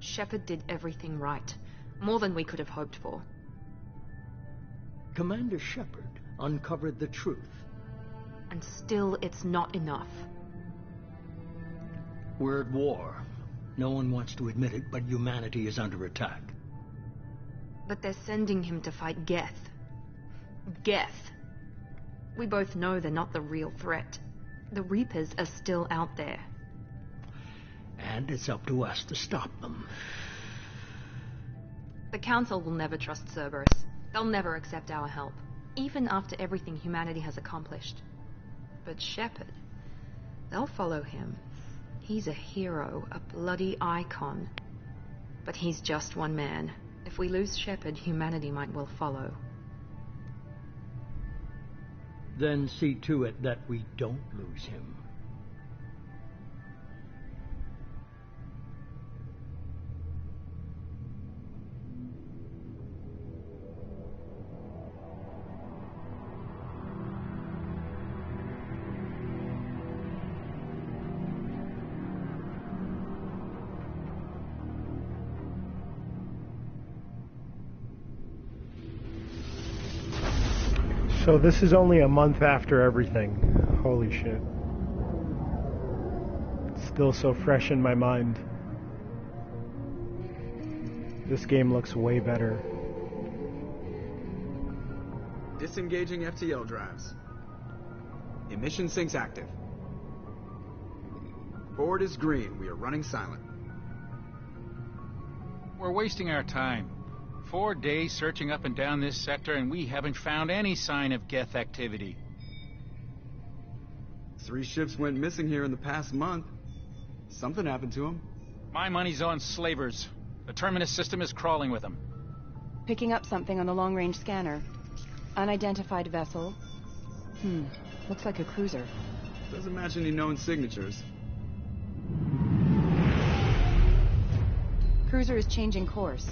Shepard did everything right. More than we could have hoped for. Commander Shepard uncovered the truth. And still, it's not enough. We're at war. No one wants to admit it, but humanity is under attack. But they're sending him to fight Geth. Geth. We both know they're not the real threat. The Reapers are still out there. And it's up to us to stop them. The Council will never trust Cerberus. They'll never accept our help, even after everything humanity has accomplished. But Shepard, they'll follow him. He's a hero, a bloody icon. But he's just one man. If we lose Shepard, humanity might well follow. Then see to it that we don't lose him. So this is only a month after everything. Holy shit. It's still so fresh in my mind. This game looks way better. Disengaging FTL drives. Emission sinks active. Board is green. We are running silent. We're wasting our time. 4 days searching up and down this sector, and we haven't found any sign of Geth activity. 3 ships went missing here in the past month. Something happened to them. My money's on slavers. The Terminus system is crawling with them. Picking up something on the long-range scanner. Unidentified vessel. Looks like a cruiser. Doesn't match any known signatures. Cruiser is changing course.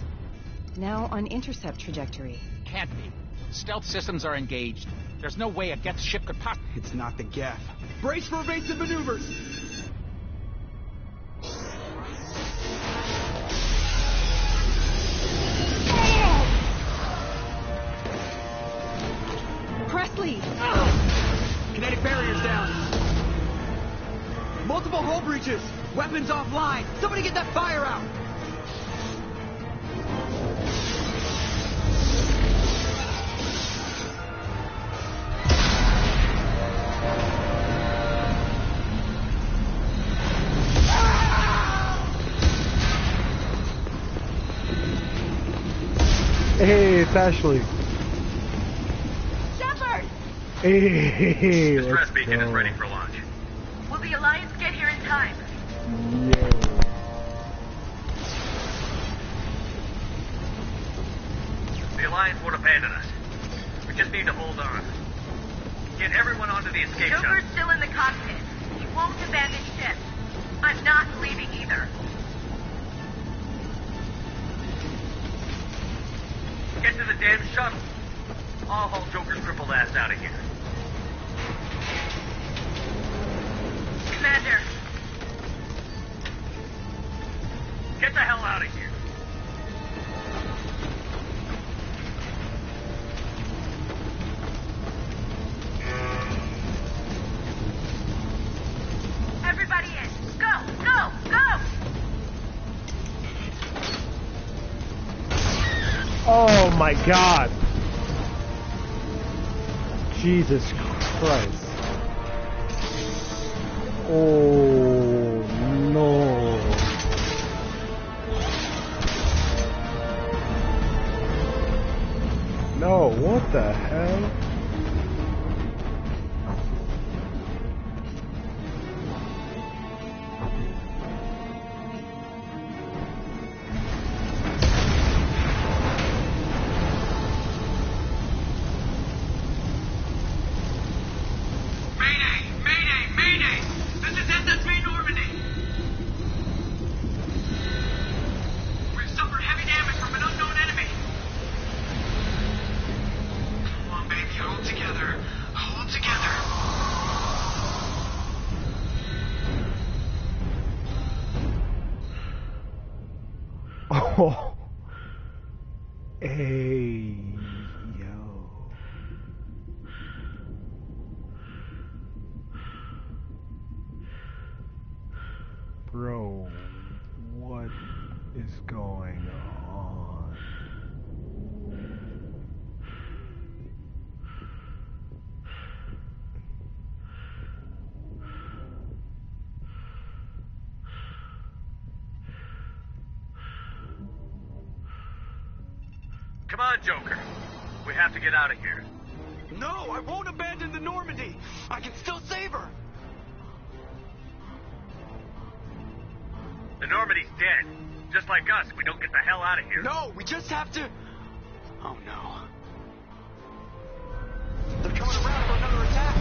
Now on intercept trajectory. Can't be. Stealth systems are engaged. There's no way a Geth ship could possibly... It's not the Geth. Brace for evasive maneuvers! Presley! Kinetic barriers down. Multiple hull breaches. Weapons offline. Somebody get that fire out. Hey, it's Ashley. Shepard! Hey, Distress let's beacon go. is ready for launch. Will the Alliance get here in time? Yeah. The Alliance won't abandon us. We just need to hold on. Get everyone onto the escape shuttle. Joker's still in the cockpit. He won't abandon ship. I'm not leaving either. Get to the damn shuttle. I'll haul Joker's crippled ass out of here. Commander, Get the hell out of here. everybody in. Go, go, go! Oh my god. Jesus Christ. Oh no. No, what the hell? Oh. Hey, yo. Bro, what is going on? Come on, Joker. We have to get out of here. No, I won't abandon the Normandy. I can still save her. The Normandy's dead. Just like us, we don't get the hell out of here. No, we just have to... Oh, no. They're coming around for another attack.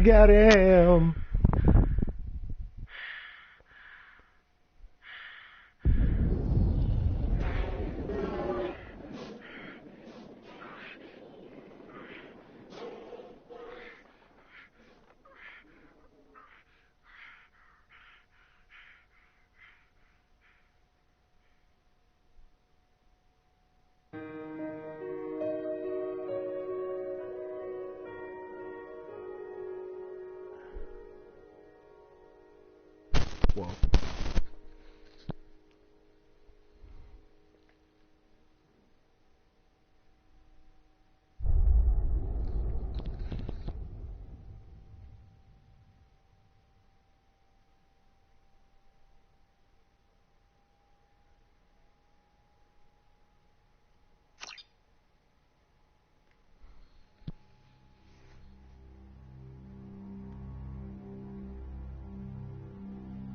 Got him. Whoa.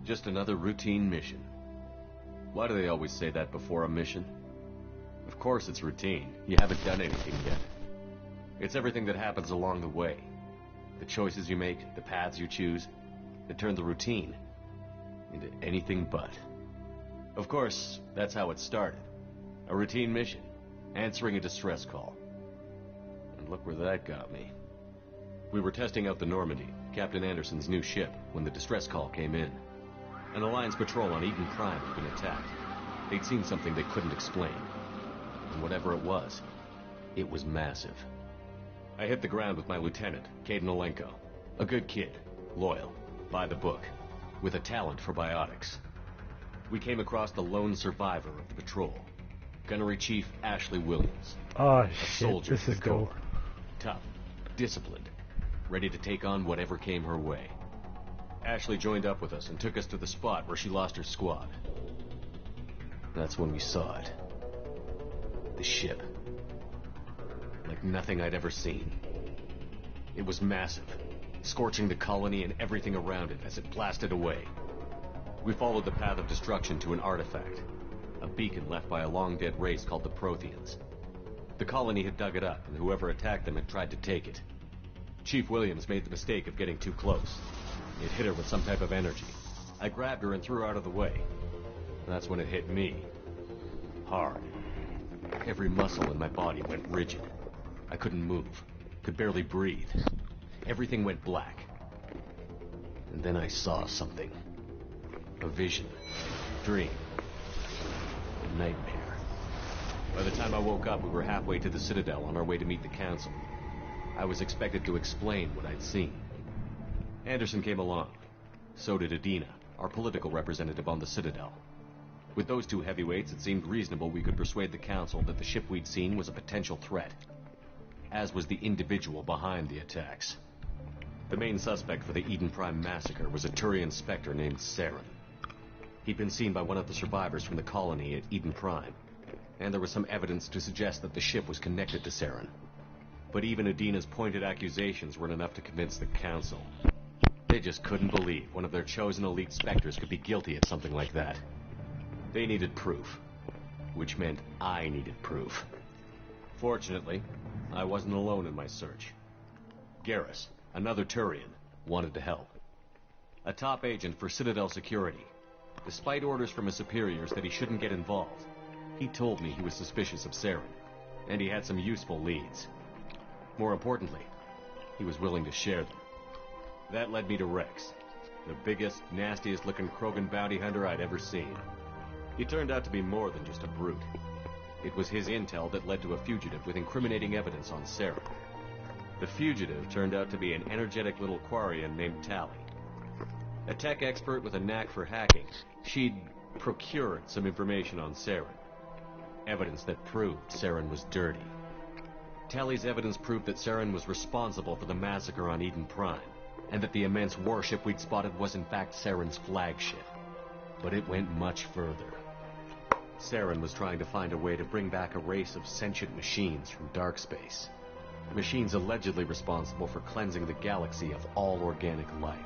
Just another routine mission. Why do they always say that before a mission? Of course it's routine. You haven't done anything yet. It's everything that happens along the way. The choices you make, the paths you choose, that turn the routine into anything but. Of course, that's how it started. A routine mission, answering a distress call. And look where that got me. We were testing out the Normandy, Captain Anderson's new ship, when the distress call came in. An Alliance patrol on Eden Prime had been attacked. They'd seen something they couldn't explain. And whatever it was massive. I hit the ground with my lieutenant, Caden Olenko. A good kid, loyal, by the book, with a talent for biotics. We came across the lone survivor of the patrol, Gunnery Chief Ashley Williams. Oh a shit, soldier this is cool. Tough, disciplined, ready to take on whatever came her way. Ashley joined up with us and took us to the spot where she lost her squad. That's when we saw it. The ship. Like nothing I'd ever seen. It was massive, scorching the colony and everything around it as it blasted away. We followed the path of destruction to an artifact, a beacon left by a long-dead race called the Protheans. The colony had dug it up, and whoever attacked them had tried to take it. Chief Williams made the mistake of getting too close. It hit her with some type of energy. I grabbed her and threw her out of the way. That's when it hit me. Hard. Every muscle in my body went rigid. I couldn't move. Could barely breathe. Everything went black. And then I saw something. A vision. Dream. A nightmare. By the time I woke up, we were halfway to the Citadel on our way to meet the Council. I was expected to explain what I'd seen. Anderson came along. So did Adina, our political representative on the Citadel. With those two heavyweights, it seemed reasonable we could persuade the Council that the ship we'd seen was a potential threat, as was the individual behind the attacks. The main suspect for the Eden Prime massacre was a Turian Spectre named Saren. He'd been seen by one of the survivors from the colony at Eden Prime, and there was some evidence to suggest that the ship was connected to Saren. But even Adina's pointed accusations weren't enough to convince the Council. They just couldn't believe one of their chosen elite Spectres could be guilty of something like that. They needed proof, which meant I needed proof. Fortunately, I wasn't alone in my search. Garrus, another Turian, wanted to help. A top agent for Citadel Security. Despite orders from his superiors that he shouldn't get involved, he told me he was suspicious of Saren, and he had some useful leads. More importantly, he was willing to share them. That led me to Rex, the biggest, nastiest-looking Krogan bounty hunter I'd ever seen. He turned out to be more than just a brute. It was his intel that led to a fugitive with incriminating evidence on Saren. The fugitive turned out to be an energetic little Quarian named Tali. A tech expert with a knack for hacking, she'd procured some information on Saren. Evidence that proved Saren was dirty. Tali's evidence proved that Saren was responsible for the massacre on Eden Prime, and that the immense warship we'd spotted was in fact Saren's flagship. But it went much further. Saren was trying to find a way to bring back a race of sentient machines from dark space. Machines allegedly responsible for cleansing the galaxy of all organic life.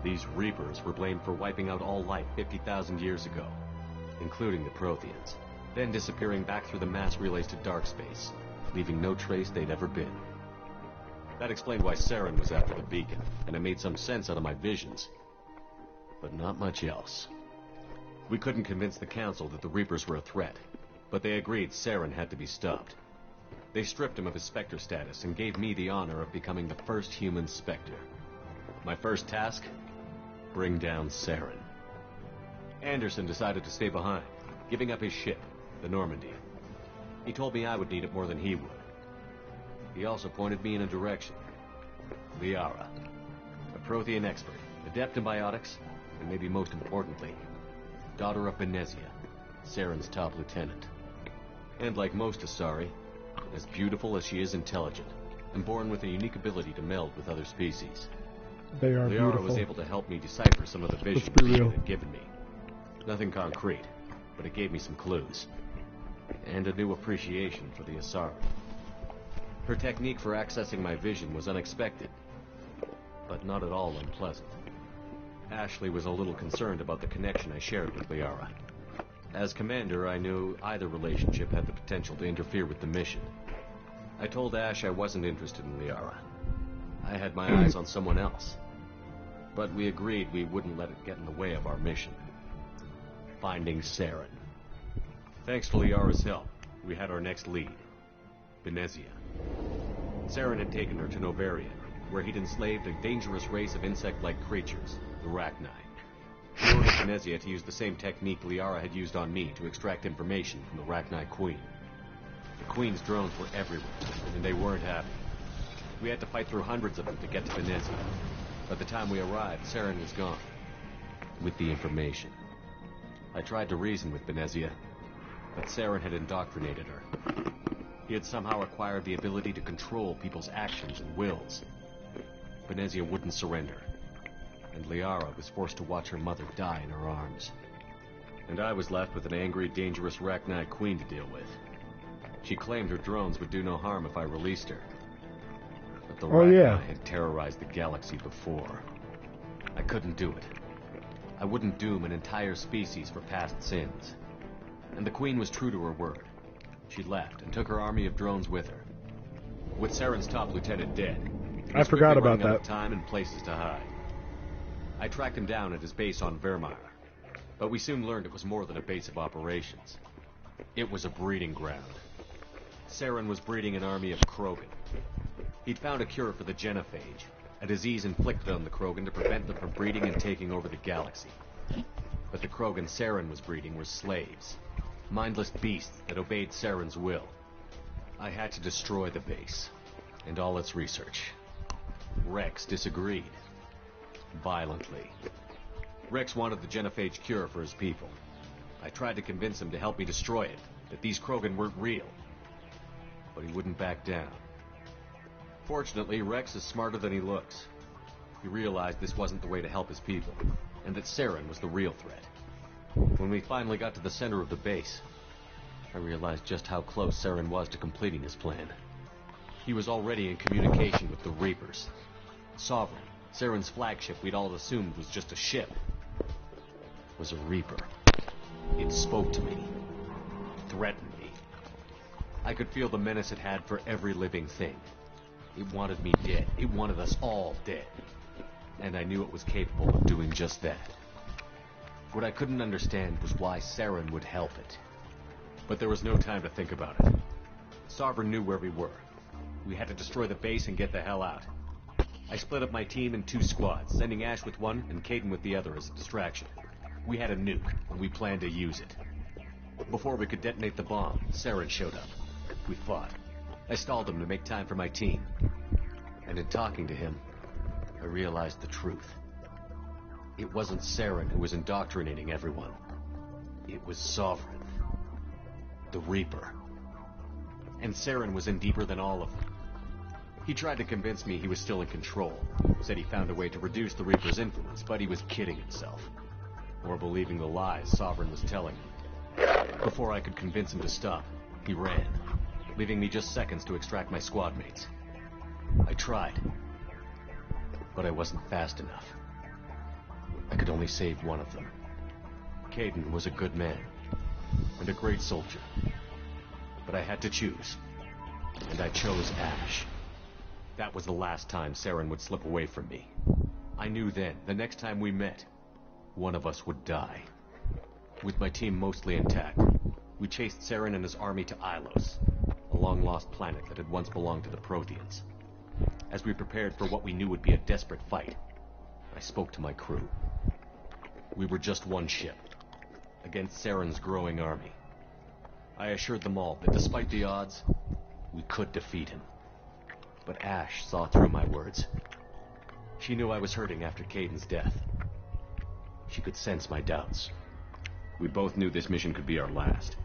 These Reapers were blamed for wiping out all life 50,000 years ago, including the Protheans, then disappearing back through the mass relays to dark space, leaving no trace they'd ever been. That explained why Saren was after the beacon, and it made some sense out of my visions. But not much else. We couldn't convince the Council that the Reapers were a threat, but they agreed Saren had to be stopped. They stripped him of his Spectre status and gave me the honor of becoming the first human Spectre. My first task? Bring down Saren. Anderson decided to stay behind, giving up his ship, the Normandy. He told me I would need it more than he would. He also pointed me in a direction. Liara, a Prothean expert, adept in biotics, and maybe most importantly, daughter of Benezia, Saren's top lieutenant. And like most Asari, as beautiful as she is intelligent, and born with a unique ability to meld with other species. They are Liara beautiful. was able to help me decipher some of the visions be she real. had given me. Nothing concrete, but it gave me some clues. And a new appreciation for the Asari. Her technique for accessing my vision was unexpected, but not at all unpleasant. Ashley was a little concerned about the connection I shared with Liara. As commander, I knew either relationship had the potential to interfere with the mission. I told Ash I wasn't interested in Liara. I had my eyes on someone else. But we agreed we wouldn't let it get in the way of our mission. Finding Saren. Thanks to Liara's help, we had our next lead. Benezia. Saren had taken her to Novaria, where he'd enslaved a dangerous race of insect-like creatures, the Rachni. He ordered Benezia to use the same technique Liara had used on me to extract information from the Rachni Queen. The Queen's drones were everywhere, and they weren't happy. We had to fight through hundreds of them to get to Benezia. By the time we arrived, Saren was gone. With the information. I tried to reason with Benezia, but Saren had indoctrinated her. He had somehow acquired the ability to control people's actions and wills. Benezia wouldn't surrender, and Liara was forced to watch her mother die in her arms. And I was left with an angry, dangerous Rachni Queen to deal with. She claimed her drones would do no harm if I released her. But the Rachni had terrorized the galaxy before. I couldn't do it. I wouldn't doom an entire species for past sins. And the Queen was true to her word. She left and took her army of drones with her. With Saren's top lieutenant dead, I forgot about that. Time and places to hide. I tracked him down at his base on Vermeer, but we soon learned it was more than a base of operations. It was a breeding ground. Saren was breeding an army of Krogan. He'd found a cure for the genophage, a disease inflicted on the Krogan to prevent them from breeding and taking over the galaxy. But the Krogan Saren was breeding were slaves, mindless beasts that obeyed Saren's will. I had to destroy the base, and all its research. Rex disagreed. Violently. Rex wanted the genophage cure for his people. I tried to convince him to help me destroy it, that these Krogan weren't real. But he wouldn't back down. Fortunately, Rex is smarter than he looks. He realized this wasn't the way to help his people, and that Saren was the real threat. When we finally got to the center of the base, I realized just how close Saren was to completing his plan. He was already in communication with the Reapers. Sovereign, Saren's flagship we'd all assumed was just a ship, was a Reaper. It spoke to me, threatened me. I could feel the menace it had for every living thing. It wanted me dead. It wanted us all dead. And I knew it was capable of doing just that. What I couldn't understand was why Saren would help it. But there was no time to think about it. Sovereign knew where we were. We had to destroy the base and get the hell out. I split up my team in 2 squads, sending Ash with one and Kaidan with the other as a distraction. We had a nuke, and we planned to use it. Before we could detonate the bomb, Saren showed up. We fought. I stalled him to make time for my team. And in talking to him, I realized the truth. It wasn't Saren who was indoctrinating everyone. It was Sovereign. The Reaper. And Saren was in deeper than all of them. He tried to convince me he was still in control. Said he found a way to reduce the Reaper's influence, but he was kidding himself. Or believing the lies Sovereign was telling him. Before I could convince him to stop, he ran, leaving me just seconds to extract my squad mates. I tried, but I wasn't fast enough. I could only save one of them. Kaidan was a good man, and a great soldier. But I had to choose, and I chose Ash. That was the last time Saren would slip away from me. I knew then, the next time we met, one of us would die. With my team mostly intact, we chased Saren and his army to Ilos, a long-lost planet that had once belonged to the Protheans. As we prepared for what we knew would be a desperate fight, I spoke to my crew. We were just one ship, against Saren's growing army. I assured them all that despite the odds, we could defeat him. But Ash saw through my words. She knew I was hurting after Kaidan's death. She could sense my doubts. We both knew this mission could be our last.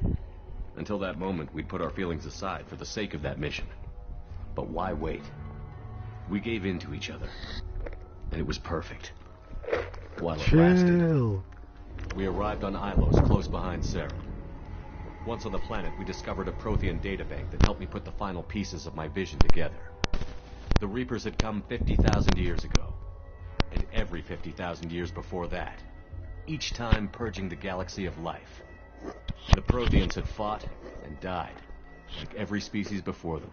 Until that moment, we'd put our feelings aside for the sake of that mission. But why wait? We gave in to each other, and it was perfect. While it lasted, we arrived on Ilos, close behind Saren. Once on the planet, we discovered a Prothean databank that helped me put the final pieces of my vision together. The Reapers had come 50,000 years ago, and every 50,000 years before that, each time purging the galaxy of life. The Protheans had fought and died, like every species before them.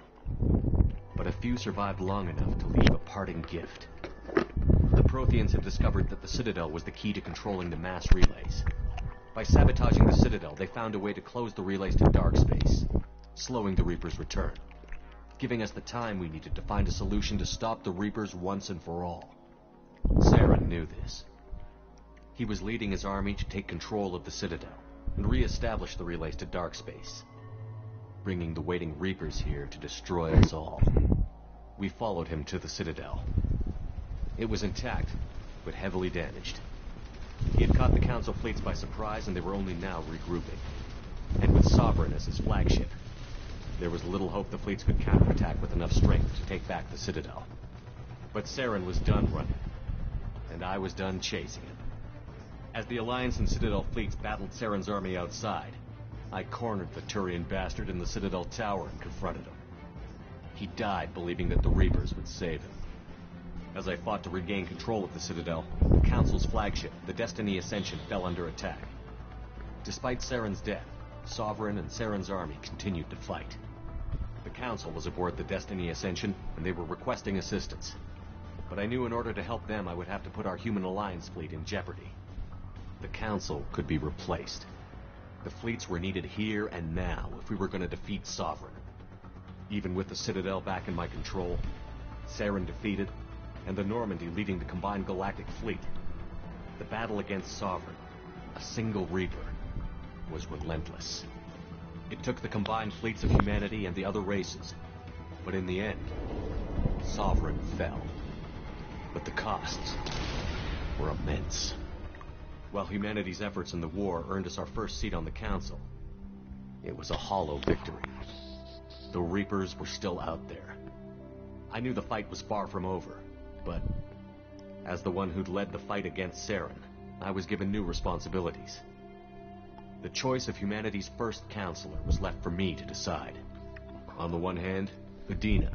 But a few survived long enough to leave a parting gift. The Protheans had discovered that the Citadel was the key to controlling the mass relays. By sabotaging the Citadel, they found a way to close the relays to dark space, slowing the Reapers' return, giving us the time we needed to find a solution to stop the Reapers once and for all. Saren knew this. He was leading his army to take control of the Citadel and re-establish the relays to dark space, bringing the waiting Reapers here to destroy us all. We followed him to the Citadel. It was intact, but heavily damaged. He had caught the Council fleets by surprise, and they were only now regrouping. And with Sovereign as his flagship, there was little hope the fleets could counterattack with enough strength to take back the Citadel. But Saren was done running, and I was done chasing him. As the Alliance and Citadel fleets battled Saren's army outside, I cornered the Turian bastard in the Citadel tower and confronted him. He died believing that the Reapers would save him. As I fought to regain control of the Citadel, the Council's flagship, the Destiny Ascension, fell under attack. Despite Saren's death, Sovereign and Saren's army continued to fight. The Council was aboard the Destiny Ascension, and they were requesting assistance. But I knew in order to help them, I would have to put our Human Alliance fleet in jeopardy. The Council could be replaced. The fleets were needed here and now if we were going to defeat Sovereign. Even with the Citadel back in my control, Saren defeated, and the Normandy leading the combined galactic fleet, the battle against Sovereign, a single Reaper, was relentless. It took the combined fleets of humanity and the other races, but in the end, Sovereign fell. But the costs were immense. While humanity's efforts in the war earned us our first seat on the council, it was a hollow victory. The Reapers were still out there. I knew the fight was far from over, but as the one who'd led the fight against Saren, I was given new responsibilities. The choice of humanity's first counselor was left for me to decide. On the one hand, Udina,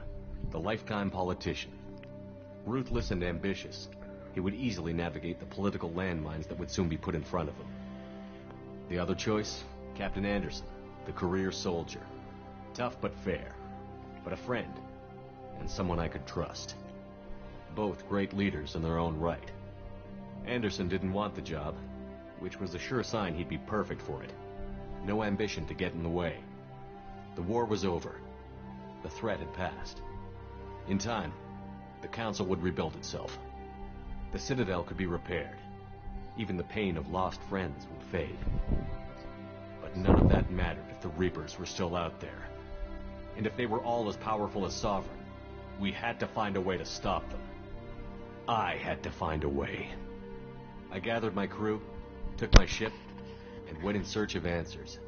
the lifetime politician. Ruthless and ambitious, he would easily navigate the political landmines that would soon be put in front of him. The other choice, Captain Anderson, the career soldier. Tough but fair, but a friend, and someone I could trust. Both great leaders in their own right. Anderson didn't want the job, which was a sure sign he'd be perfect for it. No ambition to get in the way. The war was over. The threat had passed. In time, the Council would rebuild itself. The Citadel could be repaired. Even the pain of lost friends would fade. But none of that mattered if the Reapers were still out there. And if they were all as powerful as Sovereign, we had to find a way to stop them. I had to find a way. I gathered my crew, took my ship, and went in search of answers.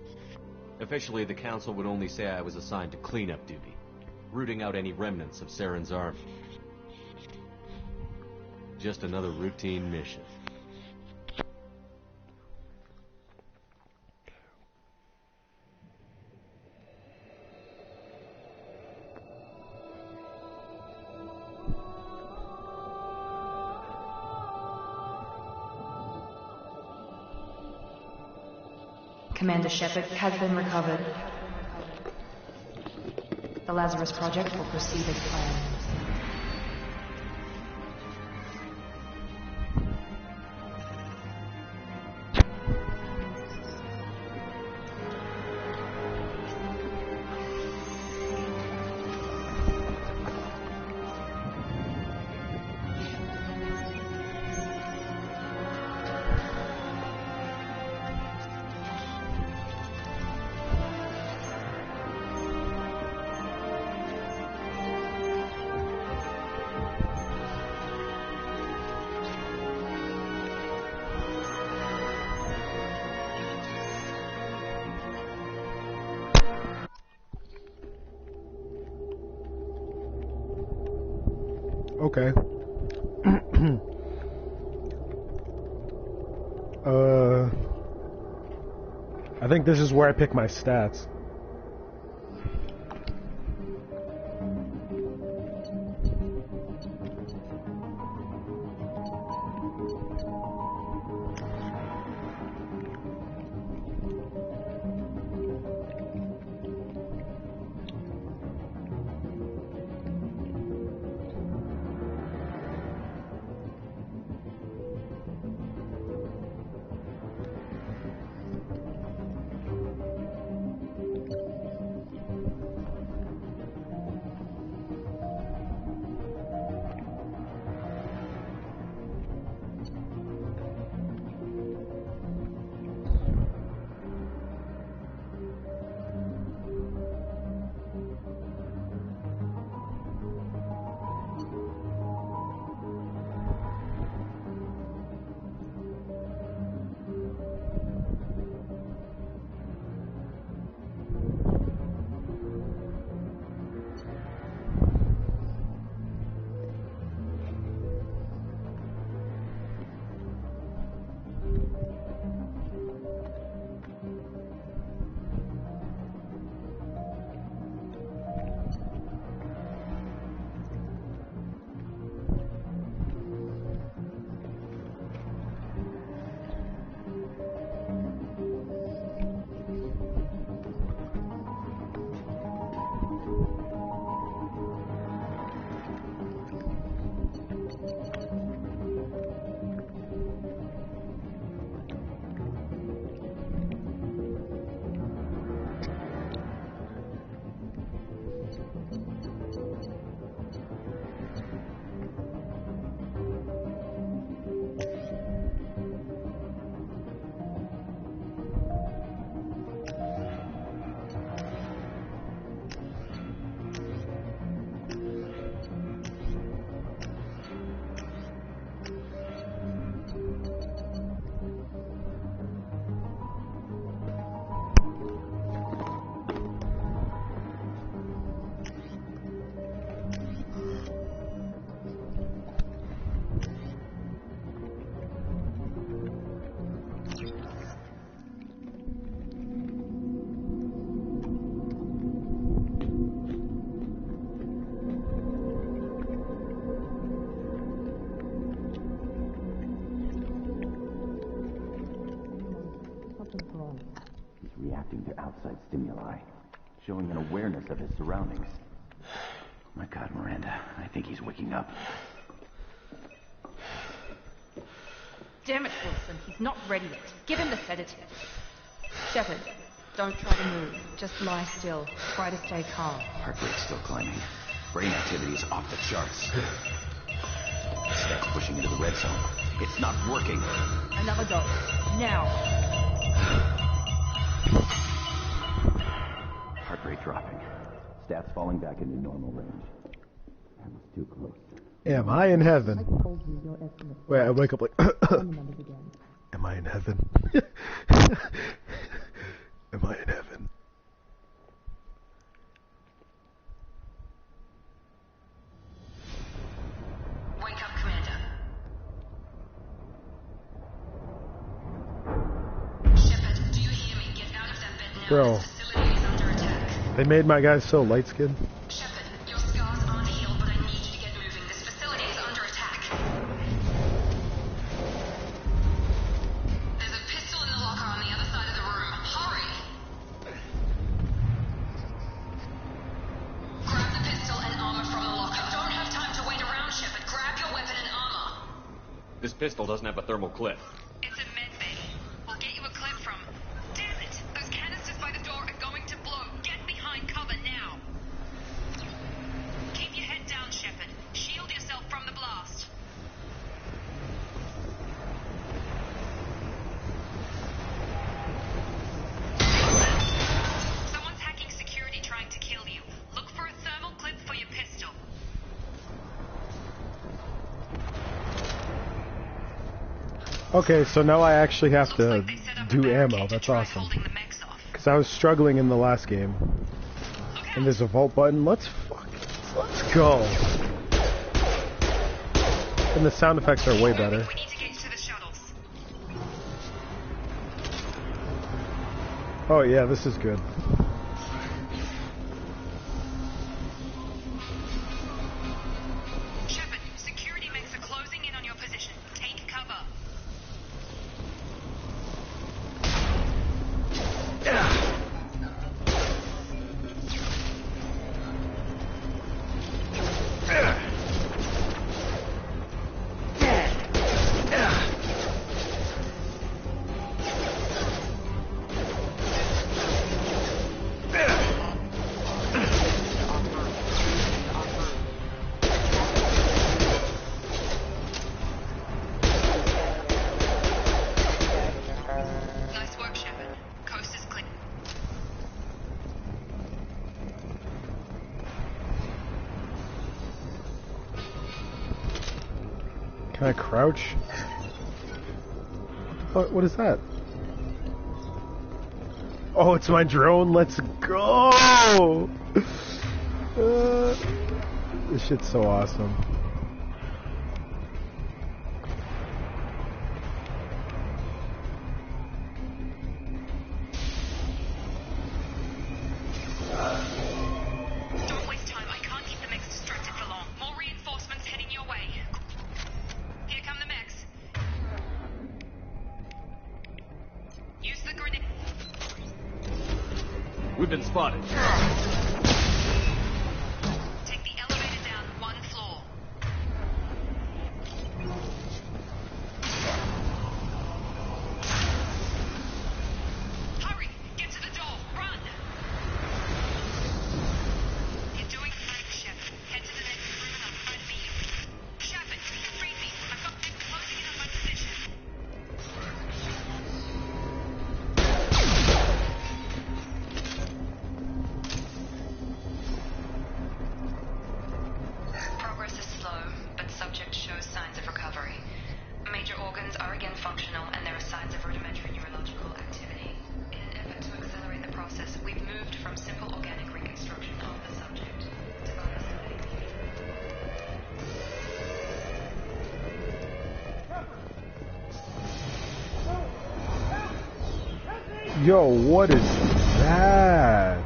Officially, the Council would only say I was assigned to cleanup duty, rooting out any remnants of Saren's army. Just another routine mission. Commander Shepard has been recovered. The Lazarus Project will proceed as planned. Okay. I think this is where I pick my stats. outside stimuli, showing an awareness of his surroundings. My God, Miranda, I think he's waking up. Damn it, Wilson. He's not ready yet. Give him the sedative. Shepard, don't try to move. Just lie still. Try to stay calm. Heart rate's still climbing. Brain activity is off the charts. Steph pushing into the red zone. It's not working. Another dose. Now. Heart rate dropping. Stats falling back into normal range. That was too close. Am I in heaven? Wait, I wake up like... Am I in heaven? Am I in heaven? Wake up, Commander. Shepard, do you hear me? Get out of that bed now. Bro. This facility is under attack. They made my guys so light-skinned. Shepard, your scars aren't healed, but I need you to get moving. This facility is under attack. There's a pistol in the locker on the other side of the room. Hurry! Grab the pistol and armor from the locker. You don't have time to wait around, Shepard. Grab your weapon and armor. This pistol doesn't have a thermal clip. It's a med bay. We'll get you a clip from... Damn it! Those canisters by the door are going to blow. Get behind cover now. Keep your head down, Shepard. Shield yourself from the blast. Someone's hacking security trying to kill you. Look for a thermal clip for your pistol. Okay, so now I actually have Looks to like they set up a do barricade ammo. to That's try awesome. holding the mechs off. Because I was struggling in the last game. Look out. And there's a vault button. Let's go. And the sound effects are way better. We need to get to the shuttles. Oh yeah, this is good. Shepard, security mechs are closing in on your position. Take cover. Nice work, Shepard. Coast is clear. Can I crouch? What is that? Oh, it's my drone. Let's go! This shit's so awesome. Don't waste time. I can't keep the mechs distracted for long. More reinforcements heading your way. Here come the mechs. Use the grenade. We've been spotted. Take the elevator down one floor. Hurry! Get to the door! Run! You're doing great, Shepard. Head to the next room and I'll try to meet you. Shepard, read me. I've got men closing in on my position. Progress is slow, but subject shows signs of recovery. Major organs are again functional, and there are signs of rudimentary neurological activity. In an effort to accelerate the process, we've moved from simple organic reconstruction of the subject to biosynthetic. Yo, what is that?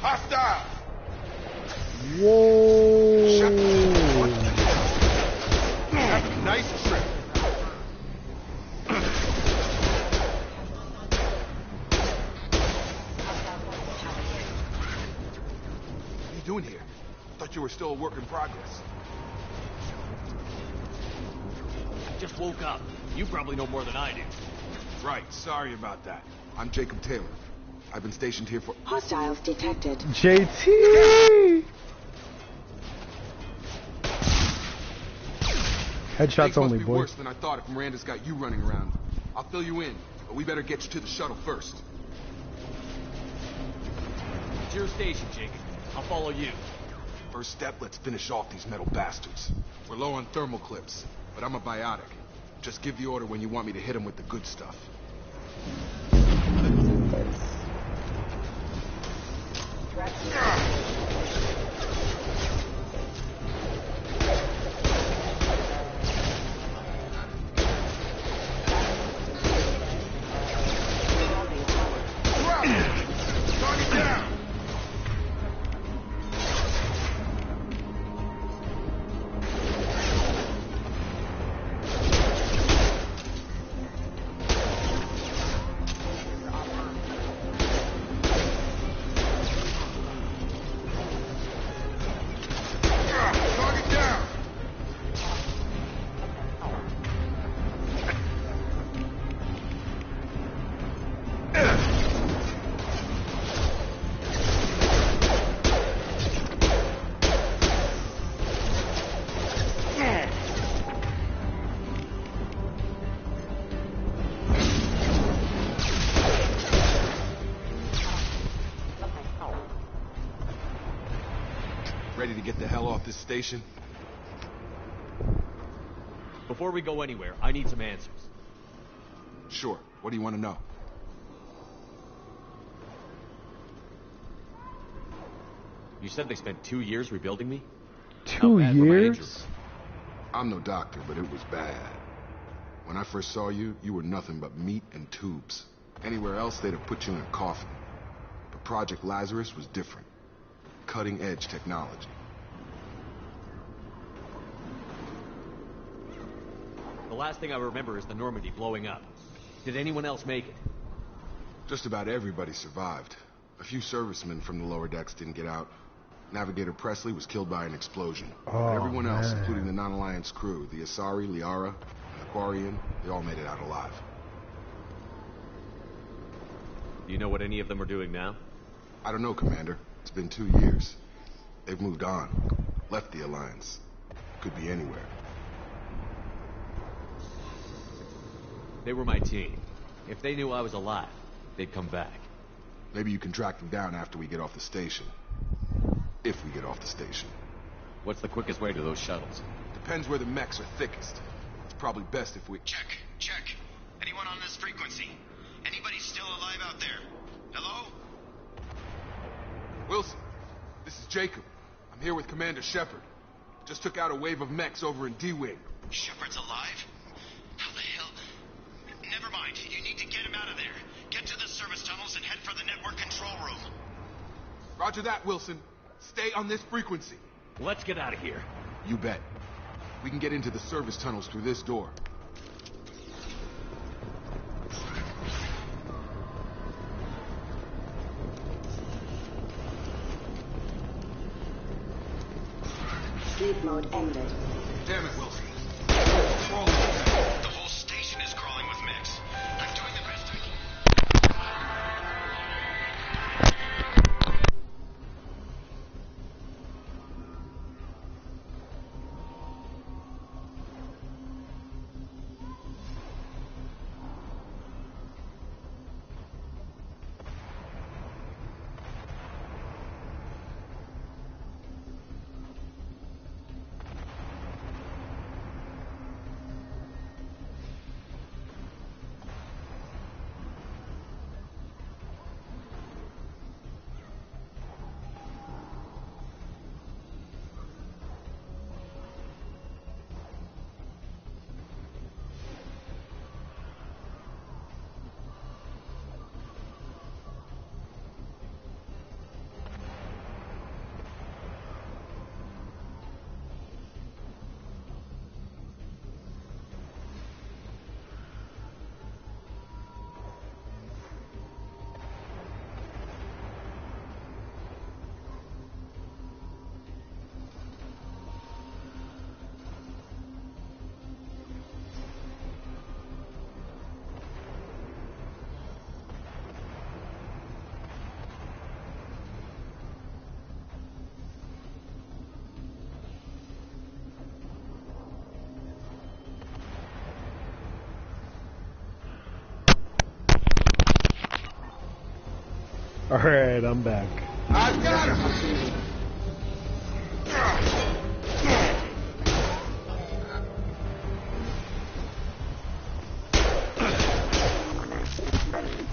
Hostile! Whoa! Have a nice trip. doing here? Thought you were still a work in progress. I just woke up. You probably know more than I do. Right, sorry about that. I'm Jacob Taylor. I've been stationed here for... Hostiles detected. JT! Headshots Things only, must be boy. worse than I thought if Miranda's got you running around. I'll fill you in, but we better get you to the shuttle first. It's your station, Jacob. I'll follow you. First step, let's finish off these metal bastards. We're low on thermal clips, but I'm a biotic. Just give the order when you want me to hit them with the good stuff. Target down! Target down! Ready to get the hell off this station? Before we go anywhere, I need some answers. Sure. What do you want to know? You said they spent 2 years rebuilding me? 2 years? I'm no doctor, but it was bad. When I first saw you, you were nothing but meat and tubes. Anywhere else, they'd have put you in a coffin. But Project Lazarus was different. Cutting-edge technology. The last thing I remember is the Normandy blowing up. Did anyone else make it? Just about everybody survived. A few servicemen from the lower decks didn't get out. Navigator Presley was killed by an explosion. But everyone else, including the non-Alliance crew, the Asari, Liara, and the Quarian, they all made it out alive. Do you know what any of them are doing now? I don't know, Commander. It's been 2 years. They've moved on. Left the Alliance. Could be anywhere. They were my team. If they knew I was alive, they'd come back. Maybe you can track them down after we get off the station. If we get off the station. What's the quickest way to those shuttles? Depends where the mechs are thickest. It's probably best if we... Check. Anyone on this frequency? Anybody still alive out there? Hello? Wilson, this is Jacob. I'm here with Commander Shepard. Just took out a wave of mechs over in D-Wing. Shepard's alive? How the hell? Never mind. You need to get him out of there. Get to the service tunnels and head for the network control room. Roger that, Wilson. Stay on this frequency. Let's get out of here. You bet. We can get into the service tunnels through this door. Sleep mode ended. Damn it, Wilson. The whole station is crawling with mechs. I'm doing the best I can. Alright, I'm back. I got him!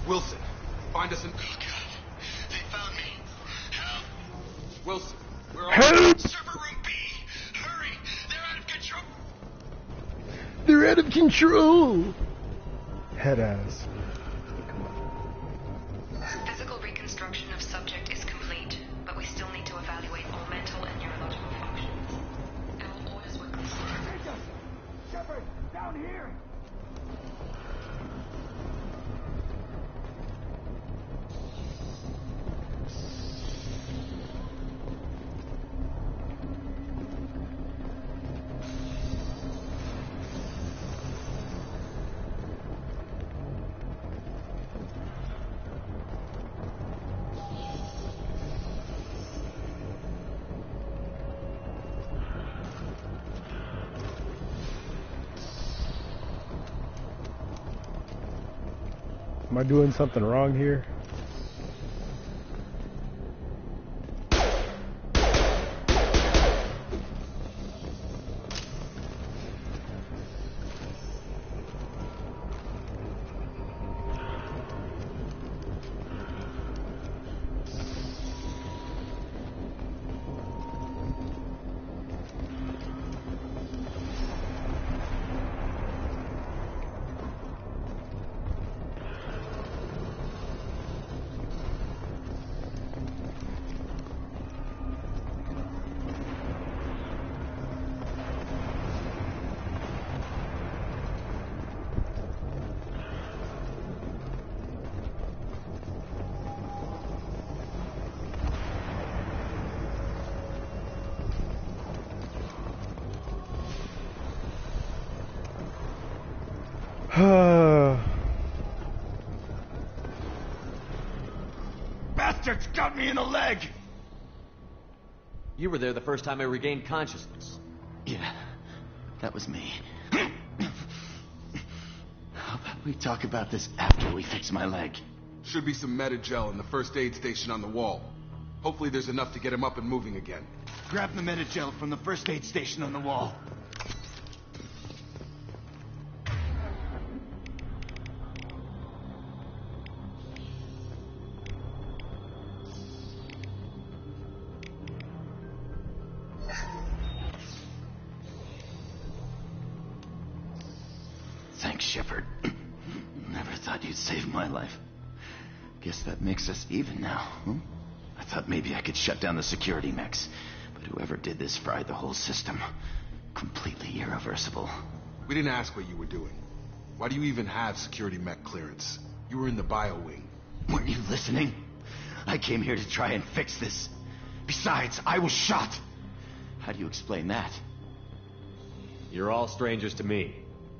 Wilson, find us an... Oh, God. They found me. Help. Wilson, we're all... Help! Server room B. Hurry. They're out of control. They're out of control! Head ass. Physical reconstruction of subject is complete, but we still need to evaluate all mental and neurological functions. Our orders were clear. Shepard, down here. Am I doing something wrong here? Bastards got me in the leg! You were there the first time I regained consciousness. Yeah, that was me. How about we talk about this after we fix my leg? Should be some Medi-gel in the first aid station on the wall. Hopefully there's enough to get him up and moving again. Grab the Medi-gel from the first aid station on the wall. Thanks, Shepard. Never thought you'd save my life. Guess that makes us even now, huh? I thought maybe I could shut down the security mechs, but whoever did this fried the whole system. Completely irreversible. We didn't ask what you were doing. Why do you even have security mech clearance? You were in the bio wing. Weren't you listening? I came here to try and fix this. Besides, I was shot. How do you explain that? You're all strangers to me.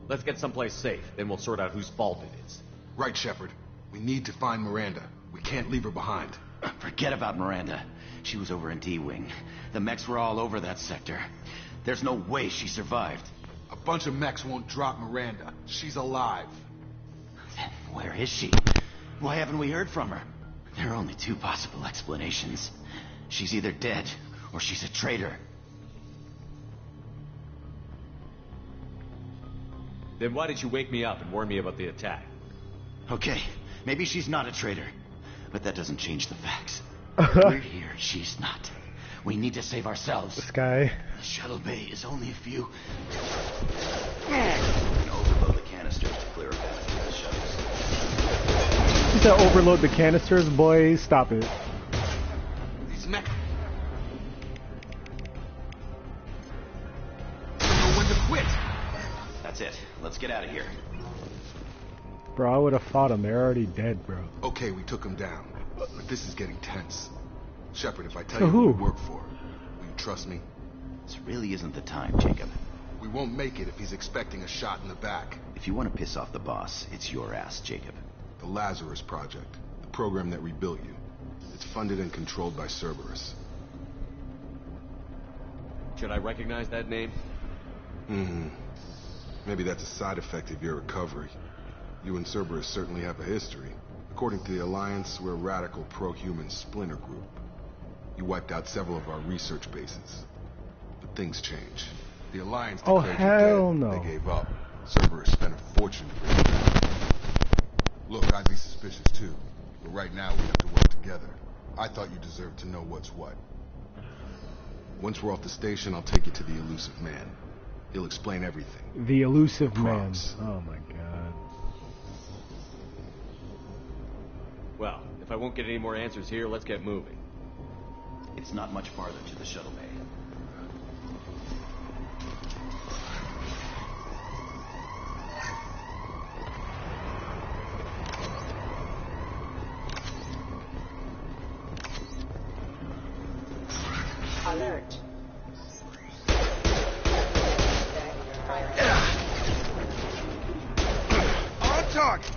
Let's get someplace safe, then we'll sort out whose fault it is. Right, Shepard. We need to find Miranda. We can't leave her behind. Forget about Miranda. She was over in D-Wing. The mechs were all over that sector. There's no way she survived. A bunch of mechs won't drop Miranda. She's alive. Then where is she? Why haven't we heard from her? There are only two possible explanations. She's either dead, or she's a traitor. Then why did you wake me up and warn me about the attack? Okay, maybe she's not a traitor, but that doesn't change the facts. We're here, she's not. We need to save ourselves. This guy. The shuttle bay is only a few... And overload the canisters to clear a path through the shuttles. You said overload the canisters? Boy, stop it. These mechs... don't know when to quit. That's it. Let's get out of here. Bro, I would have fought him. They're already dead, bro. Okay, we took him down. But this is getting tense. Shepard, if I tell So you who? who we work for, will you trust me? This really isn't the time, Jacob. We won't make it if he's expecting a shot in the back. If you want to piss off the boss, it's your ass, Jacob. The Lazarus Project, the program that rebuilt you. It's funded and controlled by Cerberus. Should I recognize that name? Maybe that's a side effect of your recovery. You and Cerberus certainly have a history. According to the Alliance, we're a radical pro-human splinter group. You wiped out several of our research bases. But things change. The Alliance declared you dead. No. They gave up. Cerberus spent a fortune to bring you back. Look, I'd be suspicious too. But right now we have to work together. I thought you deserved to know what's what. Once we're off the station, I'll take you to the elusive man. He'll explain everything. The elusive man. Promise. Oh my god. Well, if I won't get any more answers here, let's get moving. It's not much farther to the shuttle bay. Alert. On target!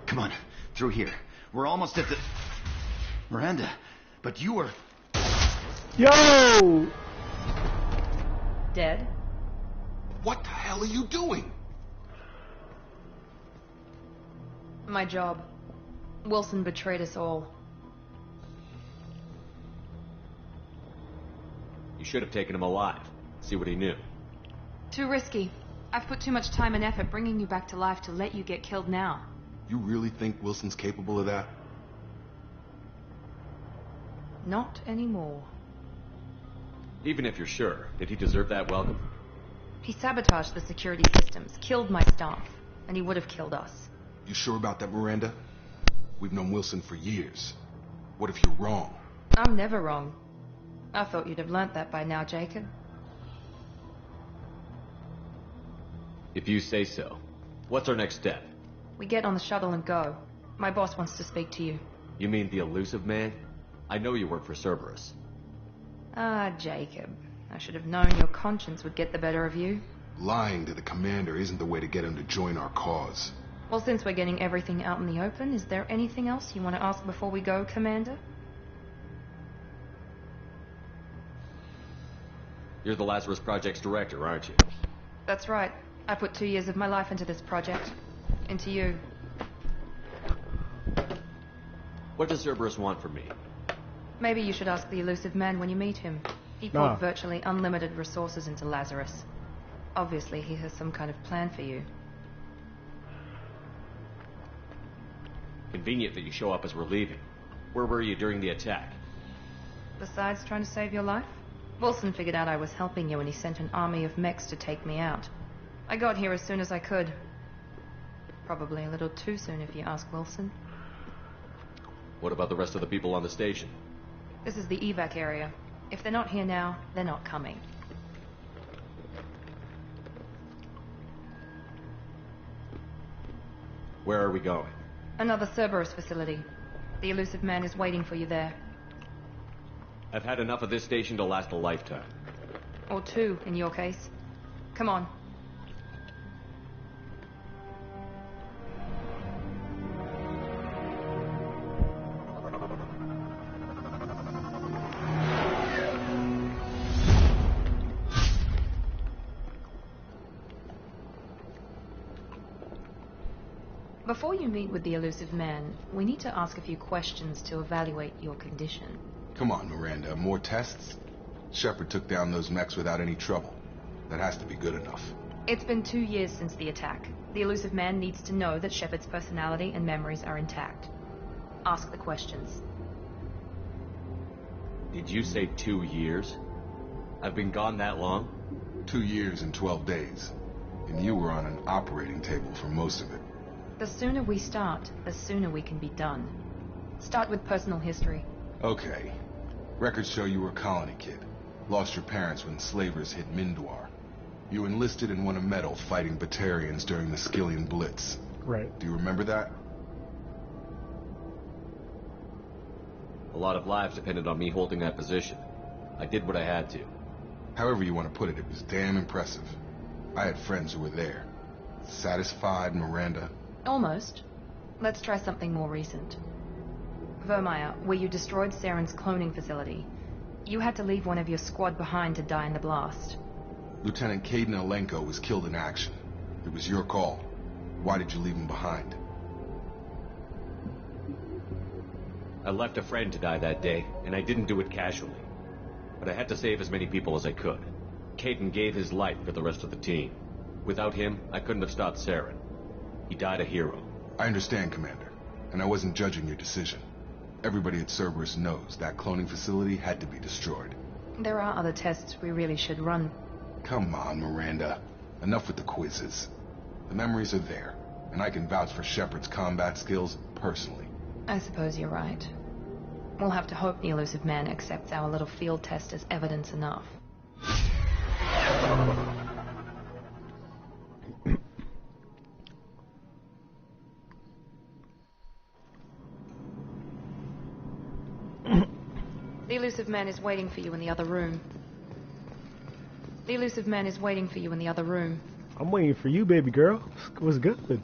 Come on, through here. We're almost at the... Miranda, but you were... Yo! Dead? What the hell are you doing? My job. Wilson betrayed us all. You should have taken him alive. See what he knew. Too risky. I've put too much time and effort bringing you back to life to let you get killed now. You really think Wilson's capable of that? Not anymore. Even if you're sure, did he deserve that welcome? He sabotaged the security systems, killed my staff, and he would have killed us. You sure about that, Miranda? We've known Wilson for years. What if you're wrong? I'm never wrong. I thought you'd have learnt that by now, Jacob. If you say so. What's our next step? We get on the shuttle and go. My boss wants to speak to you. You mean the elusive man? I know you work for Cerberus. Ah, Jacob. I should have known your conscience would get the better of you. Lying to the commander isn't the way to get him to join our cause. Well, since we're getting everything out in the open, is there anything else you want to ask before we go, Commander? You're the Lazarus Project's director, aren't you? That's right. I put 2 years of my life into this project. Into you. What does Cerberus want from me? Maybe you should ask the elusive man when you meet him. He poured virtually unlimited resources into Lazarus. Obviously, he has some kind of plan for you. Convenient that you show up as we're leaving. Where were you during the attack? Besides trying to save your life, Wilson figured out I was helping you and he sent an army of mechs to take me out. I got here as soon as I could. Probably a little too soon if you ask Wilson. What about the rest of the people on the station? This is the evac area. If they're not here now, they're not coming. Where are we going? Another Cerberus facility. The elusive man is waiting for you there. I've had enough of this station to last a lifetime. Or two, in your case. Come on. Before you meet with the elusive man, we need to ask a few questions to evaluate your condition. Come on, Miranda. More tests? Shepard took down those mechs without any trouble. That has to be good enough. It's been 2 years since the attack. The elusive man needs to know that Shepard's personality and memories are intact. Ask the questions. Did you say 2 years? I've been gone that long? 2 years and 12 days. And you were on an operating table for most of it. The sooner we start, the sooner we can be done. Start with personal history. Okay. Records show you were a colony kid. Lost your parents when slavers hit Mindwar. You enlisted and won a medal fighting Batarians during the Skillian Blitz. Right. Do you remember that? A lot of lives depended on me holding that position. I did what I had to. However you want to put it, it was damn impressive. I had friends who were there. Satisfied, Miranda? Almost. Let's try something more recent. Vermeer, where you destroyed Saren's cloning facility. You had to leave one of your squad behind to die in the blast. Lieutenant Caden Alenko was killed in action. It was your call. Why did you leave him behind? I left a friend to die that day, and I didn't do it casually. But I had to save as many people as I could. Caden gave his life for the rest of the team. Without him, I couldn't have stopped Saren. He died a hero. I understand, Commander, and I wasn't judging your decision. Everybody at Cerberus knows that cloning facility had to be destroyed. There are other tests we really should run. Come on, Miranda. Enough with the quizzes. The memories are there, and I can vouch for Shepard's combat skills personally. I suppose you're right. We'll have to hope the elusive man accepts our little field test as evidence enough. The elusive man is waiting for you in the other room. The elusive man is waiting for you in the other room. I'm waiting for you, baby girl. What's good?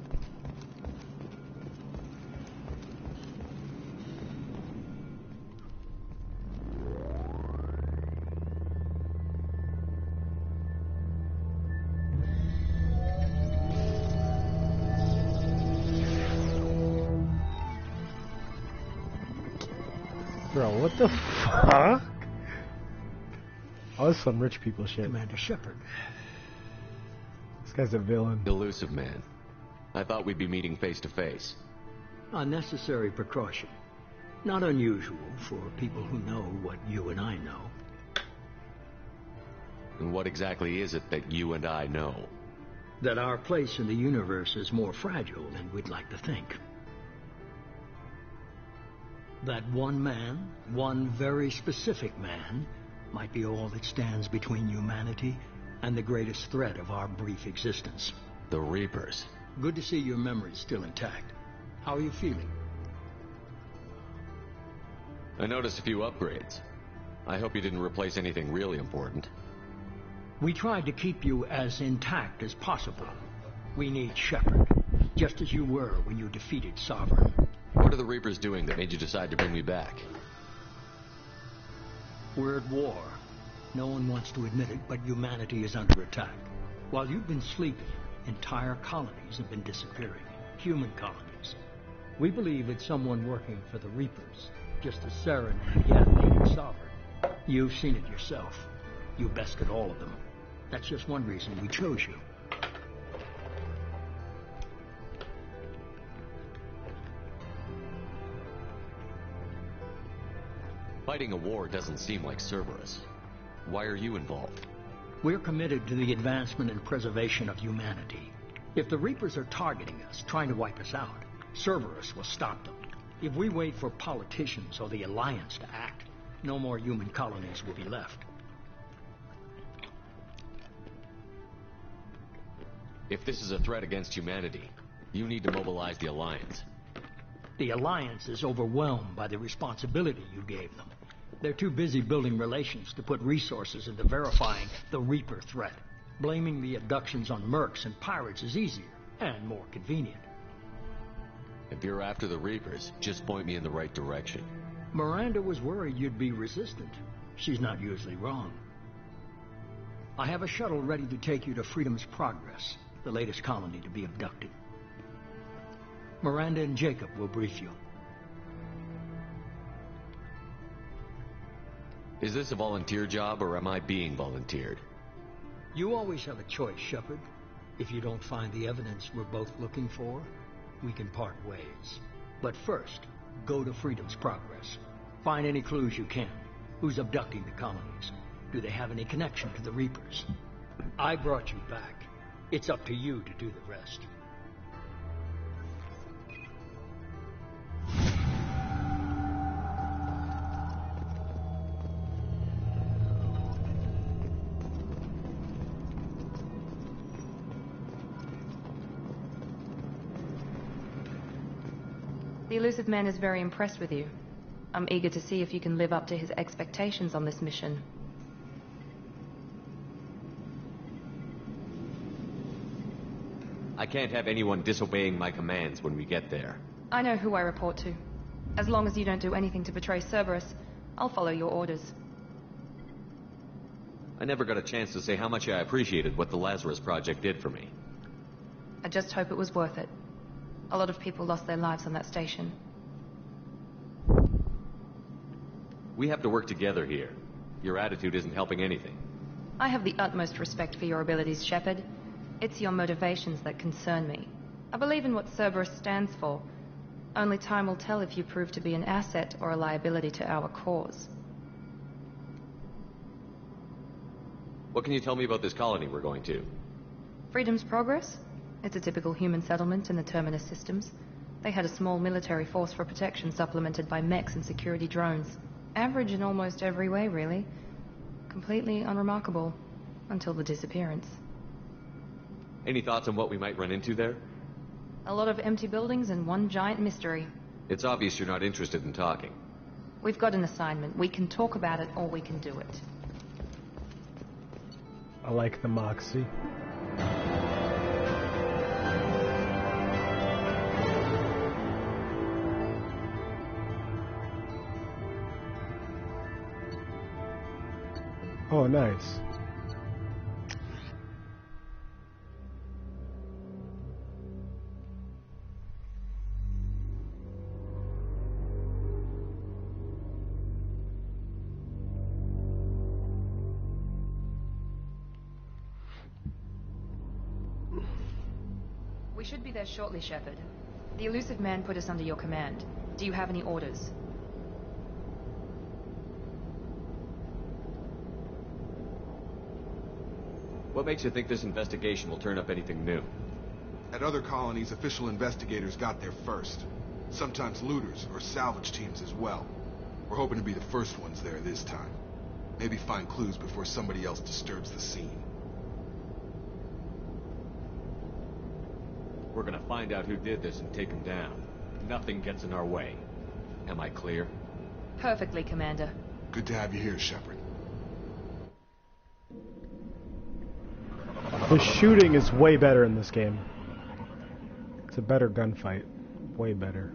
Bro, what the fuck? Oh, this is some rich people shit. Commander Shepard. This guy's a villain. Elusive man. I thought we'd be meeting face to face. A necessary precaution. Not unusual for people who know what you and I know. And what exactly is it that you and I know? That our place in the universe is more fragile than we'd like to think. That one man, one very specific man, might be all that stands between humanity and the greatest threat of our brief existence. The Reapers. Good to see your memory's still intact. How are you feeling? I noticed a few upgrades. I hope you didn't replace anything really important. We tried to keep you as intact as possible. We need Shepard, just as you were when you defeated Sovereign. What are the Reapers doing that made you decide to bring me back? We're at war. No one wants to admit it, but humanity is under attack. While you've been sleeping, entire colonies have been disappearing. Human colonies. We believe it's someone working for the Reapers, just as Saren and Yeth needed Sovereign. You've seen it yourself. You bested all of them. That's just one reason we chose you. Fighting a war doesn't seem like Cerberus. Why are you involved? We're committed to the advancement and preservation of humanity. If the Reapers are targeting us, trying to wipe us out, Cerberus will stop them. If we wait for politicians or the Alliance to act, no more human colonies will be left. If this is a threat against humanity, you need to mobilize the Alliance. The Alliance is overwhelmed by the responsibility you gave them. They're too busy building relations to put resources into verifying the Reaper threat. Blaming the abductions on mercs and pirates is easier and more convenient. If you're after the Reapers, just point me in the right direction. Miranda was worried you'd be resistant. She's not usually wrong. I have a shuttle ready to take you to Freedom's Progress, the latest colony to be abducted. Miranda and Jacob will brief you. Is this a volunteer job, or am I being volunteered? You always have a choice, Shepard. If you don't find the evidence we're both looking for, we can part ways. But first, go to Freedom's Progress. Find any clues you can. Who's abducting the colonies? Do they have any connection to the Reapers? I brought you back. It's up to you to do the rest. The elusive man is very impressed with you. I'm eager to see if you can live up to his expectations on this mission. I can't have anyone disobeying my commands when we get there. I know who I report to. As long as you don't do anything to betray Cerberus, I'll follow your orders. I never got a chance to say how much I appreciated what the Lazarus Project did for me. I just hope it was worth it. A lot of people lost their lives on that station. We have to work together here. Your attitude isn't helping anything. I have the utmost respect for your abilities, Shepard. It's your motivations that concern me. I believe in what Cerberus stands for. Only time will tell if you prove to be an asset or a liability to our cause. What can you tell me about this colony we're going to? Freedom's Progress? It's a typical human settlement in the Terminus systems. They had a small military force for protection supplemented by mechs and security drones. Average in almost every way, really. Completely unremarkable. Until the disappearance. Any thoughts on what we might run into there? A lot of empty buildings and one giant mystery. It's obvious you're not interested in talking. We've got an assignment. We can talk about it or we can do it. I like the moxie. Oh, nice. We should be there shortly, Shepard. The elusive man put us under your command. Do you have any orders? What makes you think this investigation will turn up anything new? At other colonies, official investigators got there first. Sometimes looters or salvage teams as well. We're hoping to be the first ones there this time. Maybe find clues before somebody else disturbs the scene. We're gonna find out who did this and take them down. Nothing gets in our way. Am I clear? Perfectly, Commander. Good to have you here, Shepard. The shooting is way better in this game. It's a better gunfight. Way better.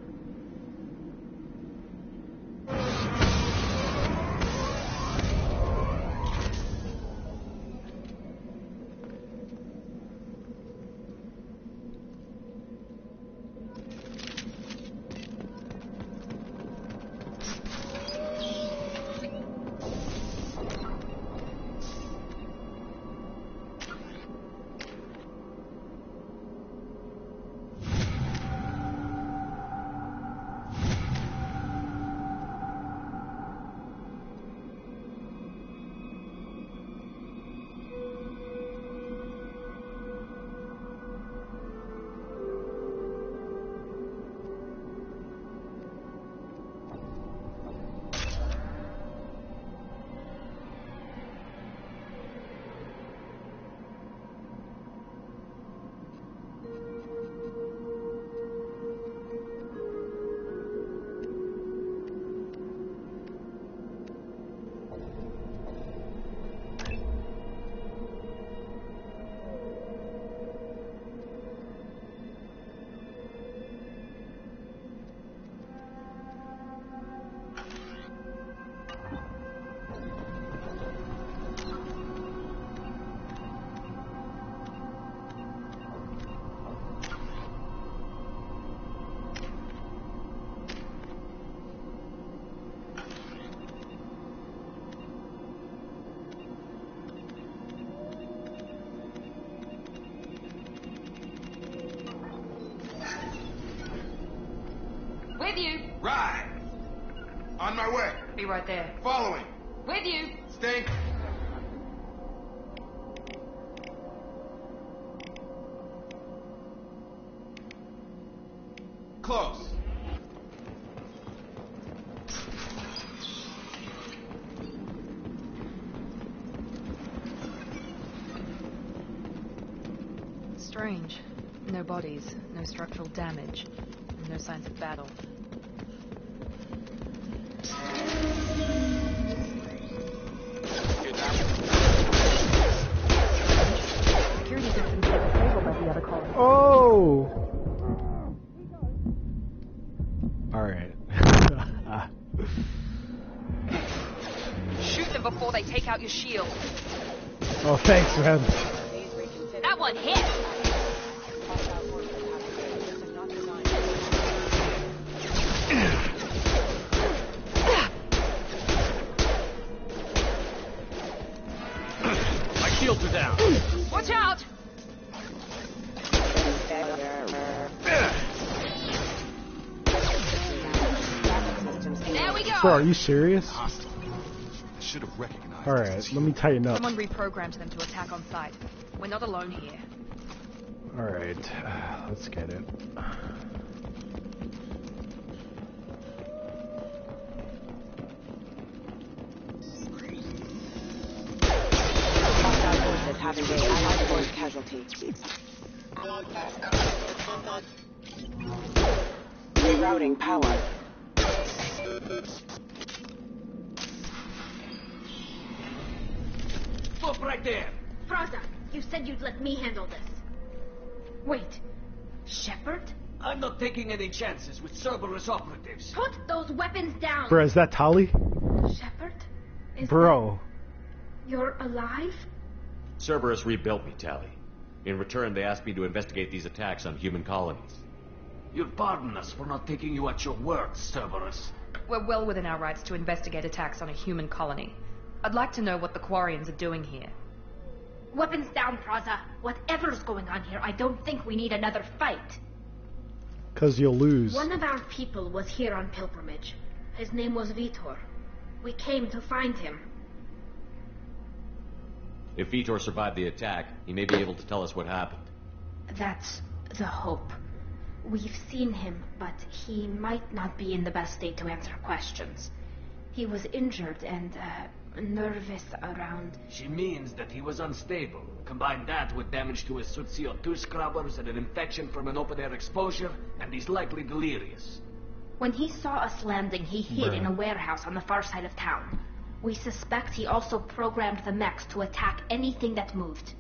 you. Right. On my way. Be right there. Following. With you. Stay. Close. Strange. No bodies, no structural damage, and no signs of battle. Security systems are disabled by the other colony. Oh! Alright. Shoot them before they take out your shield. Oh, thanks, man. That one hit! My shields are down. Watch out! There we go! Bro, are you serious? Hostile. I should have recognized. Alright, let me tighten up. Someone reprogrammed them to attack on sight. We're not alone here. Alright, let's get it. Having a Allied force casualty. Rerouting power. Stop right there! Praza, you said you'd let me handle this. Wait, Shepard? I'm not taking any chances with Cerberus operatives. Put those weapons down! Bro, is that Tali? Shepard? Bro. You're alive? Cerberus rebuilt me, Tali. In return, they asked me to investigate these attacks on human colonies. You'll pardon us for not taking you at your word, Cerberus. We're well within our rights to investigate attacks on a human colony. I'd like to know what the Quarians are doing here. Weapons down, Praza. Whatever's going on here, I don't think we need another fight. 'Cause you'll lose. One of our people was here on pilgrimage. His name was Vitor. We came to find him. If Vitor survived the attack, he may be able to tell us what happened. That's the hope. We've seen him, but he might not be in the best state to answer questions. He was injured and, nervous around... She means that he was unstable. Combine that with damage to his suit CO2 scrubbers and an infection from an open-air exposure, and he's likely delirious. When he saw us landing, he hid in a warehouse on the far side of town. We suspect he also programmed the mechs to attack anything that moved.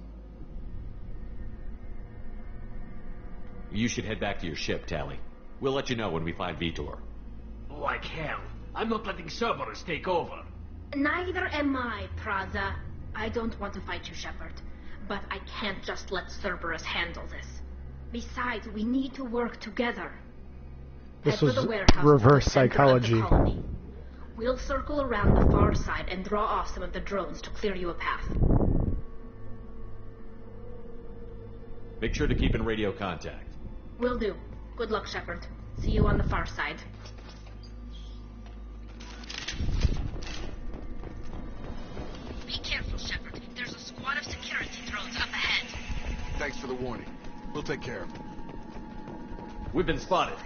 You should head back to your ship, Tali. We'll let you know when we find Vitor. Like hell. I'm not letting Cerberus take over. Neither am I, Praza. I don't want to fight you, Shepard. But I can't just let Cerberus handle this. Besides, we need to work together. This Head was for the warehouse reverse at the center of the psychology. colony. We'll circle around the far side and draw off some of the drones to clear you a path. Make sure to keep in radio contact. Will do. Good luck, Shepard. See you on the far side. Be careful, Shepard. There's a squad of security drones up ahead. Thanks for the warning. We'll take care of them. We've been spotted.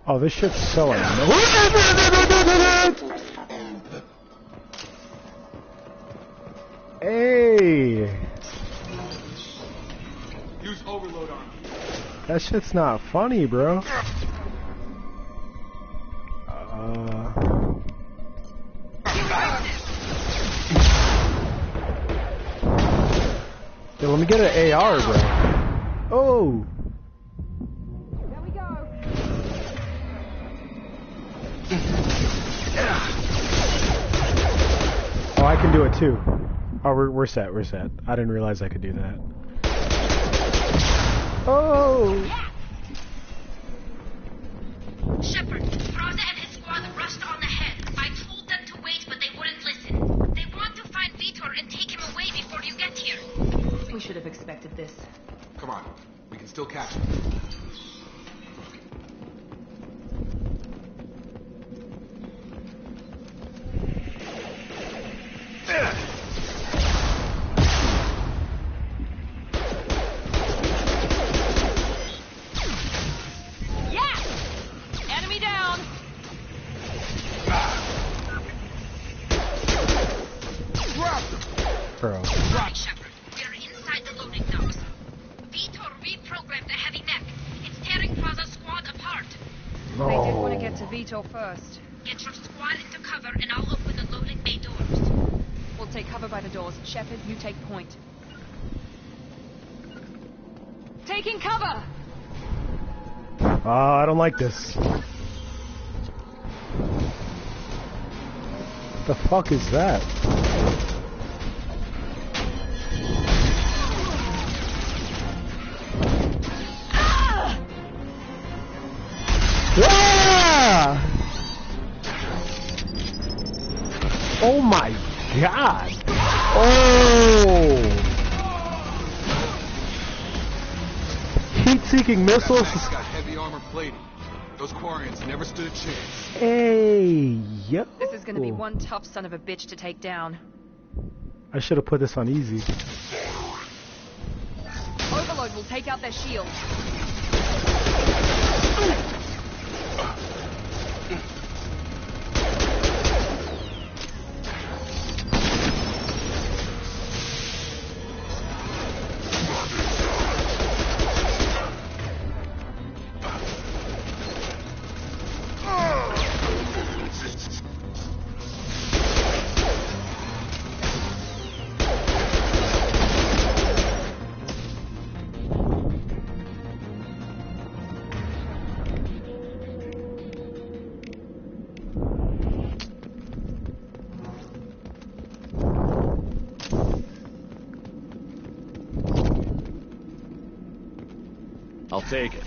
Oh, this shit's so annoying. Hey! Use overload on him. That shit's not funny, bro. Yo, let me get an AR, bro. Oh! There we go. Oh, I can do it too. Oh, we're set, we're set. I didn't realize I could do that. Oh! Shepard, Praza and his squad rushed on ahead. I told them to wait, but they wouldn't listen. They want to find Vitor and take him away before you get here. We should have expected this. Come on. We can still catch him. Vitor first. Get your squad into cover and I'll open the loading bay doors. We'll take cover by the doors. Shepard, you take point. Taking cover! I don't like this. The fuck is that? Ah! Oh my god! Oh! Heat-seeking missiles. That got heavy armor plating. Those Quarians never stood a chance. Hey, yo. This is gonna be one tough son of a bitch to take down. I should have put this on easy. Overload will take out their shields. I'll take it.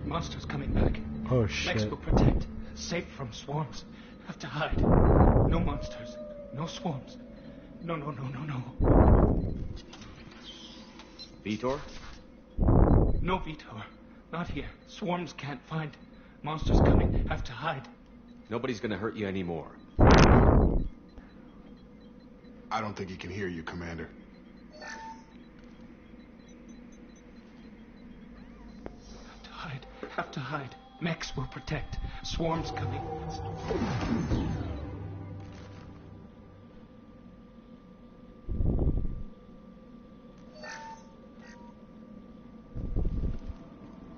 Monsters coming back. Oh shit. Next will protect. Safe from swarms. Have to hide. No monsters. No swarms. No. Vitor? No Vitor. Not here. Swarms can't find. Monsters coming. Have to hide. Nobody's gonna hurt you anymore. I don't think he can hear you, Commander. Have to hide. Mechs will protect. Swarms coming.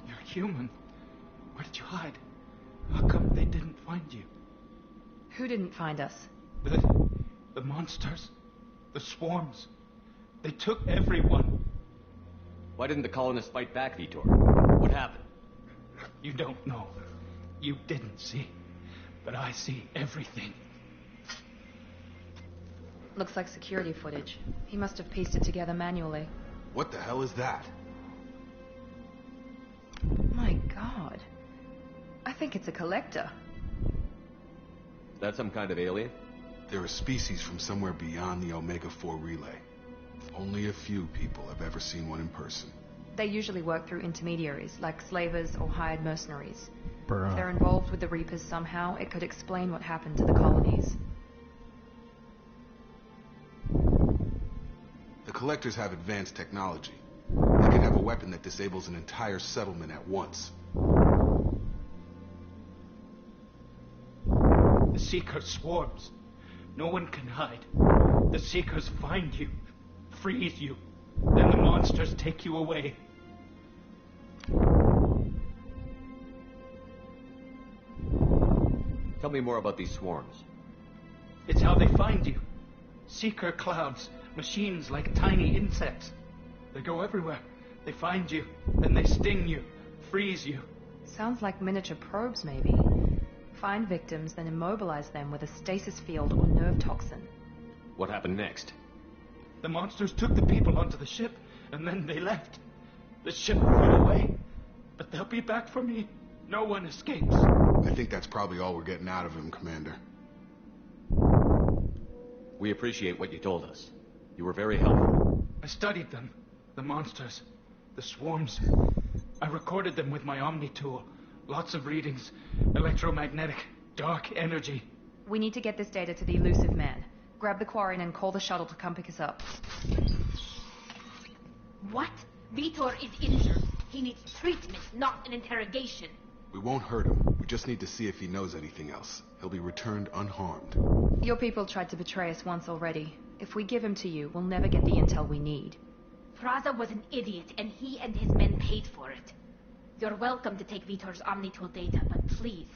You're human. Where did you hide? How come they didn't find you? Who didn't find us? The monsters. The swarms. They took everyone. Why didn't the colonists fight back, Vitor? What happened? You don't know. You didn't see. But I see everything. Looks like security footage. He must have pieced it together manually. What the hell is that? My god. I think it's a collector. Is that some kind of alien? They're a species from somewhere beyond the Omega-4 relay. Only a few people have ever seen one in person. They usually work through intermediaries, like slavers or hired mercenaries. Bruh. If they're involved with the Reapers somehow, it could explain what happened to the colonies. The collectors have advanced technology. They could have a weapon that disables an entire settlement at once. The Seeker swarms. No one can hide. The Seekers find you, freeze you, then the monsters take you away. Tell me more about these swarms. It's how they find you. Seeker clouds, machines like tiny insects. They go everywhere. They find you, then they sting you, freeze you. Sounds like miniature probes, maybe. Find victims, then immobilize them with a stasis field or nerve toxin. What happened next? The monsters took the people onto the ship, and then they left. The ship flew away. But they'll be back for me. No one escapes. I think that's probably all we're getting out of him, Commander. We appreciate what you told us. You were very helpful. I studied them. The monsters. The swarms. I recorded them with my Omni tool. Lots of readings. Electromagnetic. Dark energy. We need to get this data to the elusive man. Grab the Quarian and call the shuttle to come pick us up. What? Vitor is injured. He needs treatment, not an interrogation. We won't hurt him. We just need to see if he knows anything else. He'll be returned unharmed. Your people tried to betray us once already. If we give him to you, we'll never get the intel we need. Fraza was an idiot, and he and his men paid for it. You're welcome to take Vitor's OmniTool data, but please,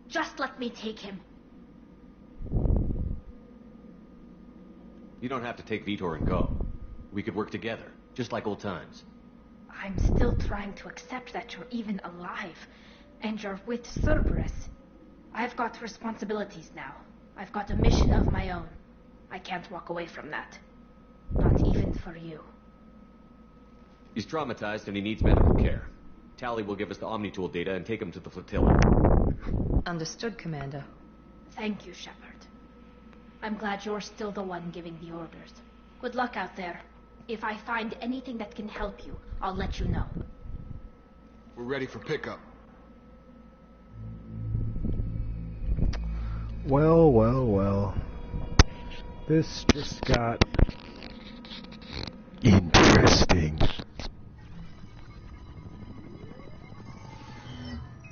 just let me take him. You don't have to take Vitor and go. We could work together, just like old times. I'm still trying to accept that you're even alive, and you're with Cerberus. I've got responsibilities now. I've got a mission of my own. I can't walk away from that. Not even for you. He's traumatized and he needs medical care. Tally will give us the OmniTool data and take him to the flotilla. Understood, Commander. Thank you, Shepard. I'm glad you're still the one giving the orders. Good luck out there. If I find anything that can help you, I'll let you know. We're ready for pickup. Well, well, well. This just got interesting.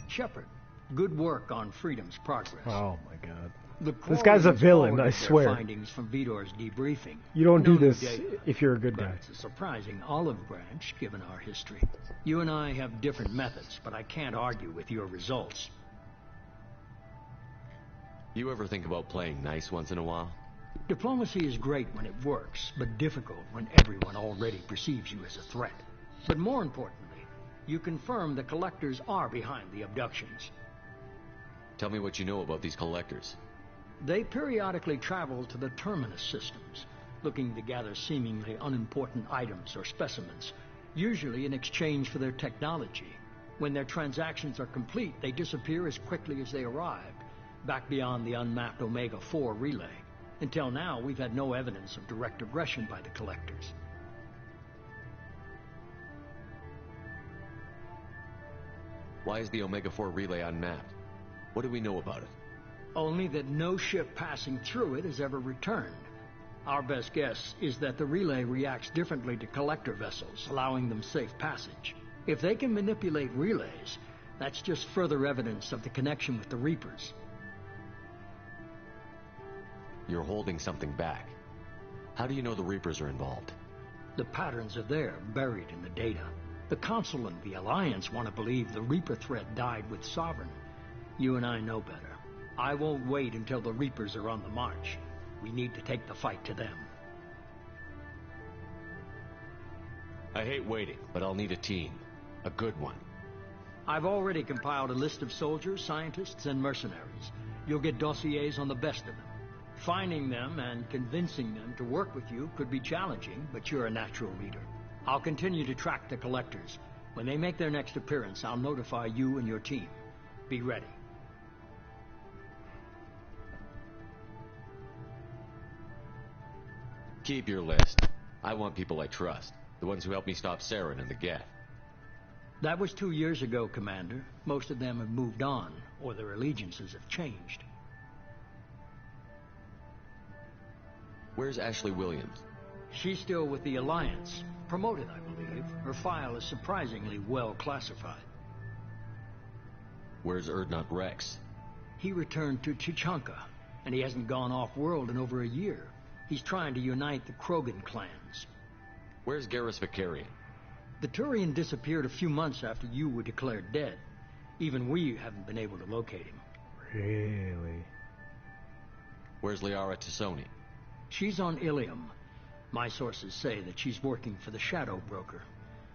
Shepard, good work on Freedom's progress. Oh my god. The This guy's a villain, I swear. Findings from Vitor's debriefing. You don't do No new this data, if you're a good but guy. it's a surprising olive branch, given our history. You and I have different methods, but I can't argue with your results. You ever think about playing nice once in a while? Diplomacy is great when it works, but difficult when everyone already perceives you as a threat. But more importantly, you confirm the collectors are behind the abductions. Tell me what you know about these collectors. They periodically travel to the terminus systems, looking to gather seemingly unimportant items or specimens, usually in exchange for their technology. When their transactions are complete, they disappear as quickly as they arrived, back beyond the unmapped Omega-4 relay. Until now, we've had no evidence of direct aggression by the collectors. Why is the Omega-4 relay unmapped? What do we know about it? Only that no ship passing through it has ever returned. Our best guess is that the relay reacts differently to collector vessels, allowing them safe passage. If they can manipulate relays, that's just further evidence of the connection with the Reapers. You're holding something back. How do you know the Reapers are involved? The patterns are there, buried in the data. The Council and the Alliance want to believe the Reaper threat died with Sovereign. You and I know better. I won't wait until the Reapers are on the march. We need to take the fight to them. I hate waiting, but I'll need a team. A good one. I've already compiled a list of soldiers, scientists, and mercenaries. You'll get dossiers on the best of them. Finding them and convincing them to work with you could be challenging, but you're a natural leader. I'll continue to track the collectors. When they make their next appearance, I'll notify you and your team. Be ready. Keep your list. I want people I trust. The ones who helped me stop Saren and the Geth. That was 2 years ago, Commander. Most of them have moved on, or their allegiances have changed. Where's Ashley Williams? She's still with the Alliance. Promoted, I believe. Her file is surprisingly well classified. Where's Erdnot Rex? He returned to Chichanka, and he hasn't gone off-world in over a year. He's trying to unite the Krogan clans. Where's Garrus Vicarian? The Turian disappeared a few months after you were declared dead. Even we haven't been able to locate him. Really? Where's Liara Tassoni? She's on Ilium. My sources say that she's working for the Shadow Broker.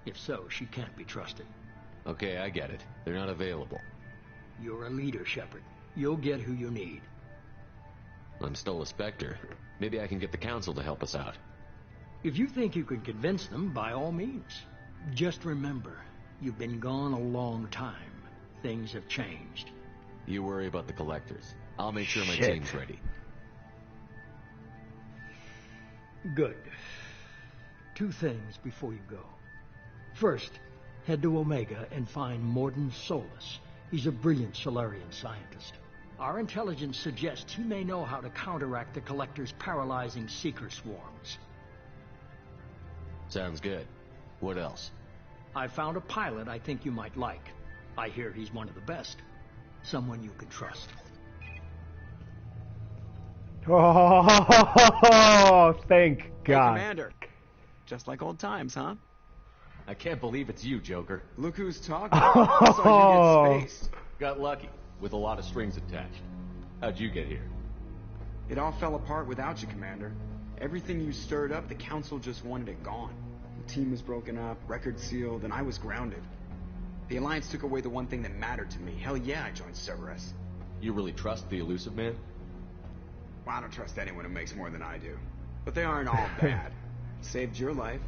If so, she can't be trusted. Okay, I get it. They're not available. You're a leader, Shepard. You'll get who you need. I'm still a Spectre. Maybe I can get the Council to help us out. If you think you can convince them, by all means. Just remember, you've been gone a long time. Things have changed. You worry about the collectors. I'll make sure my Shit. team's ready. Good. 2 things before you go. First, head to Omega and find Morden Solus. He's a brilliant Solarian scientist. Our intelligence suggests he may know how to counteract the Collector's paralyzing Seeker swarms. Sounds good. What else? I found a pilot I think you might like. I hear he's one of the best. Someone you can trust. Oh, thank God. Hey, Commander. Just like old times, huh? I can't believe it's you, Joker. Look who's talking. I saw you get spaced. Got lucky, with a lot of strings attached. How'd you get here? It all fell apart without you, Commander. Everything you stirred up, the Council just wanted it gone. The team was broken up, record sealed, and I was grounded. The Alliance took away the one thing that mattered to me. Hell yeah, I joined Cerberus. You really trust the Elusive Man? Well, I don't trust anyone who makes more than I do. But they aren't all bad. Saved your life,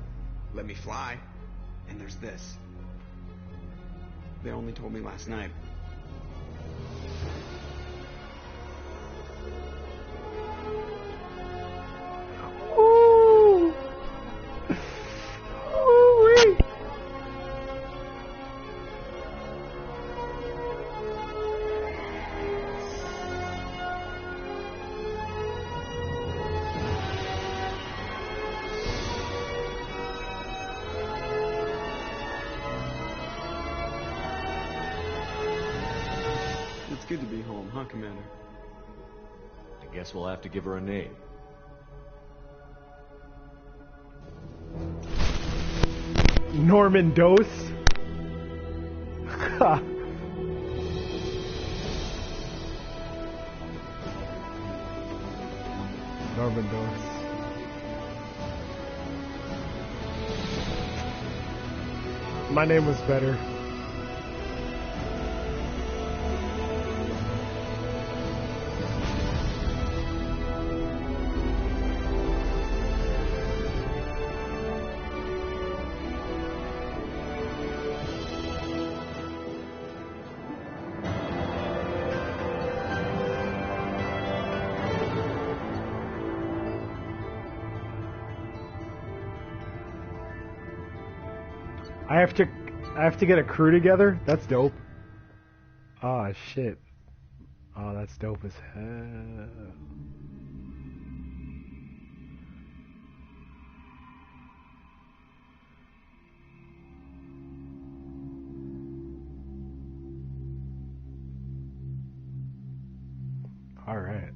let me fly, and there's this. They only told me last night. Ooh. Ooh-wee. It's good to be home, huh, Commander? I guess we'll have to give her a name. Norman Dose. Norman Dose. My name was better. I have to get a crew together? That's dope. Oh shit. Oh, that's dope as hell. All right.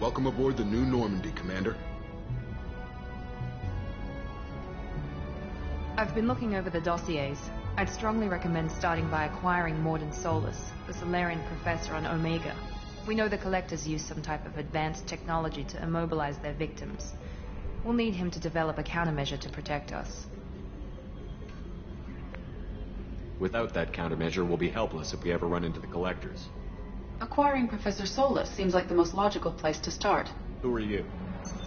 Welcome aboard the new Normandy, Commander. I've been looking over the dossiers. I'd strongly recommend starting by acquiring Morden Solus, the Solarian professor on Omega. We know the Collectors use some type of advanced technology to immobilize their victims. We'll need him to develop a countermeasure to protect us. Without that countermeasure, we'll be helpless if we ever run into the Collectors. Acquiring Professor Solus seems like the most logical place to start. Who are you?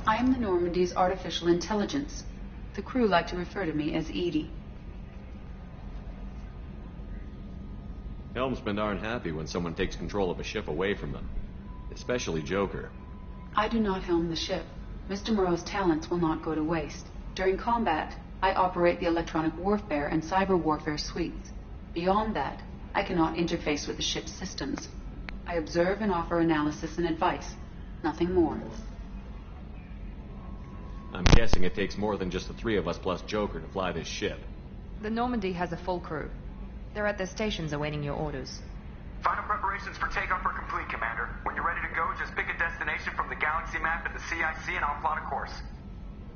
I am the Normandy's artificial intelligence. The crew like to refer to me as Edie. Helmsmen aren't happy when someone takes control of a ship away from them. Especially Joker. I do not helm the ship. Mr. Moreau's talents will not go to waste. During combat, I operate the electronic warfare and cyber warfare suites. Beyond that, I cannot interface with the ship's systems. I observe and offer analysis and advice. Nothing more. I'm guessing it takes more than just the three of us plus Joker to fly this ship. The Normandy has a full crew. They're at their stations awaiting your orders. Final preparations for takeoff are complete, Commander. When you're ready to go, just pick a destination from the galaxy map and the CIC and I'll plot a course.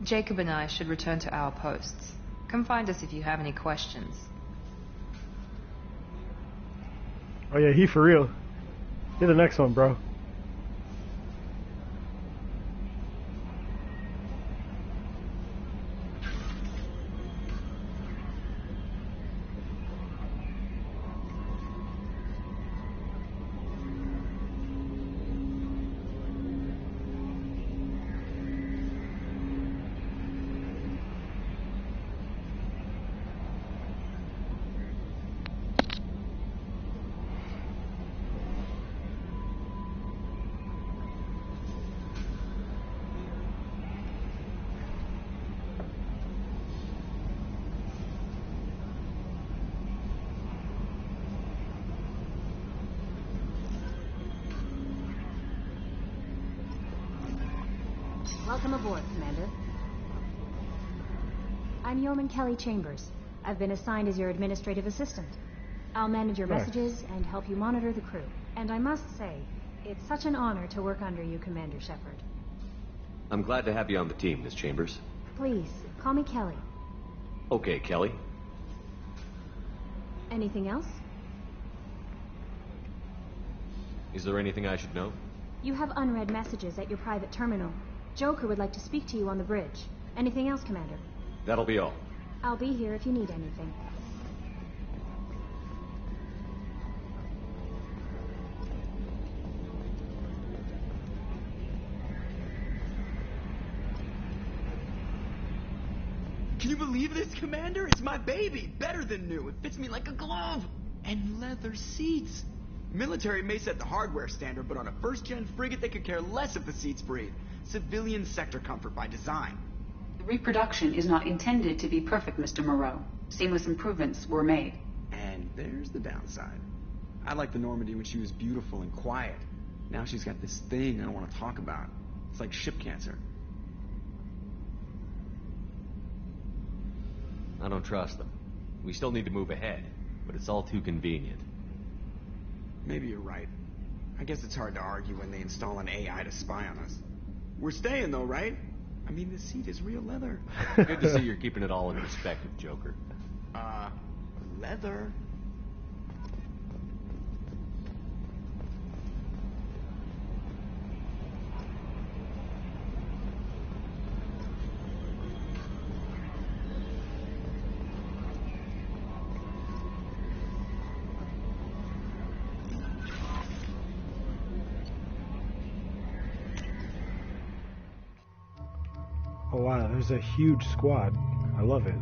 Jacob and I should return to our posts. Come find us if you have any questions. Oh yeah, he for real. You're the next one, bro. Welcome aboard, Commander. I'm Yeoman Kelly Chambers. I've been assigned as your administrative assistant. I'll manage your messages and help you monitor the crew. And I must say, it's such an honor to work under you, Commander Shepard. I'm glad to have you on the team, Miss Chambers. Please, call me Kelly. Okay, Kelly. Anything else? Is there anything I should know? You have unread messages at your private terminal. Joker would like to speak to you on the bridge. Anything else, Commander? That'll be all. I'll be here if you need anything. Can you believe this, Commander? It's my baby. Better than new. It fits me like a glove. And leather seats. Military may set the hardware standard, but on a first-gen frigate, they could care less if the seats breathe. Civilian sector comfort by design. The reproduction is not intended to be perfect, Mr. Moreau. Seamless improvements were made. And there's the downside. I liked the Normandy when she was beautiful and quiet. Now she's got this thing I don't want to talk about. It's like ship cancer. I don't trust them. We still need to move ahead, but it's all too convenient. Maybe you're right. I guess it's hard to argue when they install an AI to spy on us. We're staying though, right? I mean, the seat is real leather. Good to see you're keeping it all in perspective, Joker. Leather? Oh wow, there's a huge squad. I love it.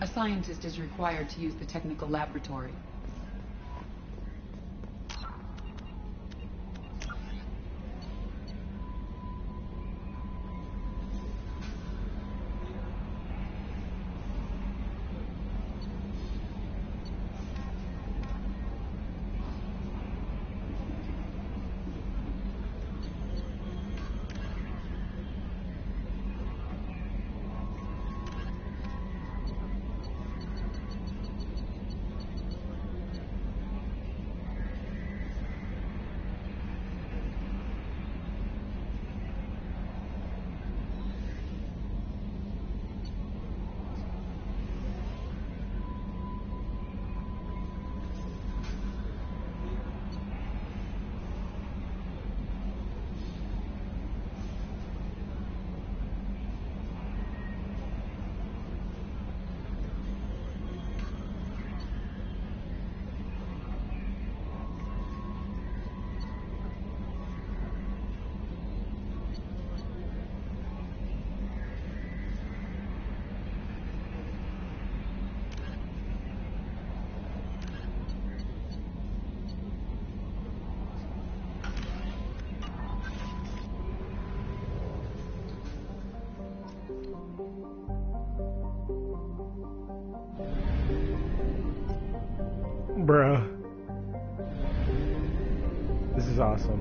A scientist is required to use the technical laboratory. Bruh. This is awesome.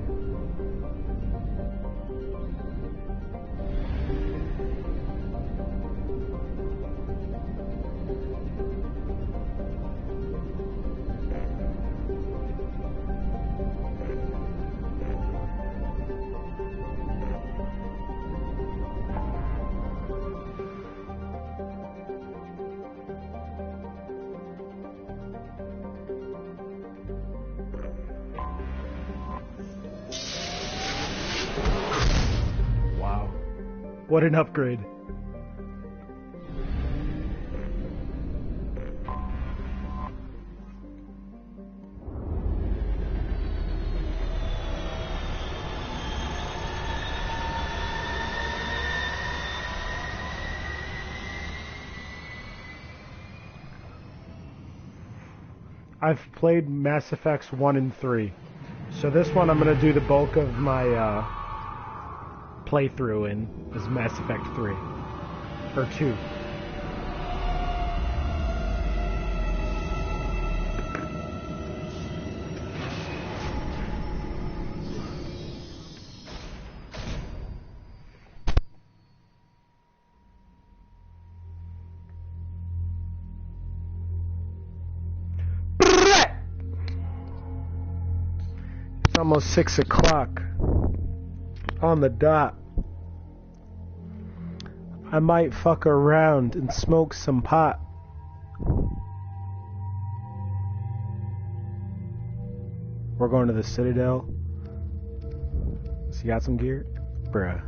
What an upgrade. I've played Mass Effects 1 and 3. So this one I'm going to do the bulk of my playthrough in is Mass Effect 3. Or 2. It's almost 6 o'clock on the dot. I might fuck around and smoke some pot. We're going to the Citadel. So you got some gear? Bruh.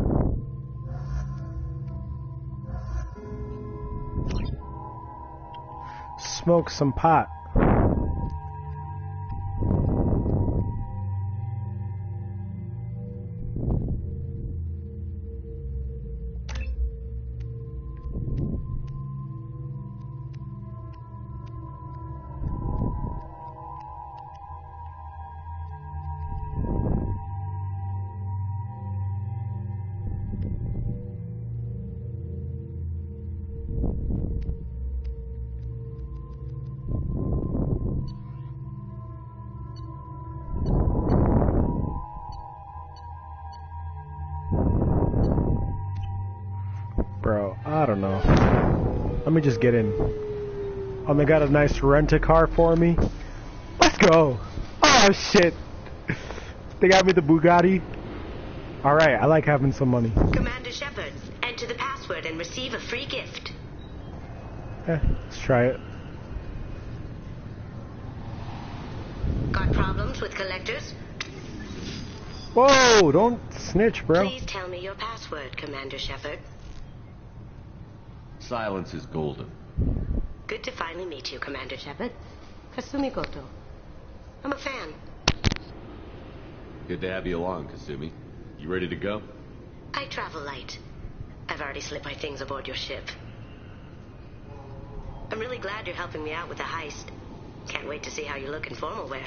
Smoke some pot. Bro, I don't know. Let me just get in. Oh, they got a nice rent-a-car for me. Let's go. Oh, shit. They got me the Bugatti. Alright, I like having some money. Commander Shepard, enter the password and receive a free gift. Let's try it. Got problems with collectors? Whoa, don't snitch, bro. Please tell me your password, Commander Shepard. Silence is golden. Good to finally meet you, Commander Shepard. Kasumi Goto. I'm a fan. Good to have you along, Kasumi. You ready to go? I travel light. I've already slipped my things aboard your ship. I'm really glad you're helping me out with the heist. Can't wait to see how you look in formal wear.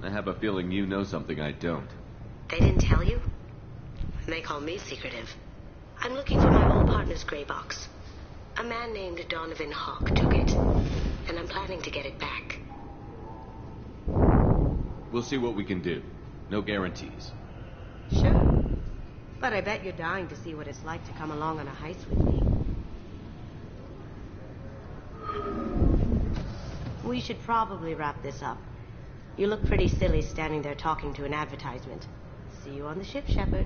I have a feeling you know something I don't. They didn't tell you? They call me secretive. I'm looking for my old partner's gray box. A man named Donovan Hawk took it, and I'm planning to get it back. We'll see what we can do. No guarantees. Sure. But I bet you're dying to see what it's like to come along on a heist with me. We should probably wrap this up. You look pretty silly standing there talking to an advertisement. See you on the ship, Shepard.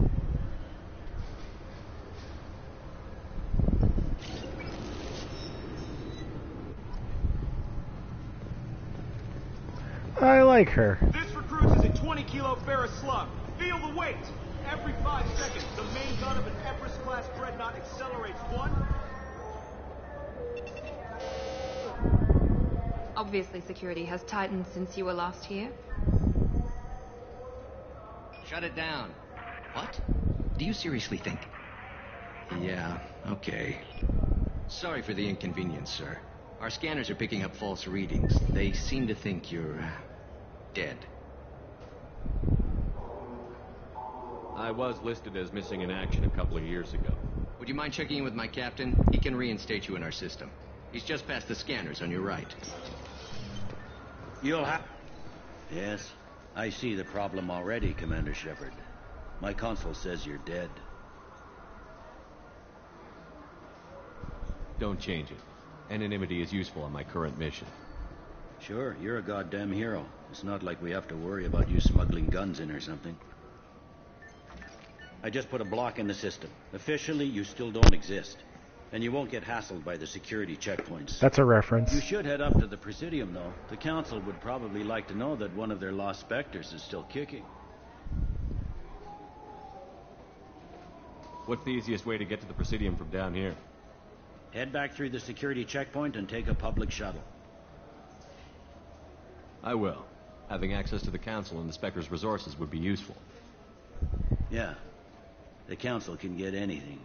I like her. This recruits is a 20-kilo ferrous slug. Feel the weight. Every 5 seconds, the main gun of an Everest-class dreadnought accelerates 1. Obviously, security has tightened since you were last here. Shut it down. What? Do you seriously think? Yeah, okay. Sorry for the inconvenience, sir. Our scanners are picking up false readings. They seem to think you're dead. I was listed as missing in action a couple of years ago. Would you mind checking in with my captain? He can reinstate you in our system. He's just past the scanners on your right. You'll have... Yes, I see the problem already, Commander Shepard. My console says you're dead. Don't change it. Anonymity is useful on my current mission. Sure, you're a goddamn hero. It's not like we have to worry about you smuggling guns in or something. I just put a block in the system. Officially, you still don't exist. And you won't get hassled by the security checkpoints. That's a reference. You should head up to the Presidium, though. The Council would probably like to know that one of their lost specters is still kicking. What's the easiest way to get to the Presidium from down here? Head back through the security checkpoint and take a public shuttle. I will. Having access to the Council and the Spectre's resources would be useful. Yeah. The Council can get anything.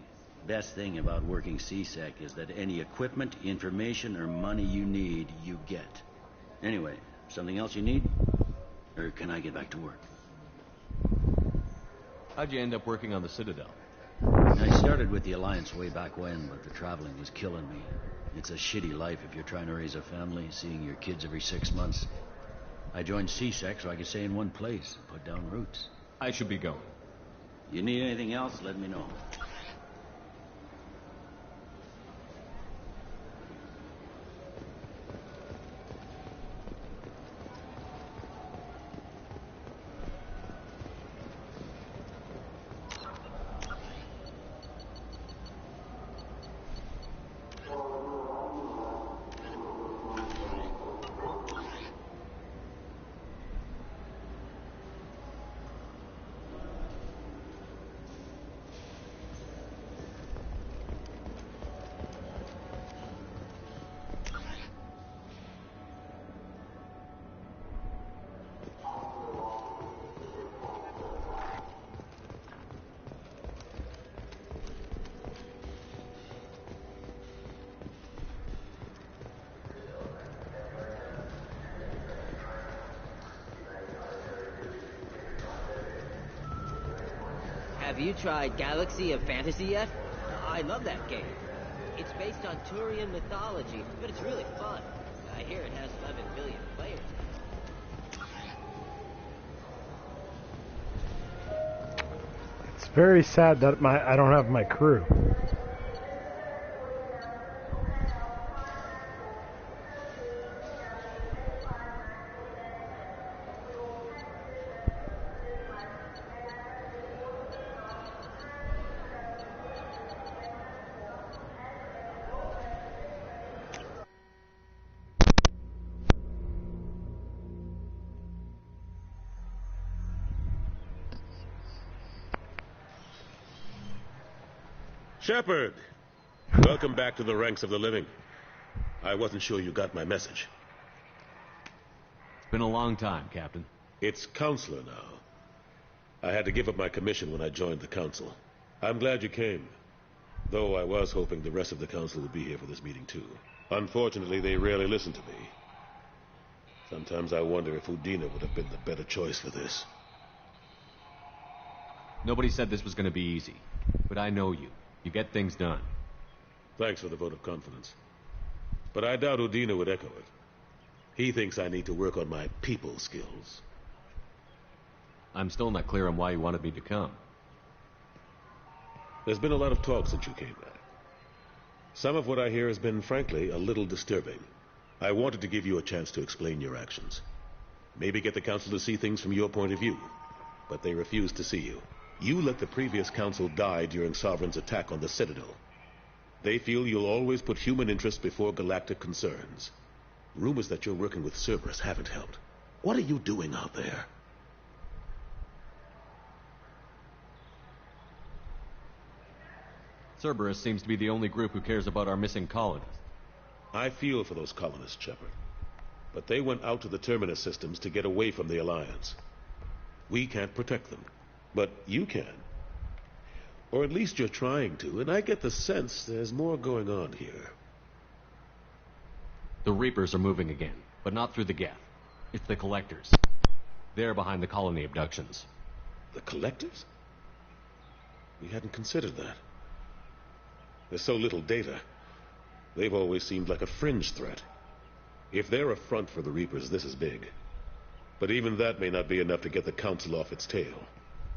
Best thing about working CSEC is that any equipment, information, or money you need, you get. Anyway, something else you need? Or can I get back to work? How'd you end up working on the Citadel? I started with the Alliance way back when, but the traveling was killing me. It's a shitty life if you're trying to raise a family, seeing your kids every 6 months. I joined CSEC so I could stay in one place and put down roots. I should be going. You need anything else, let me know. Have you tried Galaxy of Fantasy yet? I love that game. It's based on Turian mythology, but it's really fun. I hear it has 11 billion players. It's very sad that I don't have my crew. Shepard! Welcome back to the ranks of the living. I wasn't sure you got my message. It's been a long time, Captain. It's Counselor now. I had to give up my commission when I joined the Council. I'm glad you came. Though I was hoping the rest of the Council would be here for this meeting too. Unfortunately, they rarely listen to me. Sometimes I wonder if Udina would have been the better choice for this. Nobody said this was going to be easy. But I know you. You get things done. Thanks for the vote of confidence. But I doubt Udina would echo it. He thinks I need to work on my people skills. I'm still not clear on why you wanted me to come. There's been a lot of talk since you came back. Some of what I hear has been, frankly, a little disturbing. I wanted to give you a chance to explain your actions. Maybe get the Council to see things from your point of view. But they refuse to see you. You let the previous Council die during Sovereign's attack on the Citadel. They feel you'll always put human interests before galactic concerns. Rumors that you're working with Cerberus haven't helped. What are you doing out there? Cerberus seems to be the only group who cares about our missing colonists. I feel for those colonists, Shepard. But they went out to the Terminus systems to get away from the Alliance. We can't protect them. But you can. Or at least you're trying to, and I get the sense there's more going on here. The Reapers are moving again, but not through the Geth. It's the Collectors. They're behind the colony abductions. The Collectors? We hadn't considered that. There's so little data. They've always seemed like a fringe threat. If they're a front for the Reapers, this is big. But even that may not be enough to get the Council off its tail.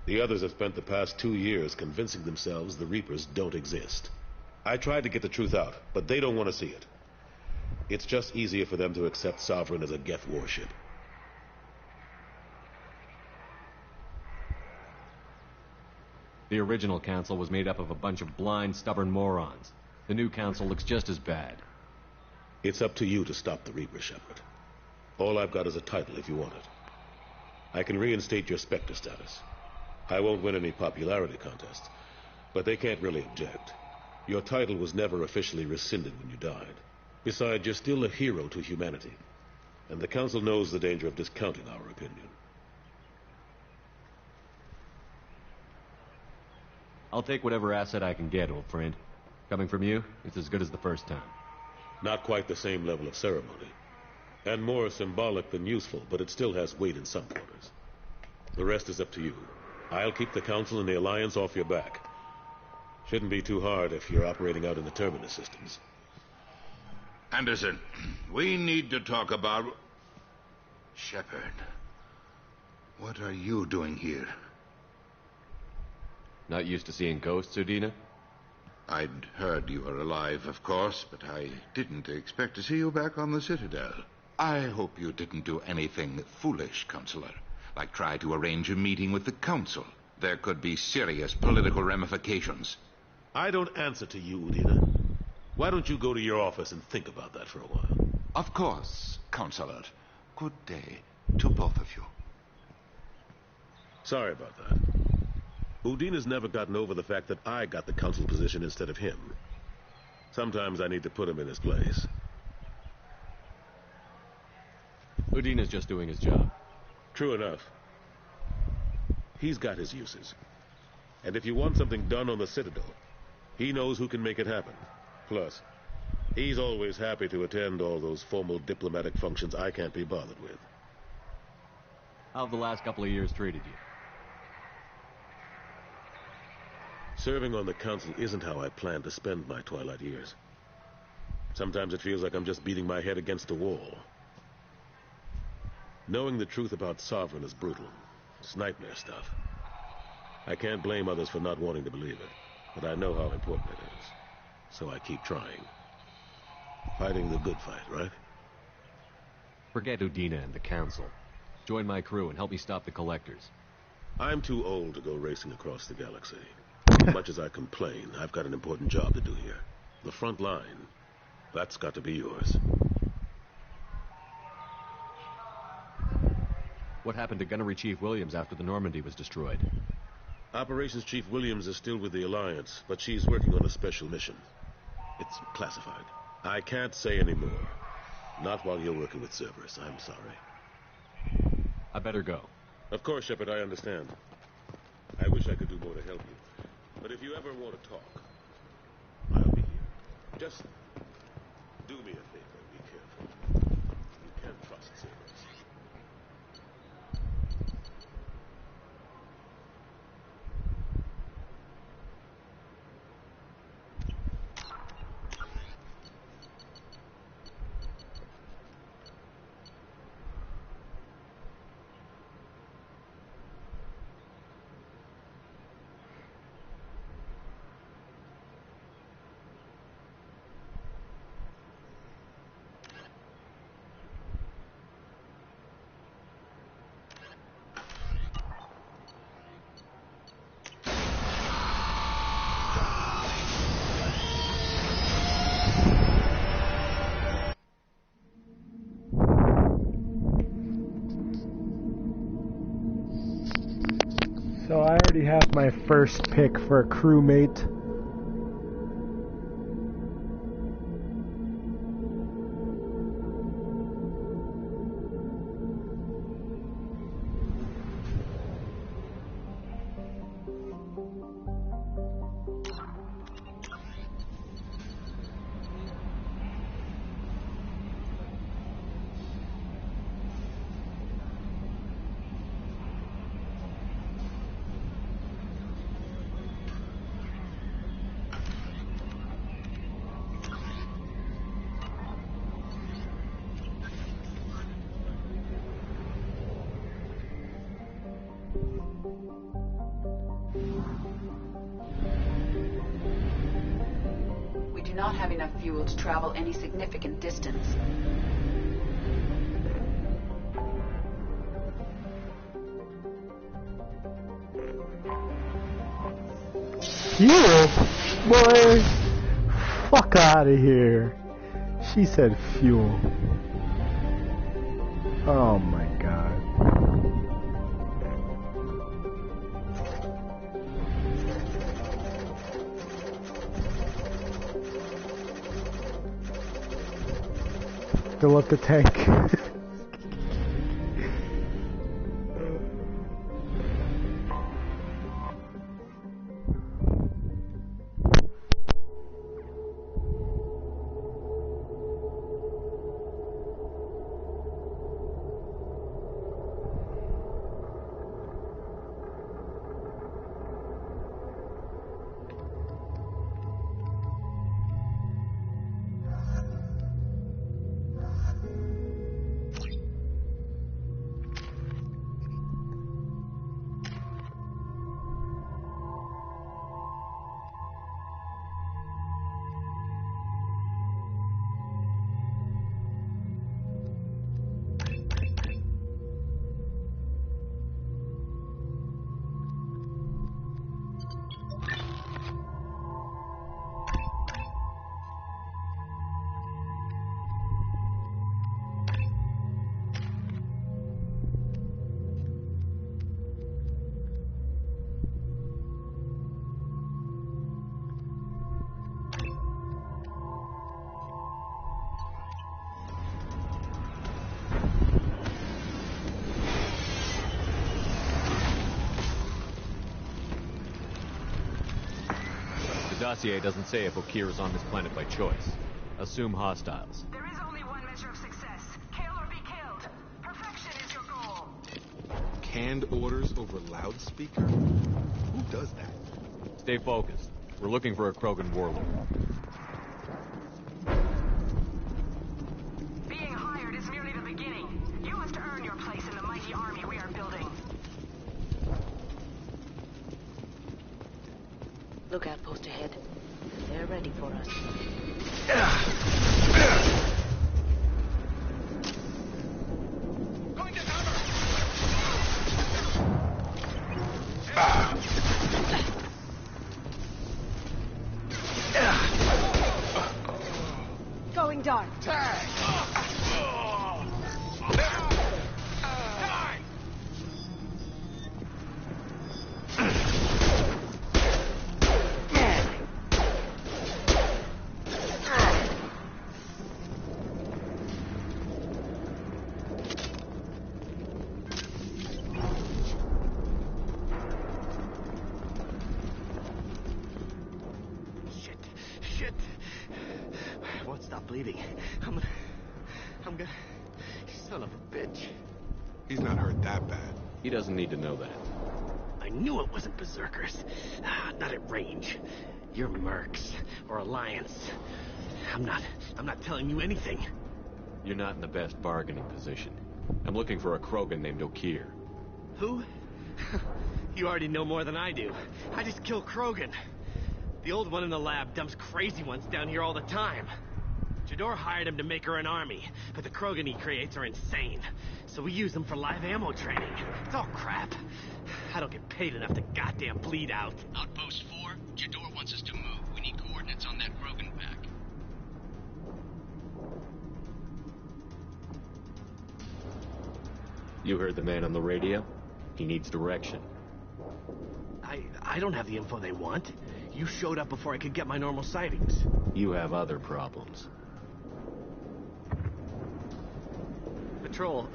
The others have spent the past 2 years convincing themselves the Reapers don't exist. I tried to get the truth out, but they don't want to see it. It's just easier for them to accept Sovereign as a Geth warship. The original Council was made up of a bunch of blind, stubborn morons. The new Council looks just as bad. It's up to you to stop the Reaper, Shepard. All I've got is a title if you want it. I can reinstate your Spectre status. I won't win any popularity contests, But they can't really object. Your title was never officially rescinded when you died. Besides, you're still a hero to humanity. And the Council knows the danger of discounting our opinion. I'll take whatever asset I can get, old friend. Coming from you, it's as good as the first time. Not quite the same level of ceremony. And more symbolic than useful, but it still has weight in some quarters. The rest is up to you. I'll keep the Council and the Alliance off your back. Shouldn't be too hard if you're operating out in the Terminus systems. Anderson, we need to talk about... Shepard. What are you doing here? Not used to seeing ghosts, Udina? I'd heard you were alive, of course, but I didn't expect to see you back on the Citadel. I hope you didn't do anything foolish, Counselor, like try to arrange a meeting with the Council. There could be serious political ramifications. I don't answer to you, Udina. Why don't you go to your office and think about that for a while? Of course, Counselor. Good day to both of you. Sorry about that. Udina's never gotten over the fact that I got the Council position instead of him. Sometimes I need to put him in his place. Udina's just doing his job. True enough. He's got his uses. And if you want something done on the Citadel, he knows who can make it happen. Plus, he's always happy to attend all those formal diplomatic functions I can't be bothered with. How have the last couple of years treated you? Serving on the Council isn't how I plan to spend my twilight years. Sometimes it feels like I'm just beating my head against a wall. Knowing the truth about Sovereign is brutal. It's nightmare stuff. I can't blame others for not wanting to believe it, but I know how important it is. So I keep trying. Fighting the good fight, right? Forget Udina and the Council. Join my crew and help me stop the Collectors. I'm too old to go racing across the galaxy. As much as I complain, I've got an important job to do here. The front line, that's got to be yours. What happened to Gunnery Chief Williams after the Normandy was destroyed? Operations Chief Williams is still with the Alliance, but she's working on a special mission. It's classified. I can't say any more. Not while you're working with Cerberus, I'm sorry. I better go. Of course, Shepard, I understand. I wish I could do more to help you. But if you ever want to talk, I'll be here. Just do me a favor and be careful. You can't trust Cerberus. So I already have my first pick for a crewmate. We do not have enough fuel to travel any significant distance. Fuel? Boy, fuck out of here. She said fuel. Oh my god. fill up the tank. The dossier doesn't say if Okir is on this planet by choice. Assume hostiles. There is only one measure of success. Kill or be killed. Perfection is your goal. Canned orders over loudspeaker? Who does that? Stay focused. We're looking for a Krogan warlord. Being hired is merely the beginning. You must earn your place in the mighty army we are building. Look outpost ahead. They're ready for us. Going to cover! Going dark. Tag! Shit. I won't stop bleeding. I'm gonna... Son of a bitch. He's not hurt that bad. He doesn't need to know that. I knew it wasn't Berserkers. Not at range. You're Mercs. Or Alliance. I'm not telling you anything. You're not in the best bargaining position. I'm looking for a Krogan named Okir. Who? You already know more than I do. I just kill Krogan. The old one in the lab dumps crazy ones down here all the time. Jador hired him to make her an army, but the Krogan he creates are insane. So we use them for live ammo training. It's all crap. I don't get paid enough to goddamn bleed out. Outpost 4, Jador wants us to move. We need coordinates on that Krogan pack. You heard the man on the radio? He needs direction. I don't have the info they want. You showed up before I could get my normal sightings. You have other problems. Patrol,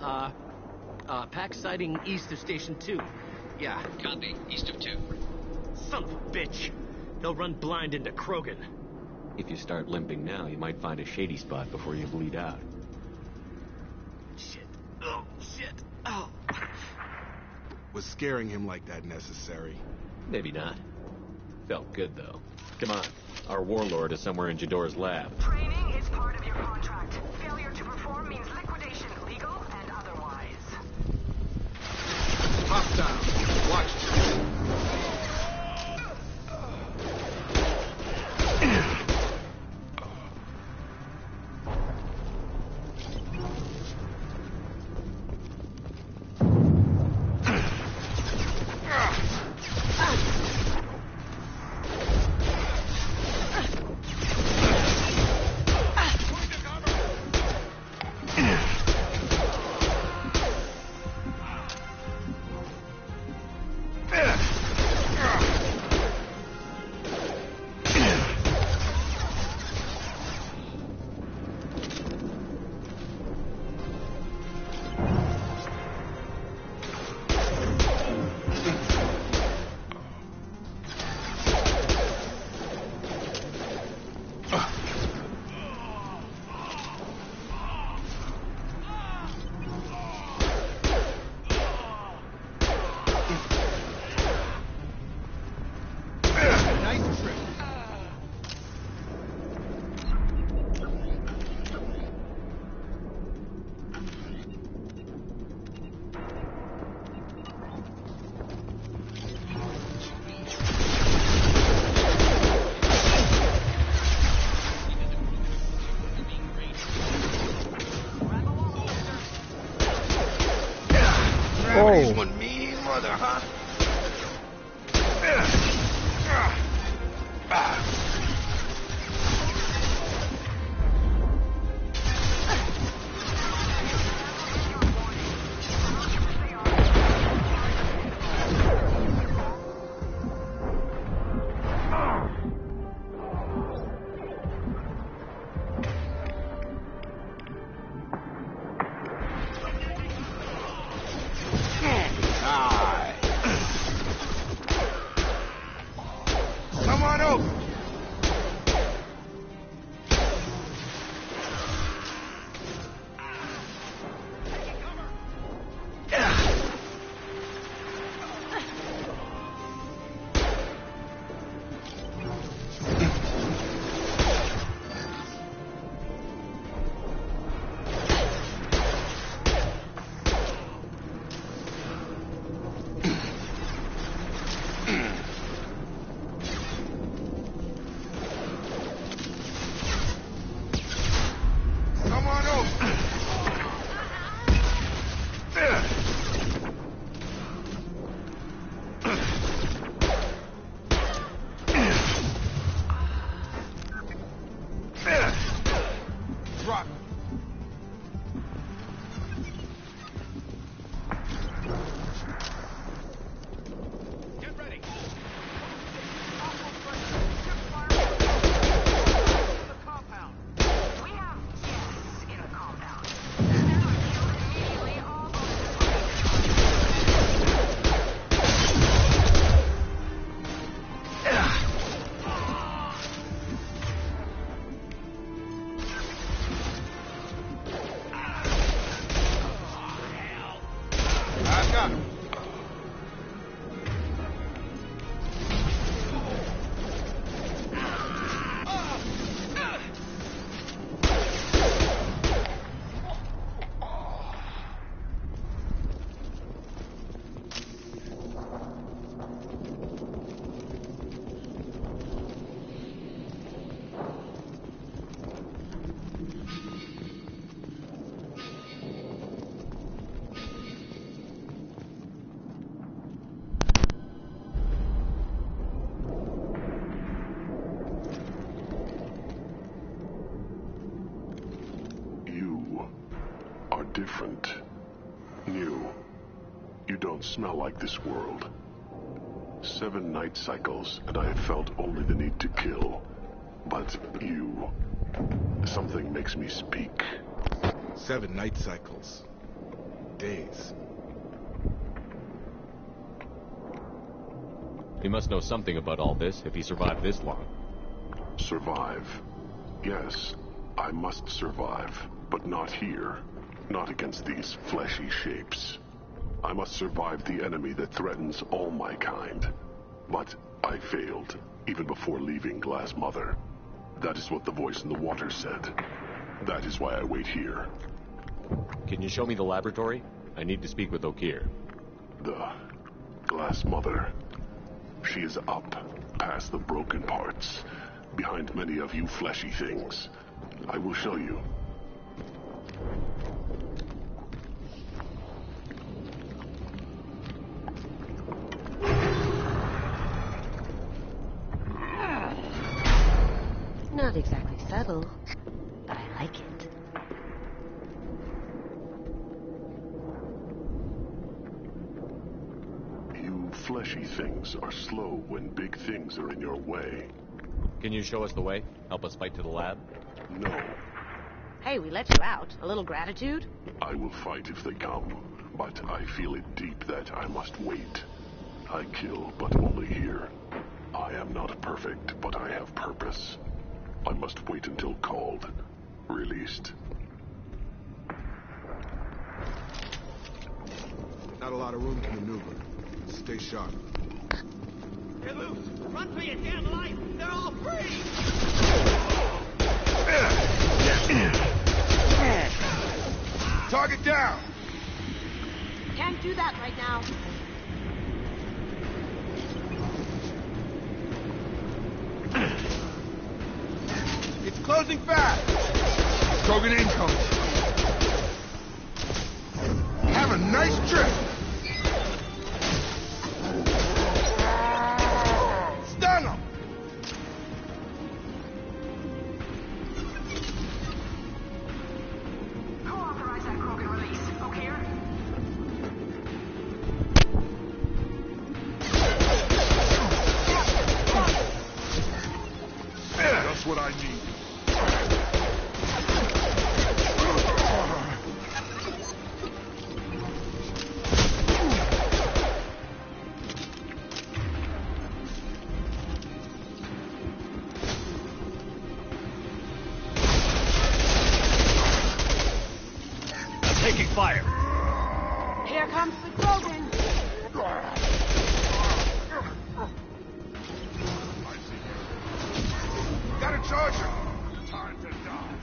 pack sighting east of Station 2. Yeah. Copy. East of 2. Son of a bitch. They'll run blind into Krogan. If you start limping now, you might find a shady spot before you bleed out. Shit. Oh, shit. Oh. Was scaring him like that necessary? Maybe not. Felt good, though. Come on. Our warlord is somewhere in Jador's lab. Training is part of your contract. Failure to perform means liquidation, legal and otherwise. Hostile. Watch it. Gravity's one mean mother, huh? Come on over. Come on over. Drop. Get ready. We have guests in the compound. I got him. You are different. New. You don't smell like this world. 7 night cycles, and I have felt only the need to kill. But you... something makes me speak. 7 night cycles. Days. He must know something about all this if he survived this long. Survive. Yes, I must survive, but not here. Not against these fleshy shapes. I must survive the enemy that threatens all my kind. But I failed, even before leaving Glass Mother. That is what the voice in the water said. That is why I wait here. Can you show me the laboratory? I need to speak with Okir. The Glass Mother. She is up, past the broken parts, behind many of you fleshy things. I will show you. Not exactly subtle, but I like it. You fleshy things are slow when big things are in your way. Can you show us the way? Help us fight to the lab? No, Hey, we let you out. A little gratitude? I will fight if they come, but I feel it deep that I must wait. I kill, but only here. I am not perfect, but I have purpose. I must wait until called, released. Not a lot of room to maneuver. Stay sharp. Get loose! Run for your damn life! They're all free! Target down! Can't do that right now. It's closing fast! Krogan incoming! Have a nice trip! taking fire. Here comes the Krogan. Gotta charge him. Time to die.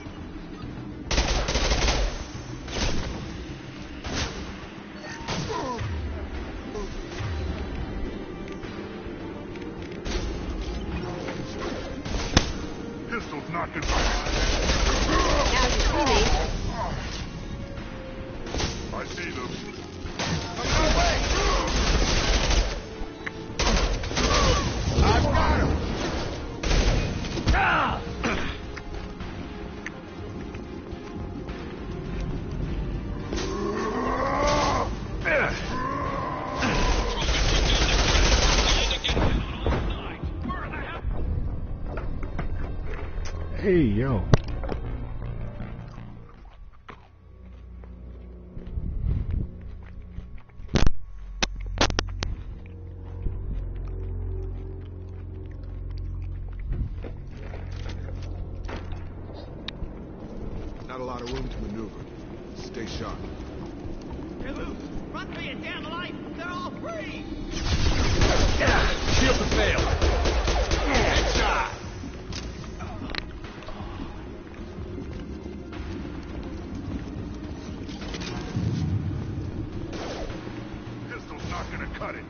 Pistol's not good. Now you see me. I see them. I've got him. Hey, yo. Not a lot of room to maneuver. Stay sharp. You're loose. Run for your damn life. They're all free. Shield to fail. Headshot. Pistol's not gonna cut it.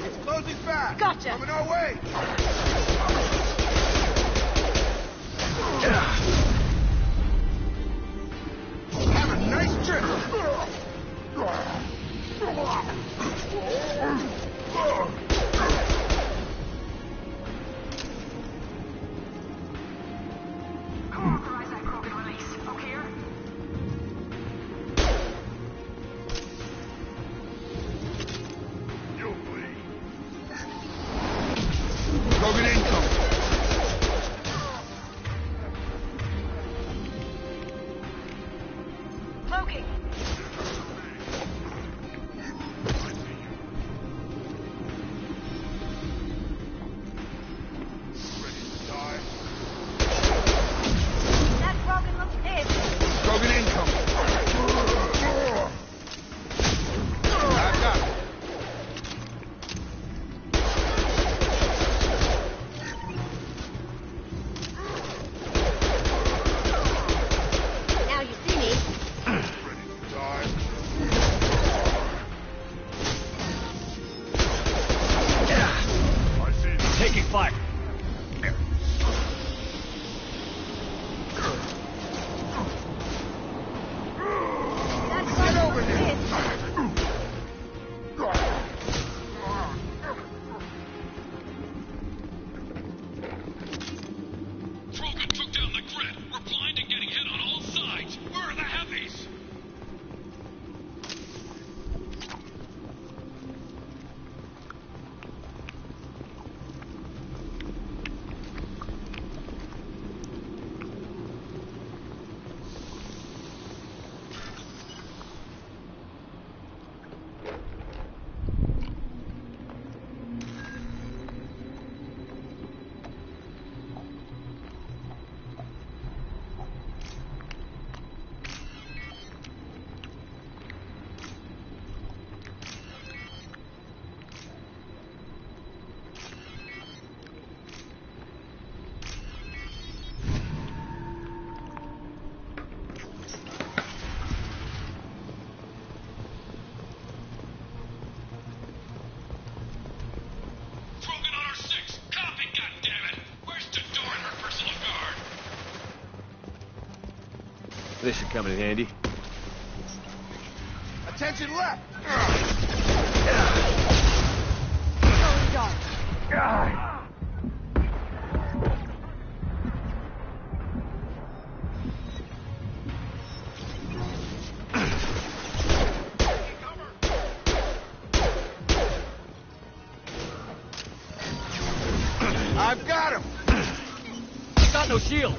It's closing fast. Gotcha. Coming our way. Have a nice trip. Authorize that Krogan release. Okay? You'll bleed. Krogan incoming. Cloaking. Ready to die. That Krogan looks pissed. Krogan incoming. I've got him. Now you see me. Ready to die. I see them. Taking fire. That Krogan looks pissed. Krogan took down the grid. We're blind and getting hit on all sides. Where are the heavies? Krogan on our 6. Copy, goddammit. Where's Tador and her personal guard? This should come in handy. Attention left. I've got him. Got no shield.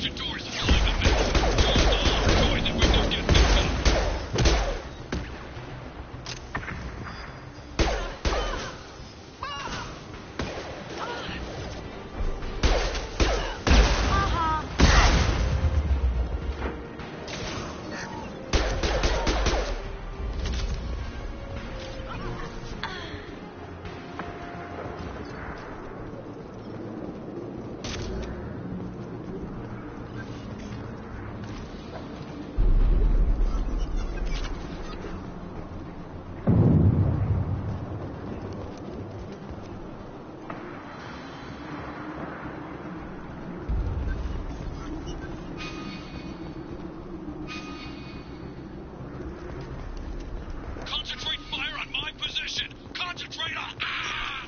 Jador's following the mess. Join and we don't get back up. Concentrate fire on my position! Concentrate on... Ah!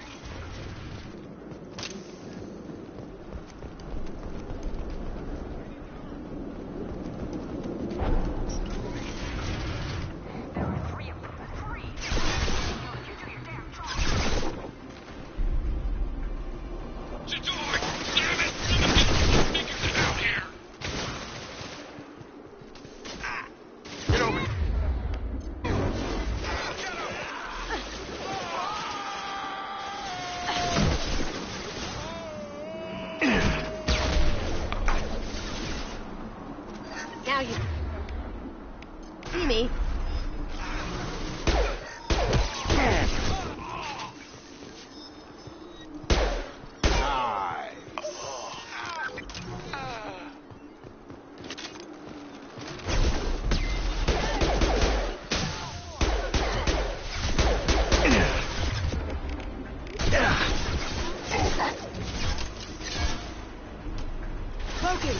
Jador! Damn it! Someone get some sneakers out here! Get over here. Now you see me. Cloaking.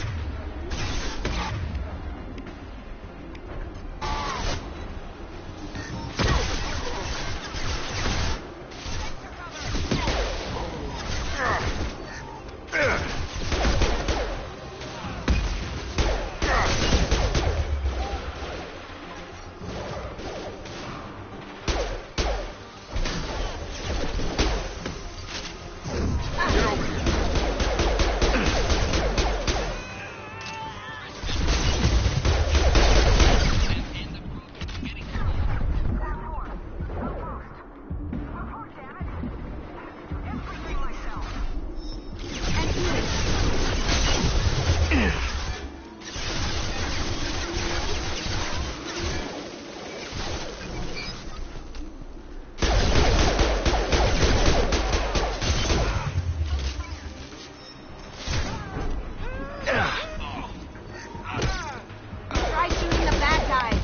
Try shooting the bad guys.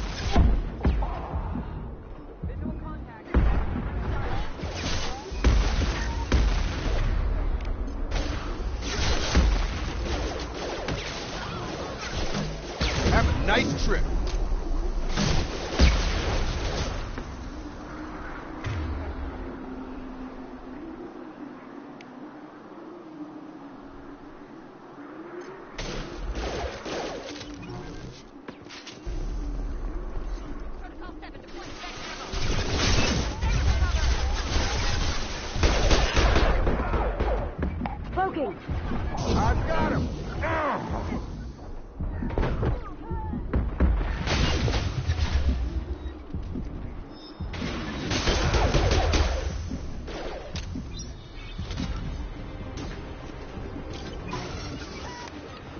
Have a nice trip. Cloaking. I've got him.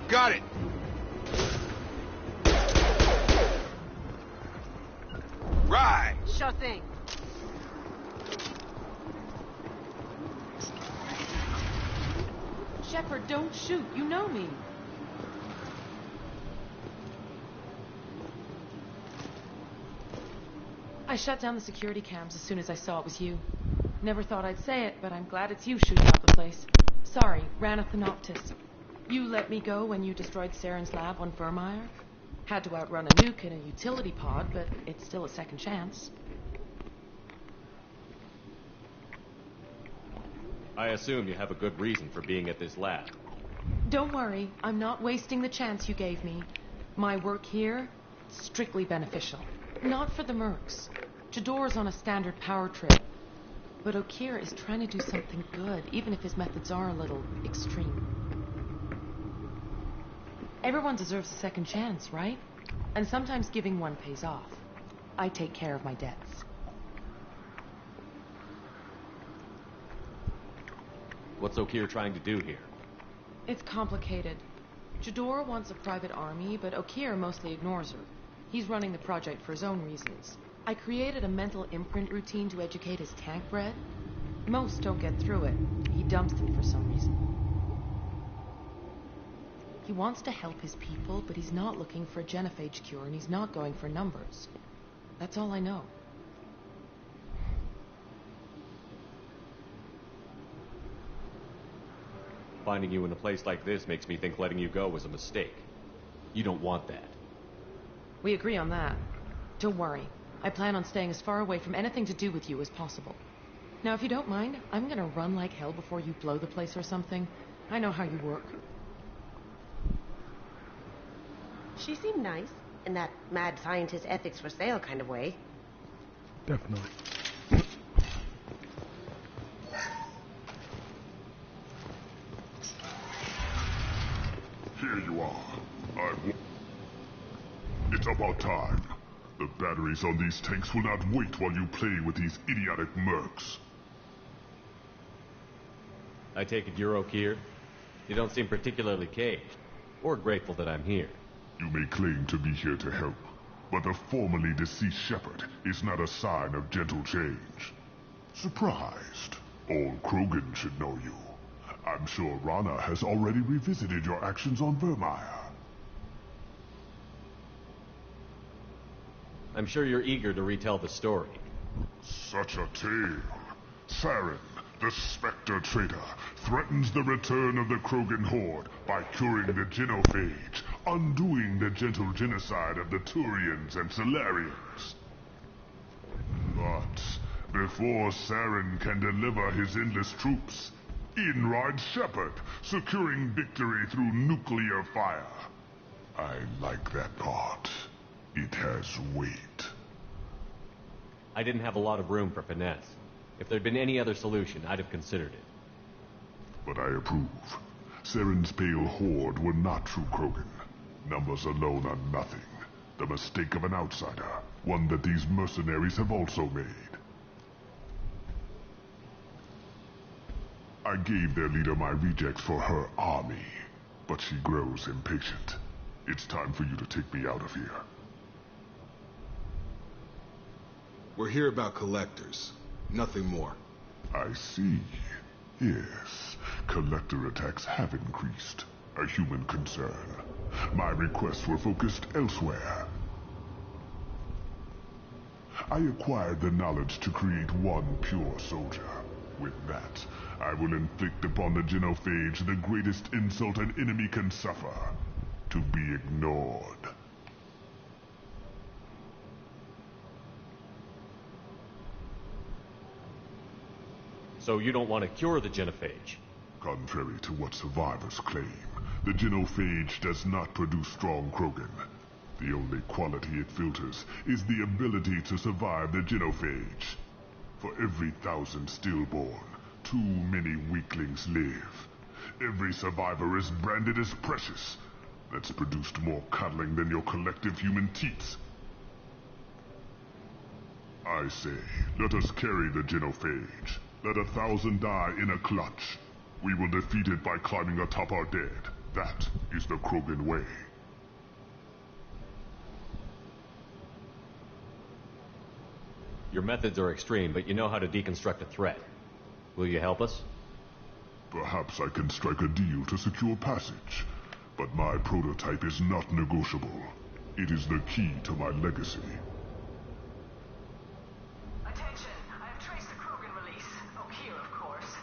Got it. Right. Sure thing. Shepard, don't shoot. You know me. I shut down the security cams as soon as I saw it was you. Never thought I'd say it, but I'm glad it's you shooting up the place. Sorry, ran a Thanoptis. You let me go when you destroyed Saren's lab on Vermeer. Had to outrun a nuke in a utility pod, but it's still a second chance. I assume you have a good reason for being at this lab. Don't worry, I'm not wasting the chance you gave me. My work here, strictly beneficial. Not for the mercs. Jador's on a standard power trip. But Okir is trying to do something good, even if his methods are a little extreme. Everyone deserves a second chance, right? And sometimes giving one pays off. I take care of my debts. What's Okeer trying to do here? It's complicated. Jador wants a private army, but Okeer mostly ignores her. He's running the project for his own reasons. I created a mental imprint routine to educate his tank bred. Most don't get through it. He dumps them for some reason. He wants to help his people, but he's not looking for a genophage cure, and he's not going for numbers. That's all I know. Finding you in a place like this makes me think letting you go was a mistake. You don't want that. We agree on that. Don't worry. I plan on staying as far away from anything to do with you as possible. Now, if you don't mind, I'm gonna run like hell before you blow the place or something. I know how you work. She seemed nice, in that mad scientist ethics for sale kind of way. Definitely. Here you are. It's about time. The batteries on these tanks will not wait while you play with these idiotic mercs. I take it you're Okeer? You don't seem particularly caged, or grateful that I'm here. You may claim to be here to help, but the formerly deceased Shepard is not a sign of gentle change. Surprised? Old Krogan should know you. I'm sure Rana has already revisited your actions on Vermeer. I'm sure you're eager to retell the story. Such a tale. Saren, the Spectre traitor, threatens the return of the Krogan horde by curing the genophage, undoing the gentle genocide of the Turians and Solarians. But before Saren can deliver his endless troops, in rides Shepard, securing victory through nuclear fire. I like that part. It has weight. I didn't have a lot of room for finesse. If there'd been any other solution, I'd have considered it. But I approve. Saren's pale horde were not true Krogan. Numbers alone are nothing. The mistake of an outsider, one that these mercenaries have also made. I gave their leader my rejects for her army, but she grows impatient. It's time for you to take me out of here. We're here about collectors, nothing more. I see. Yes, collector attacks have increased. A human concern. My requests were focused elsewhere. I acquired the knowledge to create one pure soldier. With that, I will inflict upon the genophage the greatest insult an enemy can suffer. To be ignored. So you don't want to cure the genophage? Contrary to what survivors claim, the genophage does not produce strong Krogan. The only quality it filters is the ability to survive the genophage. For every 1,000 stillborn, too many weaklings live. Every survivor is branded as precious. That's produced more cuddling than your collective human teats. I say, let us carry the genophage. Let 1,000 die in a clutch. We will defeat it by climbing atop our dead. That is the Krogan way. Your methods are extreme, but you know how to deconstruct a threat. Will you help us? Perhaps I can strike a deal to secure passage. But my prototype is not negotiable. It is the key to my legacy. Attention! I have traced the Krogan release. Okeer, of course.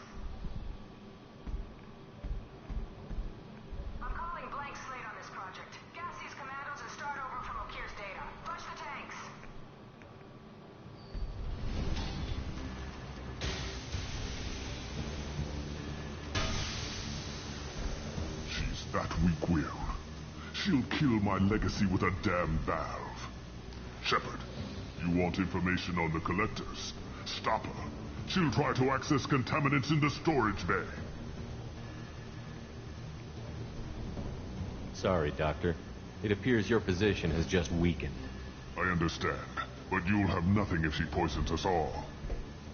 I'm calling blank slate on this project. Gas these commandos and start over from Okeer's data. Flush the tanks! She's that weak-willed. She'll kill my legacy with a damn valve. Shepard, you want information on the collectors? Stop her. She'll try to access contaminants in the storage bay. Sorry, Doctor. It appears your position has just weakened. I understand, but you'll have nothing if she poisons us all.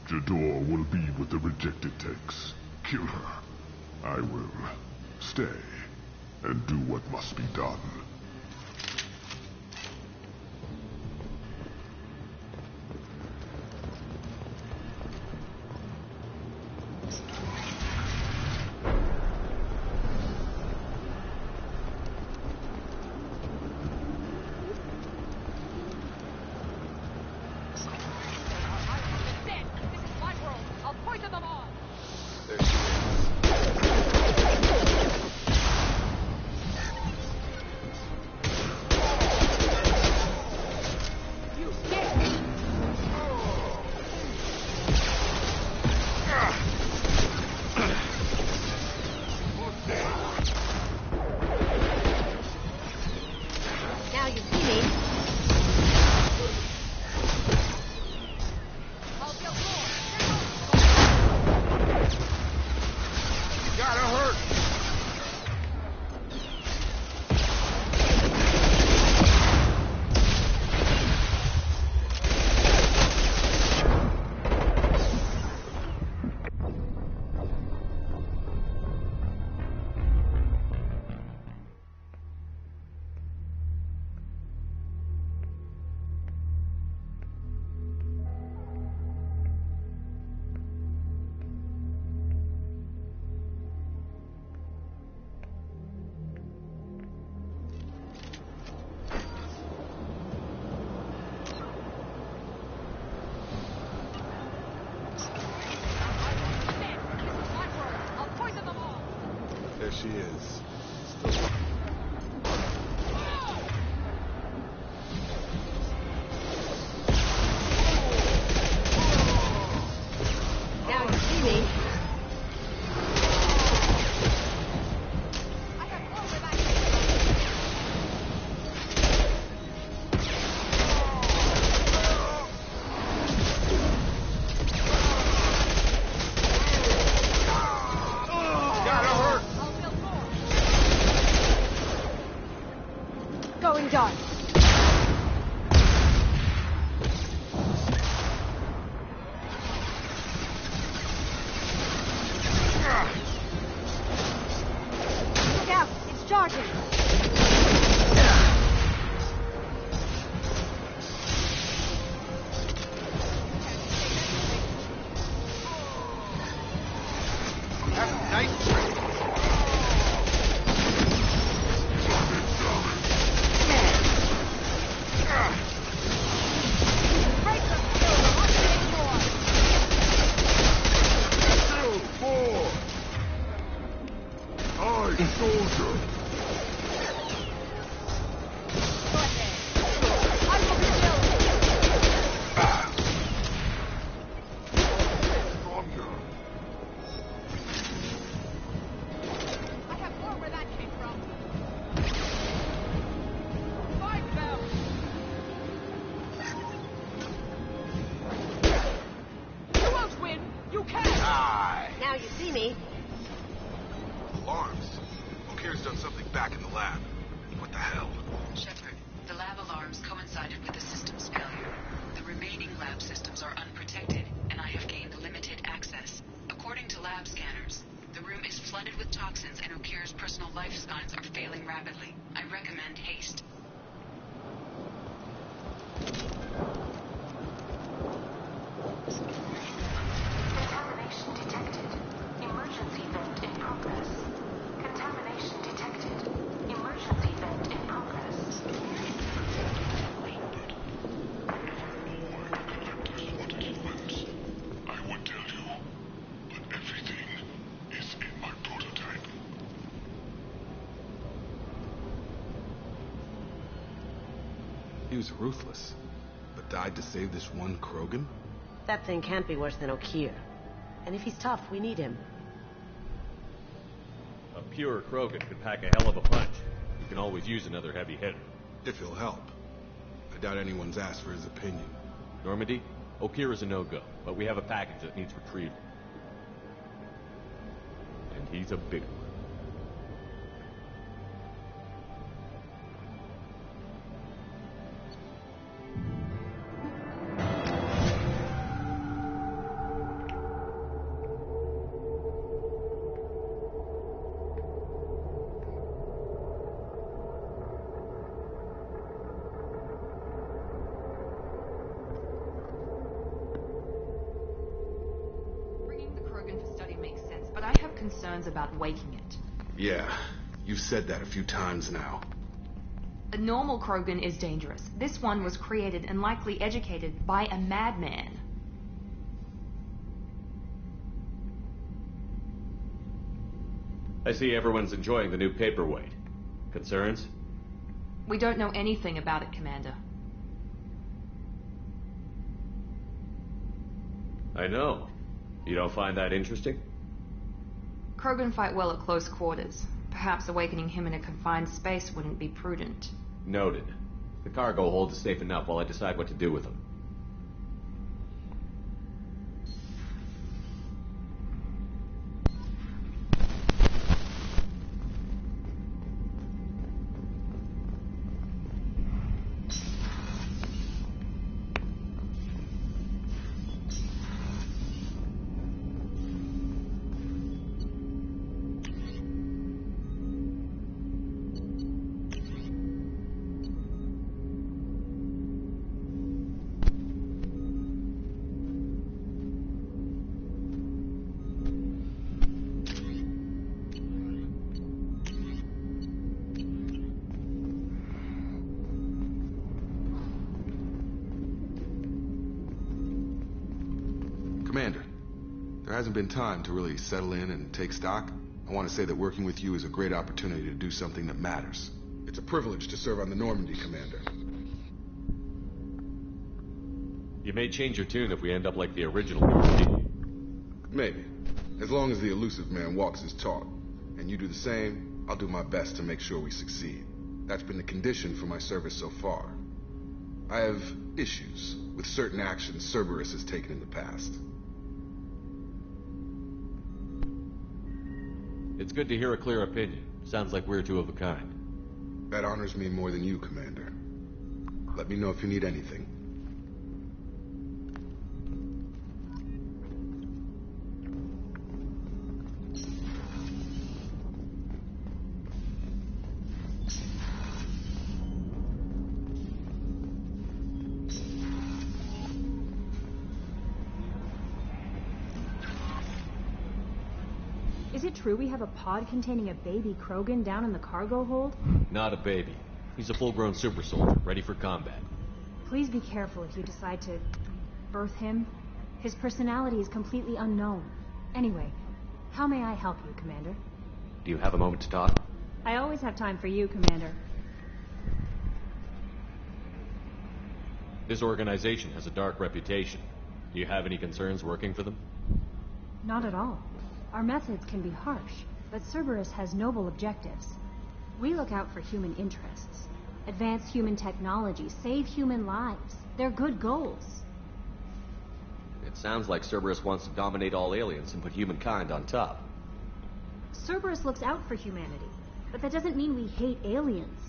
Jador will be with the rejected techs. Kill her. I will stay and do what must be done. There she is. Now you see me. Going dark. Look out! It's charging! Now you see me. Alarms. O'Keefe's done something back in the lab. What the hell? Shepard, the lab alarms coincided with the system's failure. The remaining lab systems are unprotected, and I have gained limited access. According to lab scanners, the room is flooded with toxins and O'Keefe's personal life signs are failing rapidly. I recommend haste. Contamination detected. Emergency vent in progress. Contamination detected. Emergency vent in progress. I would tell you, but everything is in my prototype. He was ruthless, but died to save this one Krogan? That thing can't be worse than O'Keefe. And if he's tough, we need him. A pure Krogan could pack a hell of a punch. You can always use another heavy hitter. If he'll help. I doubt anyone's asked for his opinion. Normandy, O'Keefe is a no-go, but we have a package that needs retrieval. And he's a big one. concerns about waking it. Yeah, you've said that a few times now. A normal Krogan is dangerous. This one was created and likely educated by a madman. I see everyone's enjoying the new paperweight. Concerns? We don't know anything about it, Commander. I know. You don't find that interesting? Krogan fight well at close quarters. Perhaps awakening him in a confined space wouldn't be prudent. Noted. The cargo hold is safe enough while I decide what to do with him. Commander, there hasn't been time to really settle in and take stock. I want to say that working with you is a great opportunity to do something that matters. It's a privilege to serve on the Normandy, Commander. You may change your tune if we end up like the original Normandy. Maybe. As long as the elusive man walks his talk, and you do the same, I'll do my best to make sure we succeed. That's been the condition for my service so far. I have issues with certain actions Cerberus has taken in the past. It's good to hear a clear opinion. Sounds like we're two of a kind. That honors me more than you, Commander. Let me know if you need anything. Is it true we have a pod containing a baby Krogan down in the cargo hold? Not a baby. He's a full-grown super soldier, ready for combat. Please be careful if you decide to birth him. His personality is completely unknown. Anyway, how may I help you, Commander? Do you have a moment to talk? I always have time for you, Commander. This organization has a dark reputation. Do you have any concerns working for them? Not at all. Our methods can be harsh, but Cerberus has noble objectives. We look out for human interests, advance human technology, save human lives. They're good goals. It sounds like Cerberus wants to dominate all aliens and put humankind on top. Cerberus looks out for humanity, but that doesn't mean we hate aliens.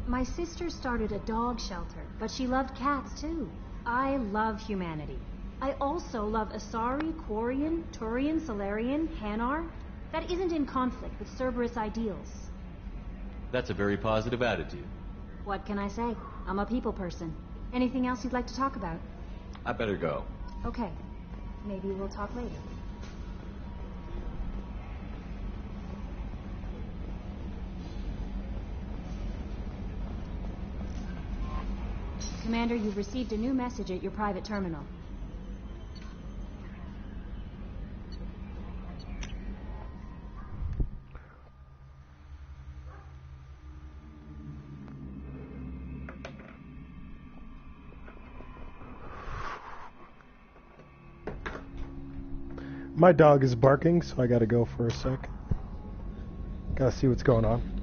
My sister started a dog shelter, but she loved cats too. I love humanity. I also love Asari, Quarian, Turian, Solarian, Hanar. That isn't in conflict with Cerberus ideals. That's a very positive attitude. What can I say? I'm a people person. Anything else you'd like to talk about? I better go. Okay. Maybe we'll talk later. Commander, you've received a new message at your private terminal. My dog is barking, so I gotta go for a sec. Gotta see what's going on.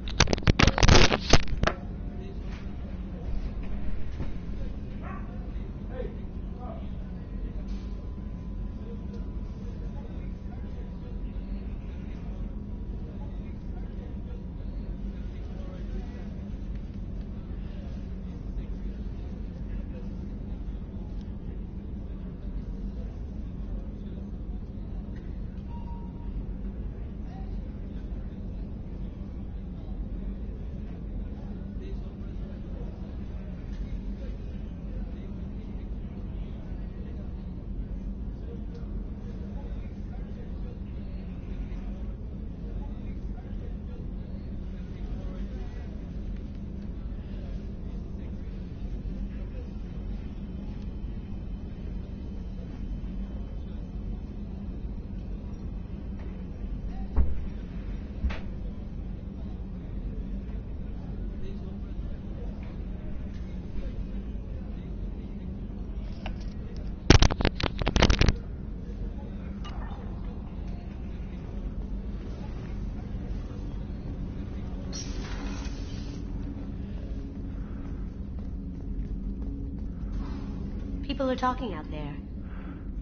People are talking out there,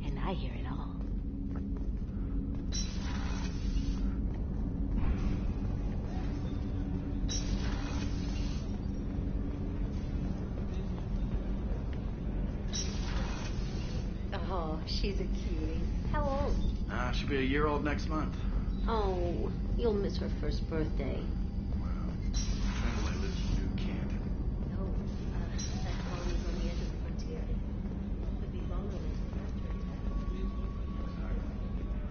and I hear it all. Oh, she's a cutie. How old? She'll be a year old next month. Oh, you'll miss her first birthday. Friendly lives in New Canton. No, that colony's on the edge of the frontier. Could be longer than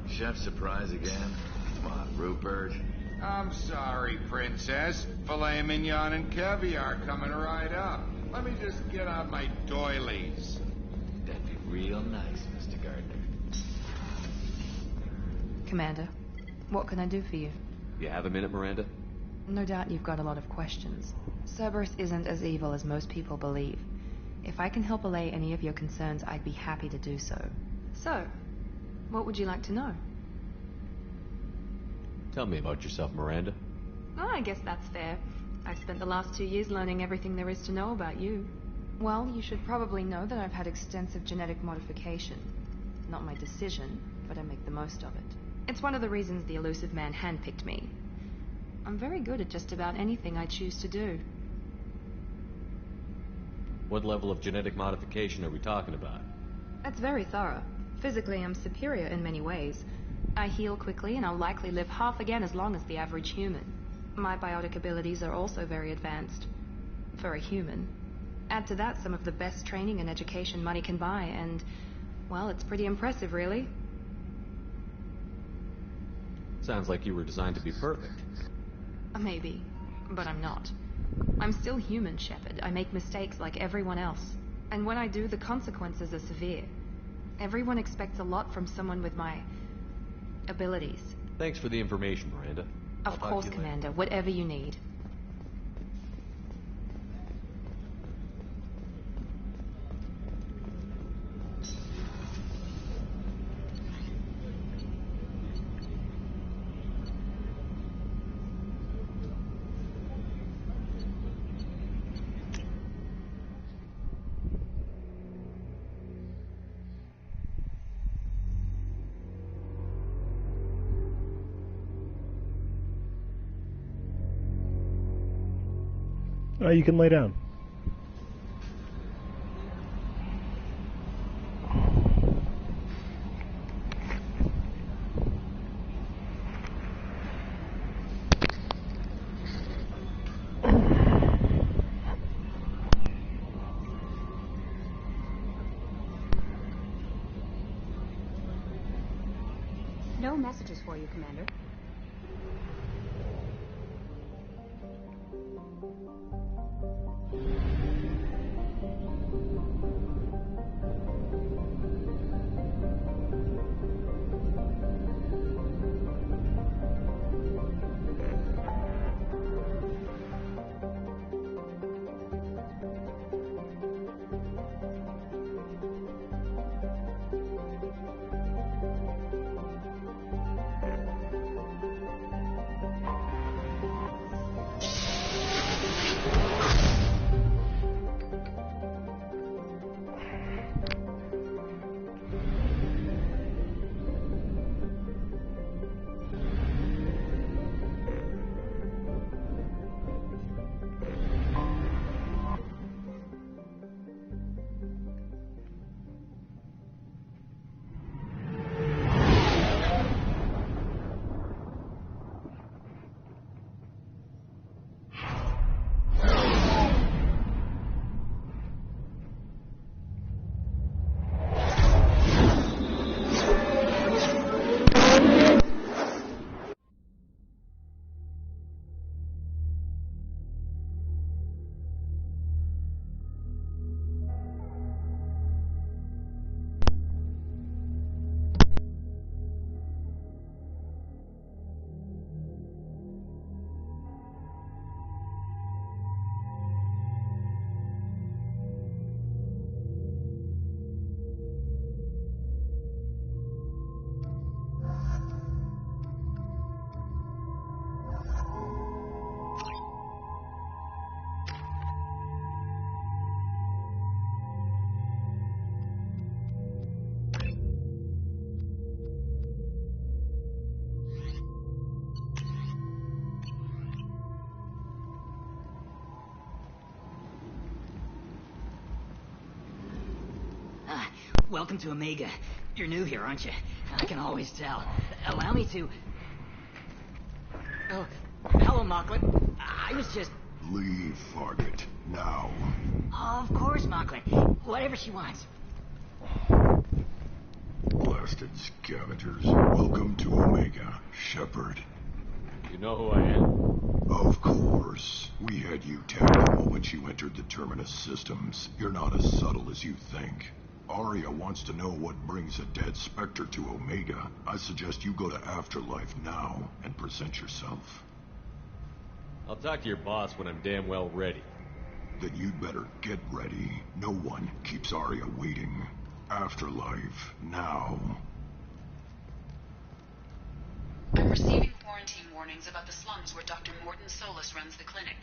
Chef surprise again? Come on, Rupert. I'm sorry, Princess. Filet mignon and caviar coming right up. Let me just get out my doilies. That'd be real nice, Mr. Gardner. Commander, what can I do for you? You have a minute, Miranda? No doubt you've got a lot of questions. Cerberus isn't as evil as most people believe. If I can help allay any of your concerns, I'd be happy to do so. So, what would you like to know? Tell me about yourself, Miranda. Oh, I guess that's fair. I've spent the last 2 years learning everything there is to know about you. Well, you should probably know that I've had extensive genetic modification. Not my decision, but I make the most of it. It's one of the reasons the elusive man handpicked me. I'm very good at just about anything I choose to do. What level of genetic modification are we talking about? That's very thorough. Physically, I'm superior in many ways. I heal quickly, and I'll likely live half again as long as the average human. My biotic abilities are also very advanced. For a human. Add to that some of the best training and education money can buy, and, well, it's pretty impressive, really. Sounds like you were designed to be perfect. Maybe, but I'm not. I'm still human, Shepard. I make mistakes like everyone else. And when I do, the consequences are severe. Everyone expects a lot from someone with my abilities. Thanks for the information, Miranda. Of course, Commander. Whatever you need. You can lay down. No messages for you, Commander. Welcome to Omega. You're new here, aren't you? I can always tell. Allow me to... Oh, hello, Mocklin. I was just... Leave, Fargate. Now. Of course, Mocklin. Whatever she wants. Blasted scavengers. Welcome to Omega, Shepard. You know who I am? Of course. We had you tagged the moment you entered the Terminus systems. You're not as subtle as you think. Arya wants to know what brings a dead Spectre to Omega. I suggest you go to Afterlife now and present yourself. I'll talk to your boss when I'm damn well ready. Then you'd better get ready. No one keeps Arya waiting. Afterlife now. I'm receiving quarantine warnings about the slums where Dr. Morton Solus runs the clinic.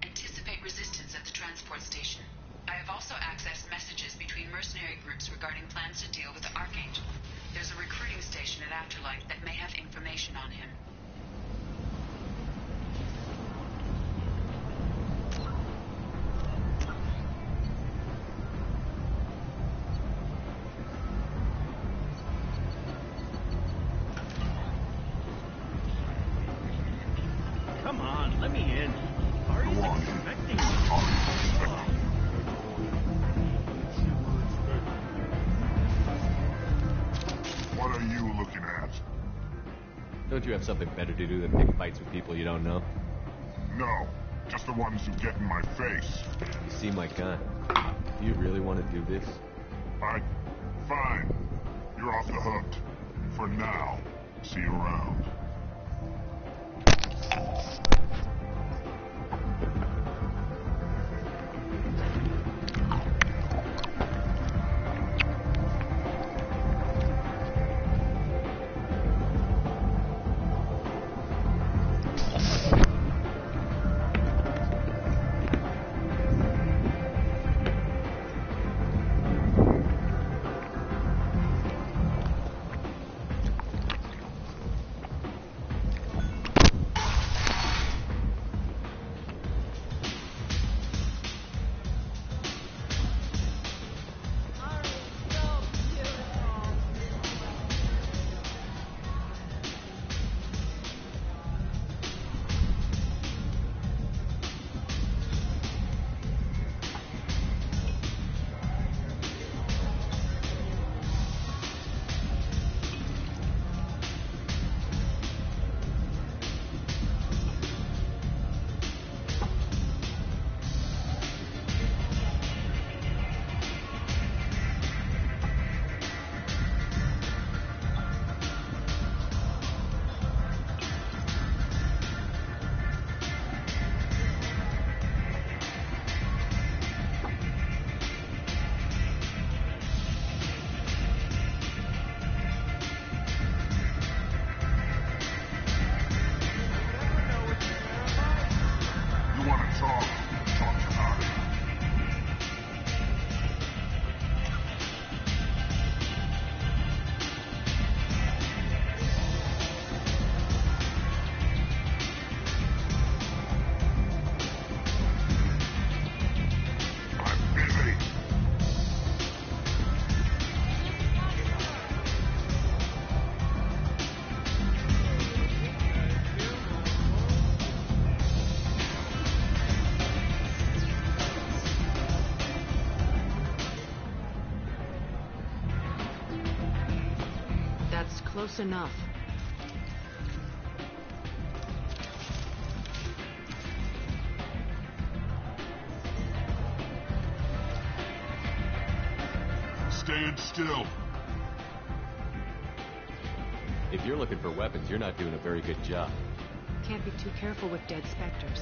Anticipate resistance at the transport station. I have also accessed messages between mercenary groups regarding plans to deal with the Archangel. There's a recruiting station at Afterlife that may have information on him. Come on, let me in. Arya's expecting me. What are you looking at? Don't you have something better to do than pick fights with people you don't know? No, just the ones who get in my face. You seem my kind. Do you really want to do this? Fine. You're off the hook. For now. See you around. Close enough. Stand still. If you're looking for weapons, you're not doing a very good job. Can't be too careful with dead specters.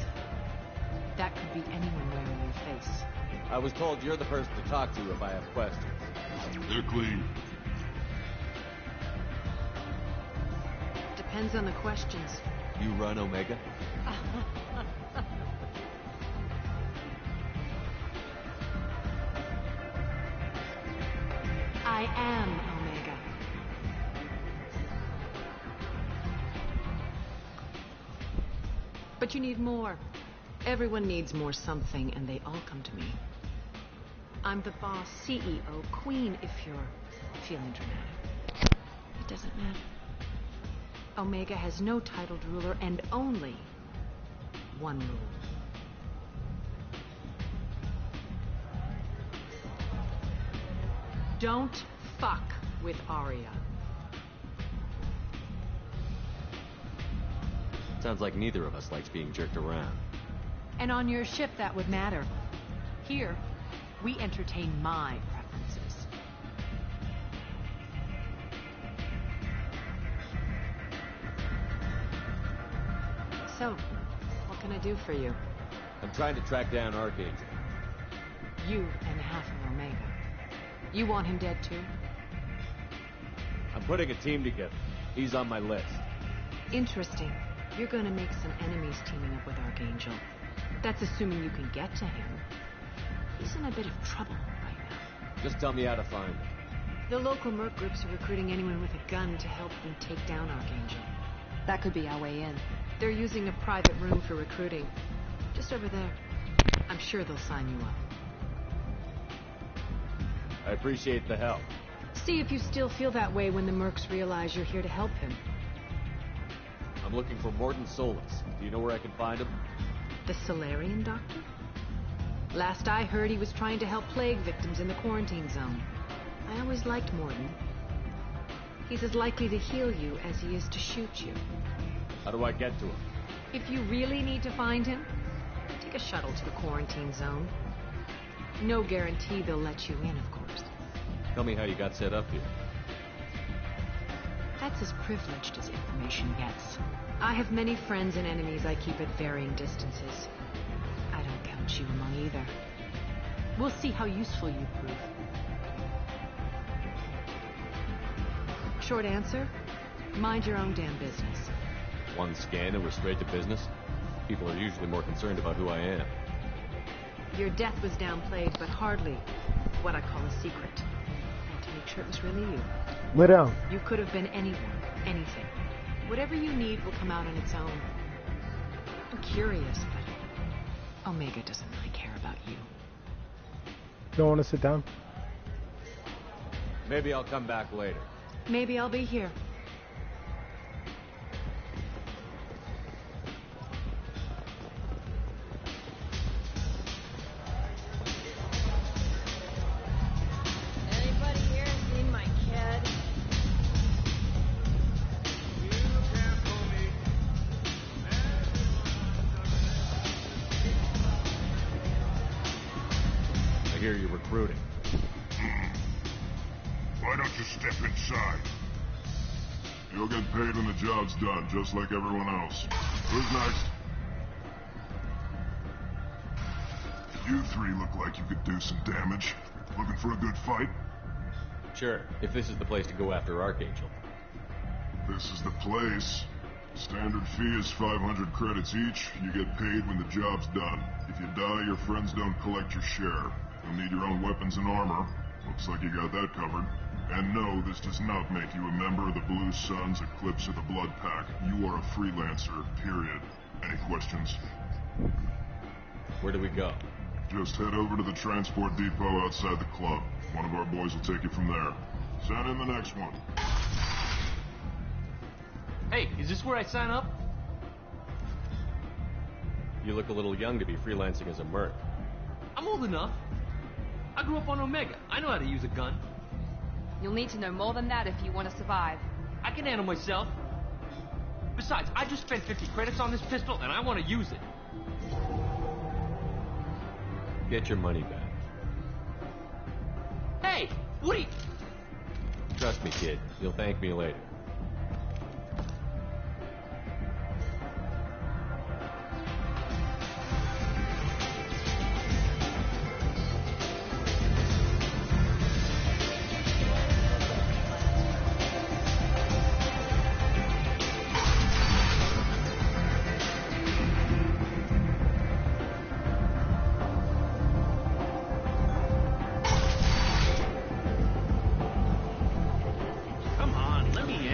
That could be anyone wearing your face. I was told you're the person to talk to if I have questions. They're clean. Depends on the questions. You run Omega? I am Omega. But you need more. Everyone needs more something, and they all come to me. I'm the boss, CEO, queen, if you're feeling dramatic. It doesn't matter. Omega has no titled ruler and only one rule. Don't fuck with Arya. Sounds like neither of us likes being jerked around. And on your ship, that would matter. Here, we entertain my preferences. So, what can I do for you? I'm trying to track down Archangel. You and half of Omega. You want him dead too? I'm putting a team together. He's on my list. Interesting. You're gonna make some enemies teaming up with Archangel. That's assuming you can get to him. He's in a bit of trouble right now. Just tell me how to find him. The local merc groups are recruiting anyone with a gun to help them take down Archangel. That could be our way in. They're using a private room for recruiting. Just over there. I'm sure they'll sign you up. I appreciate the help. See if you still feel that way when the mercs realize you're here to help him. I'm looking for Morton Solus. Do you know where I can find him? The Solarian doctor? Last I heard, he was trying to help plague victims in the quarantine zone. I always liked Morton. He's as likely to heal you as he is to shoot you. How do I get to him? If you really need to find him, take a shuttle to the quarantine zone. No guarantee they'll let you in, of course. Tell me how you got set up here. That's as privileged as information gets. I have many friends and enemies I keep at varying distances. I don't count you among either. We'll see how useful you prove. Short answer, mind your own damn business. One scan and we're straight to business? People are usually more concerned about who I am. Your death was downplayed, but hardly what I call a secret. And to make sure it was really you. Lay down. You could have been anyone, anything. Whatever you need will come out on its own. I'm curious, but Omega doesn't really care about you. Don't want to sit down? Maybe I'll come back later. Maybe I'll be here. Anybody here seen my kid? I hear you're recruiting. Why don't you step inside? You'll get paid when the job's done, just like everyone else. Who's next? You three look like you could do some damage. Looking for a good fight? Sure, if this is the place to go after Archangel. This is the place. Standard fee is 500 credits each. You get paid when the job's done. If you die, your friends don't collect your share. You'll need your own weapons and armor. Looks like you got that covered. And no, this does not make you a member of the Blue Suns, Eclipse, or the Blood Pack. You are a freelancer, period. Any questions? Where do we go? Just head over to the transport depot outside the club. One of our boys will take you from there. Send in the next one. Hey, is this where I sign up? You look a little young to be freelancing as a merc. I'm old enough. I grew up on Omega. I know how to use a gun. You'll need to know more than that if you want to survive. I can handle myself. Besides, I just spent 50 credits on this pistol, and I want to use it. Get your money back. Hey, what are you... Trust me, kid. You'll thank me later. Come on, let me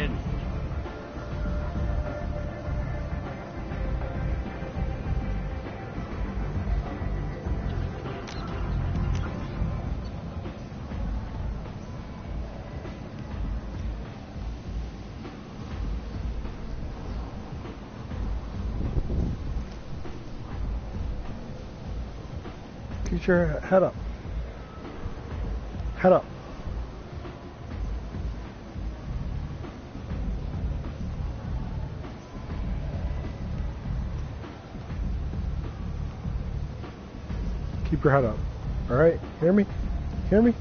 Get your head up. Head up. Keep your head up. Alright? Hear me? Hear me?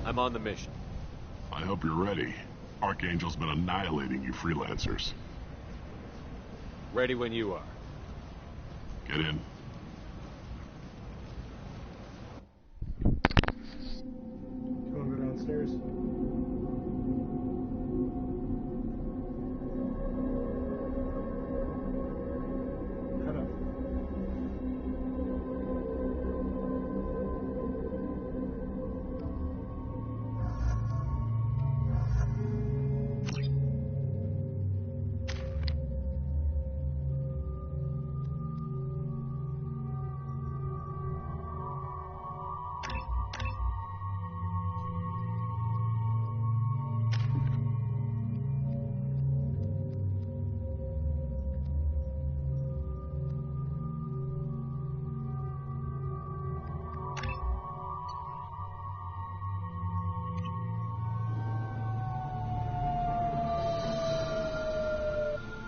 I'm on the mission. I hope you're ready. Archangel's been annihilating you freelancers. Ready when you are. Get in. You wanna go downstairs? Head up.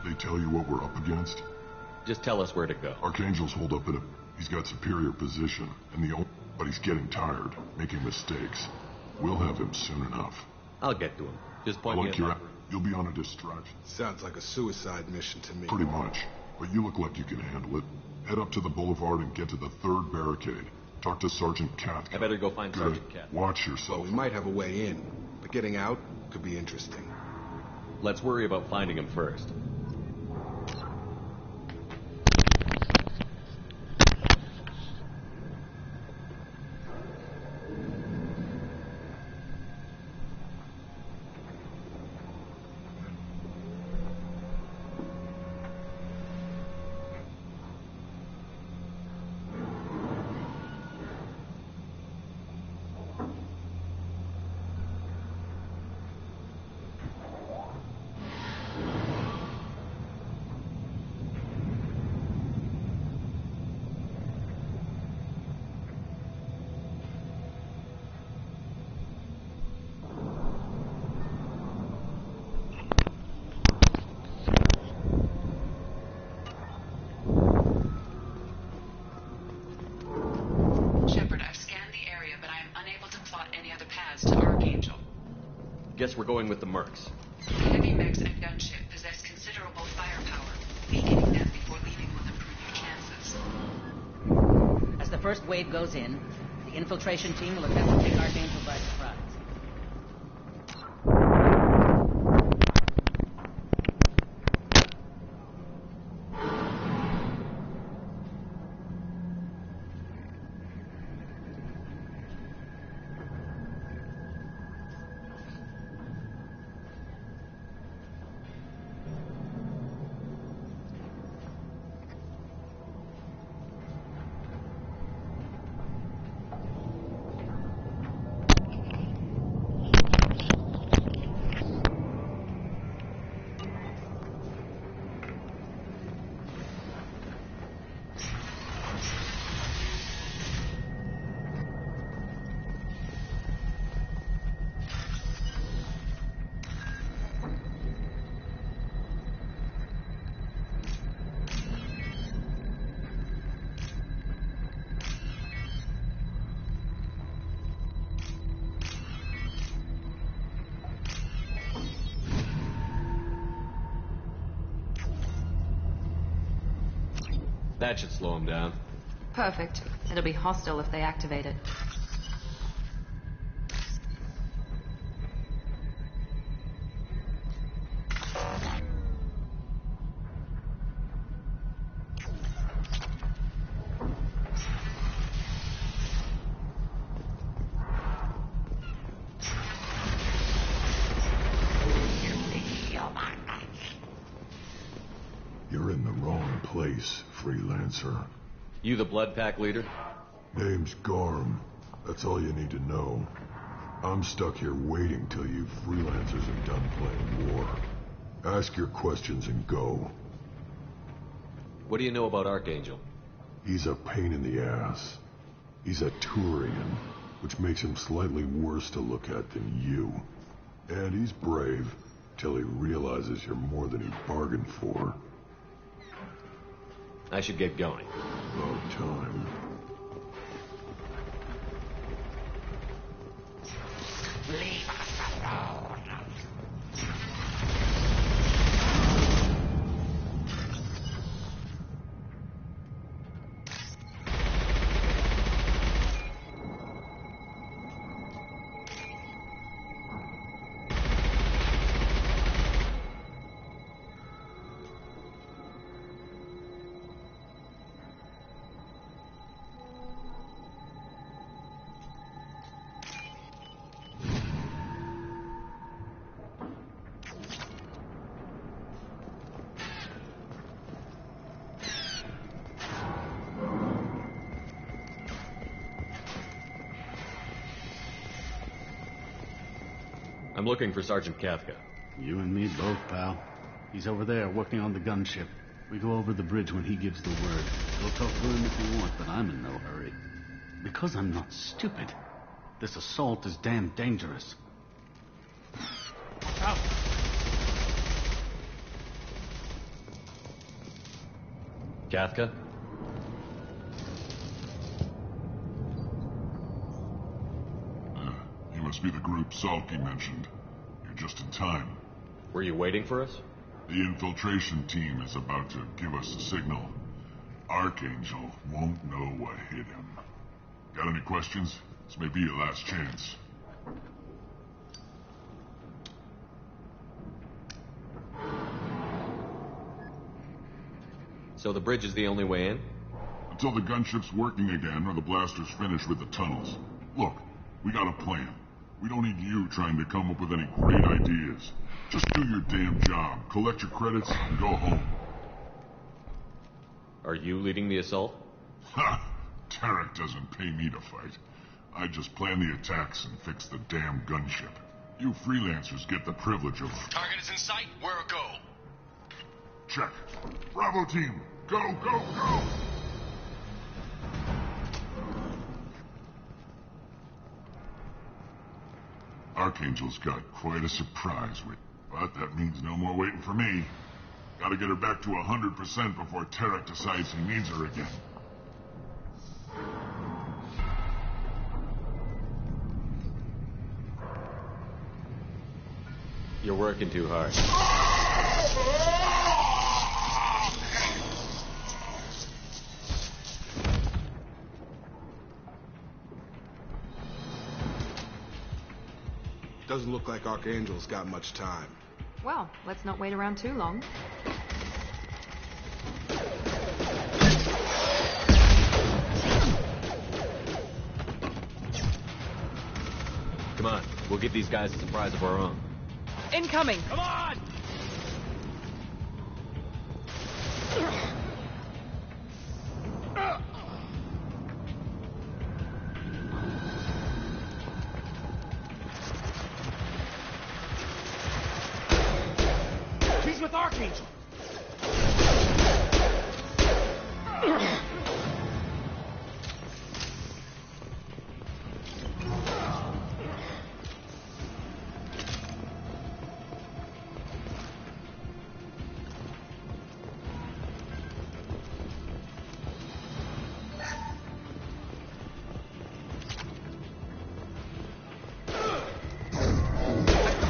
They tell you what we're up against? Just tell us where to go. Archangel's holed up in a... He's got superior position, but he's getting tired, making mistakes. We'll have him soon enough. I'll get to him. Just point me at You'll be on a distraction. Sounds like a suicide mission to me. Pretty much. But you look like you can handle it. Head up to the boulevard and get to the 3rd barricade. Talk to Sergeant Cathcart. I better go find Good. Sergeant Cathcart. Watch yourself. Well, we might have a way in, but getting out could be interesting. Let's worry about finding him first. Guess we're going with the mercs. Heavy mechs and gunship possess considerable firepower. Weakening them before leaving will improve your chances. As the first wave goes in, the infiltration team will attempt to take Archangel by surprise. That should slow him down. Perfect. It'll be hostile if they activate it. You're in the wrong place, freelancer. You the Blood Pack leader? Name's Gorm. That's all you need to know. I'm stuck here waiting till you freelancers are done playing war. Ask your questions and go. What do you know about Archangel? He's a pain in the ass. He's a Turian, which makes him slightly worse to look at than you. And he's brave till he realizes you're more than he bargained for. I should get going. About time. Leave us alone. I'm looking for Sergeant Kafka. You and me both, pal. He's over there working on the gunship. We go over the bridge when he gives the word. Go talk to him if you want, but I'm in no hurry. Because I'm not stupid. This assault is damn dangerous. Watch out! Kafka? You must be the group Salky mentioned. You're just in time. Were you waiting for us? The infiltration team is about to give us a signal. Archangel won't know what hit him. Got any questions? This may be your last chance. So the bridge is the only way in? Until the gunship's working again or the blasters finish with the tunnels. Look, we got a plan. We don't need you trying to come up with any great ideas. Just do your damn job, collect your credits, and go home. Are you leading the assault? Ha! Tarek doesn't pay me to fight. I just plan the attacks and fix the damn gunship. You freelancers get the privilege of... Target is in sight. Where a go? Check. Bravo team, go, go, go! Archangel's got quite a surprise with, but that means no more waiting for me. Gotta get her back to 100% before Tarek decides he needs her again. You're working too hard. Doesn't look like Archangel's got much time. Well, let's not wait around too long. Come on, we'll give these guys a surprise of our own. Incoming! Come on! He's with Archangel!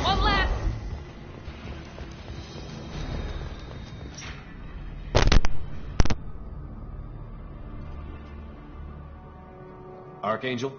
One left! Archangel?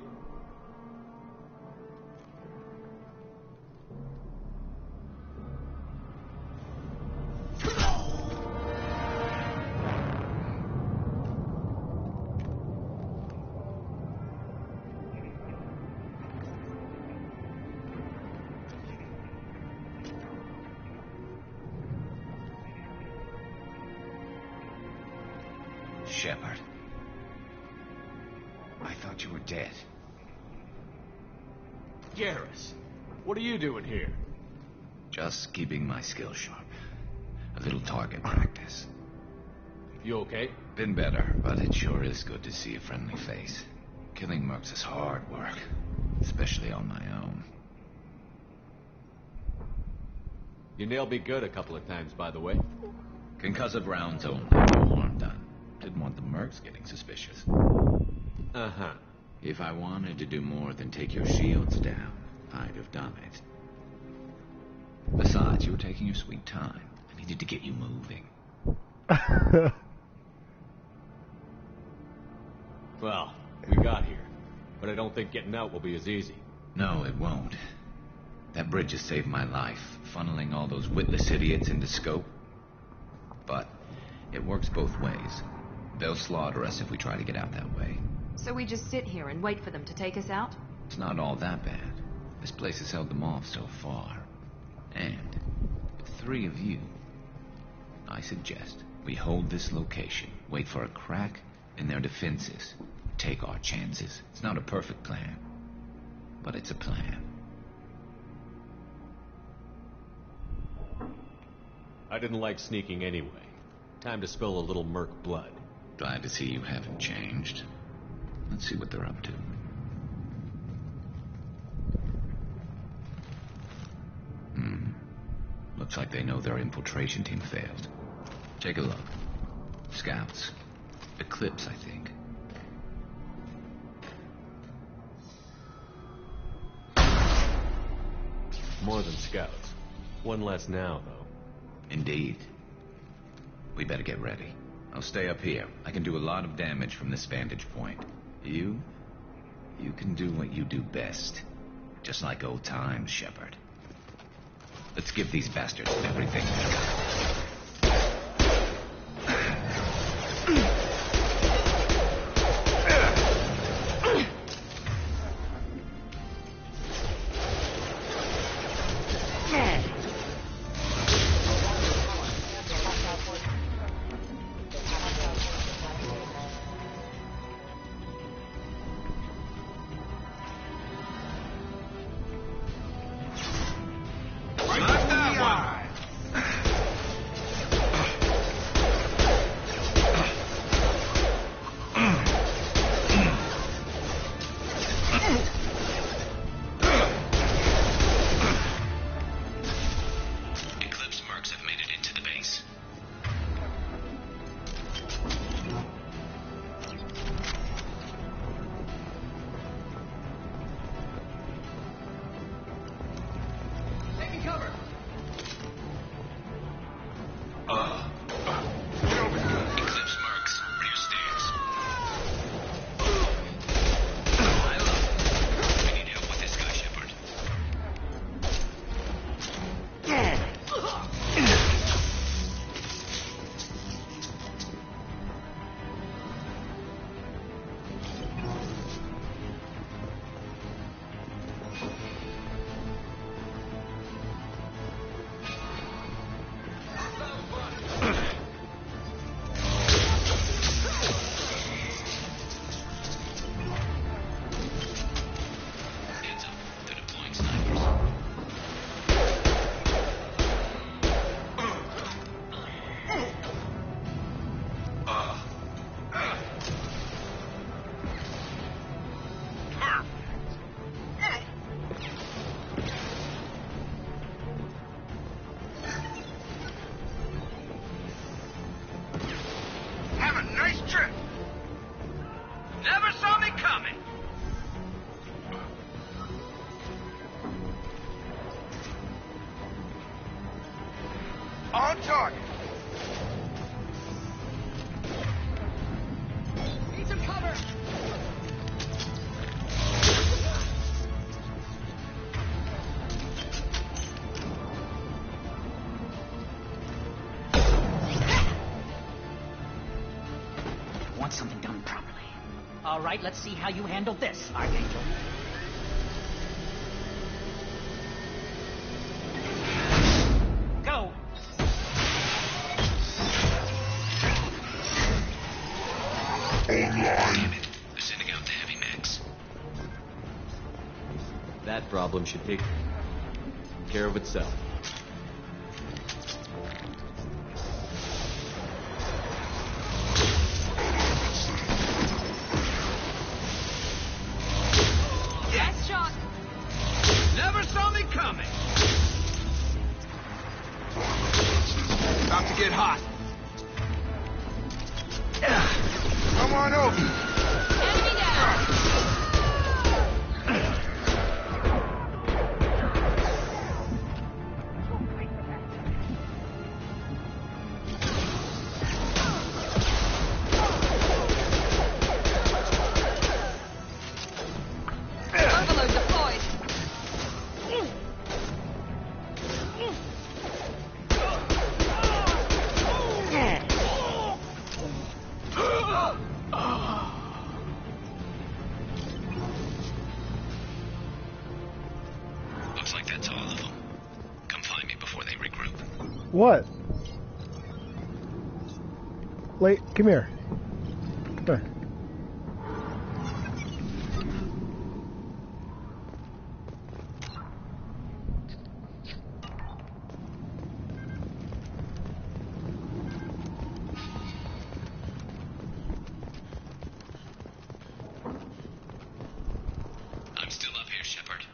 Shepard. I thought you were dead. Garrus, what are you doing here? Just keeping my skills sharp. A little target practice. You okay? Been better, but it sure is good to see a friendly face. Killing mercs is hard work, especially on my own. You nailed me good a couple of times, by the way. Concussive rounds only, no harm done. Didn't want the mercs getting suspicious. Uh-huh. If I wanted to do more than take your shields down, I'd have done it. Besides, you were taking your sweet time. I needed to get you moving. Well, we got here. But I don't think getting out will be as easy. No, it won't. That bridge has saved my life, funneling all those witless idiots into scope. But it works both ways. They'll slaughter us if we try to get out that way. So we just sit here and wait for them to take us out? It's not all that bad. This place has held them off so far. And with 3 of you, I suggest we hold this location, wait for a crack in their defenses, take our chances. It's not a perfect plan, but it's a plan. I didn't like sneaking anyway. Time to spill a little merc blood. Glad to see you haven't changed. Let's see what they're up to. Looks like they know their infiltration team failed. Take a look. Scouts. Eclipse, I think. More than scouts. One less now, though. Indeed. We better get ready. I'll stay up here. I can do a lot of damage from this vantage point. You can do what you do best. Just like old times, Shepard. Let's give these bastards everything they got. Something done properly. All right, let's see how you handle this, Archangel. Go! problem should take care of itself. Nice shot. Never saw me coming. About to get hot. Come on over. Enemy down. Overload deployed. Looks like that's all of them. Come find me before they regroup. What? Wait, come here. Come here. I'm still up here, Shepard.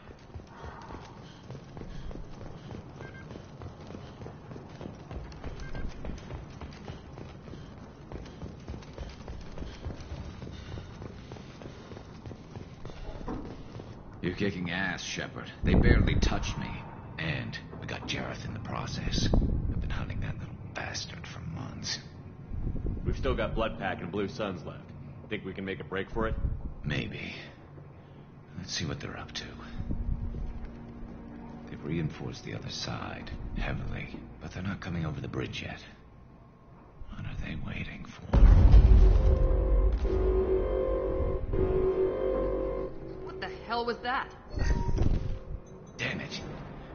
You're kicking ass, Shepard. They barely touched me. And we got Jareth in the process. I've been hunting that little bastard for months. We've still got Blood Pack and Blue Suns left. Think we can make a break for it? Maybe. Let's see what they're up to. They've reinforced the other side, heavily, but they're not coming over the bridge yet. What are they waiting for? What the hell was that? Damn it.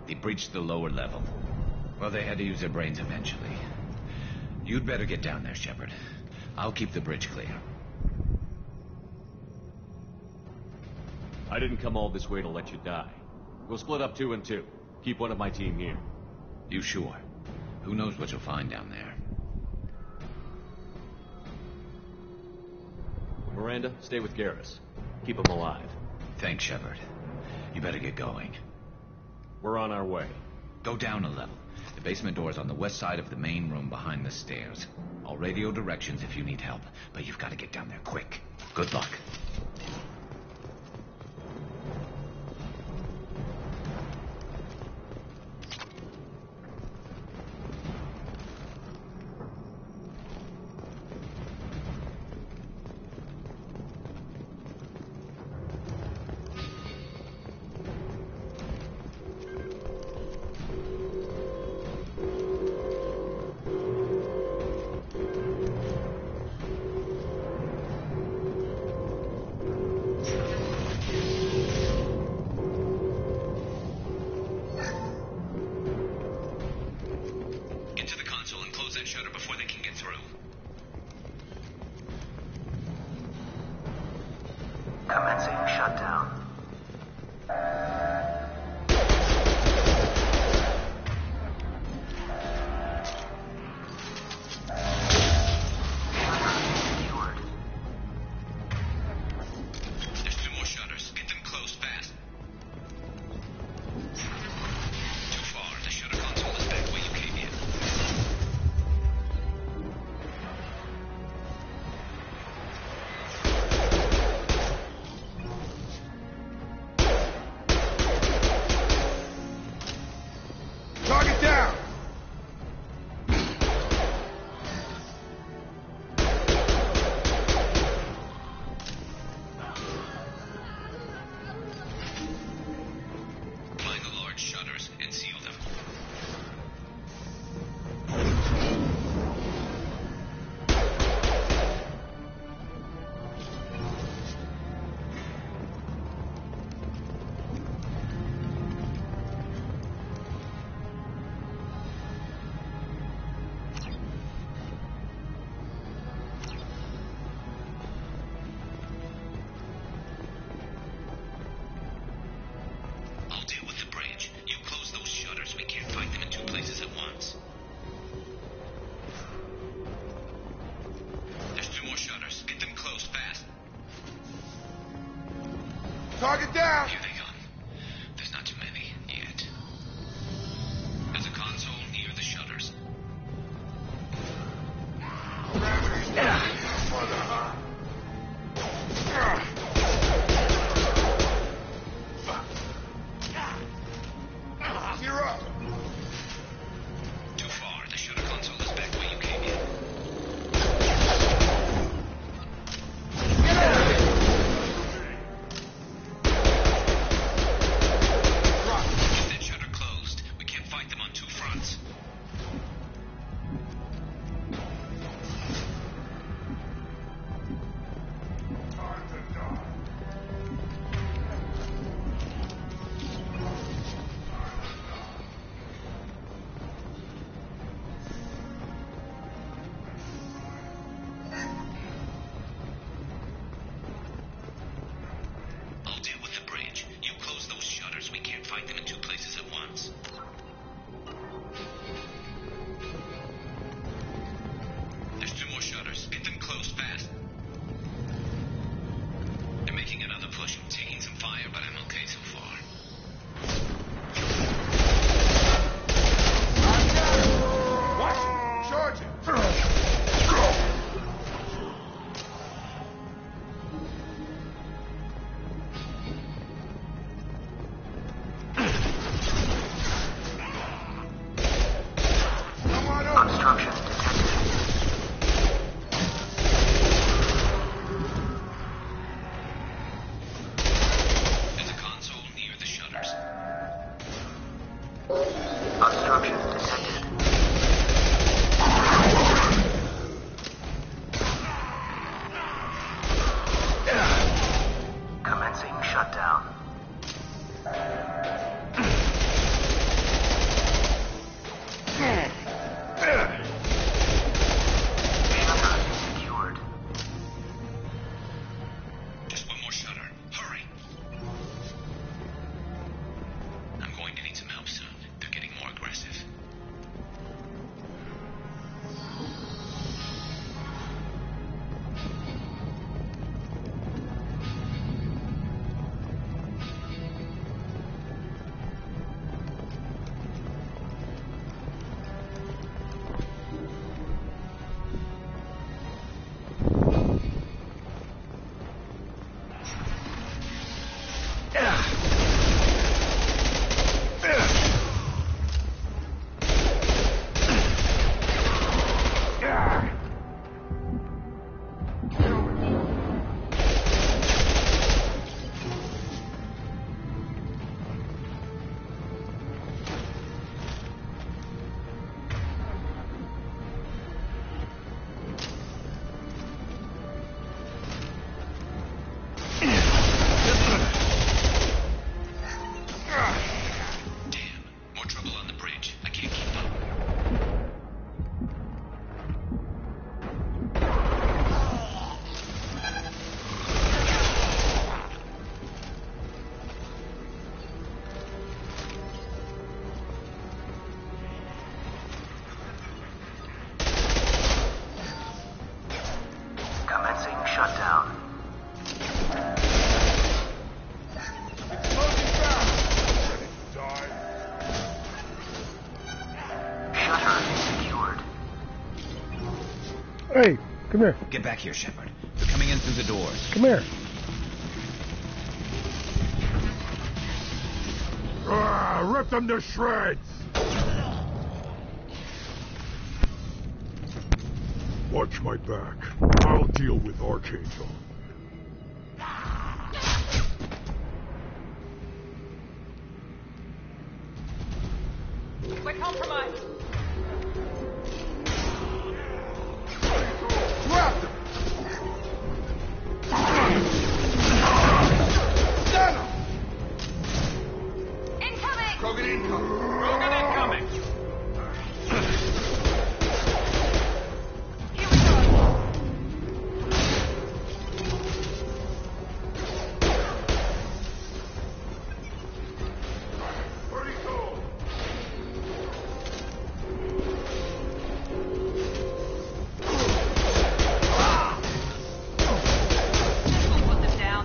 They breached the lower level. Well, they had to use their brains eventually. You'd better get down there, Shepard. I'll keep the bridge clear. I didn't come all this way to let you die. We'll split up 2 and 2. Keep one of my team here. You sure? Who knows what you'll find down there? Miranda, stay with Garrus. Keep him alive. Thanks, Shepard. You better get going. We're on our way. Go down a level. The basement door's on the west side of the main room behind the stairs. I'll radio directions if you need help, but you've got to get down there quick. Good luck. Commencing shutdown. There's 2 more shutters. Get them closed fast. Too far. The shutter console is back where you came in. Hey, come here. Get back here, Shepard. They're coming in through the doors. Come here. Rip them to shreds! Watch my back. I'll deal with Archangel. We're compromised. Grab them! Incoming! Krogan incoming! Krogan incoming! Here we go. Where'd he go? We'll put them down.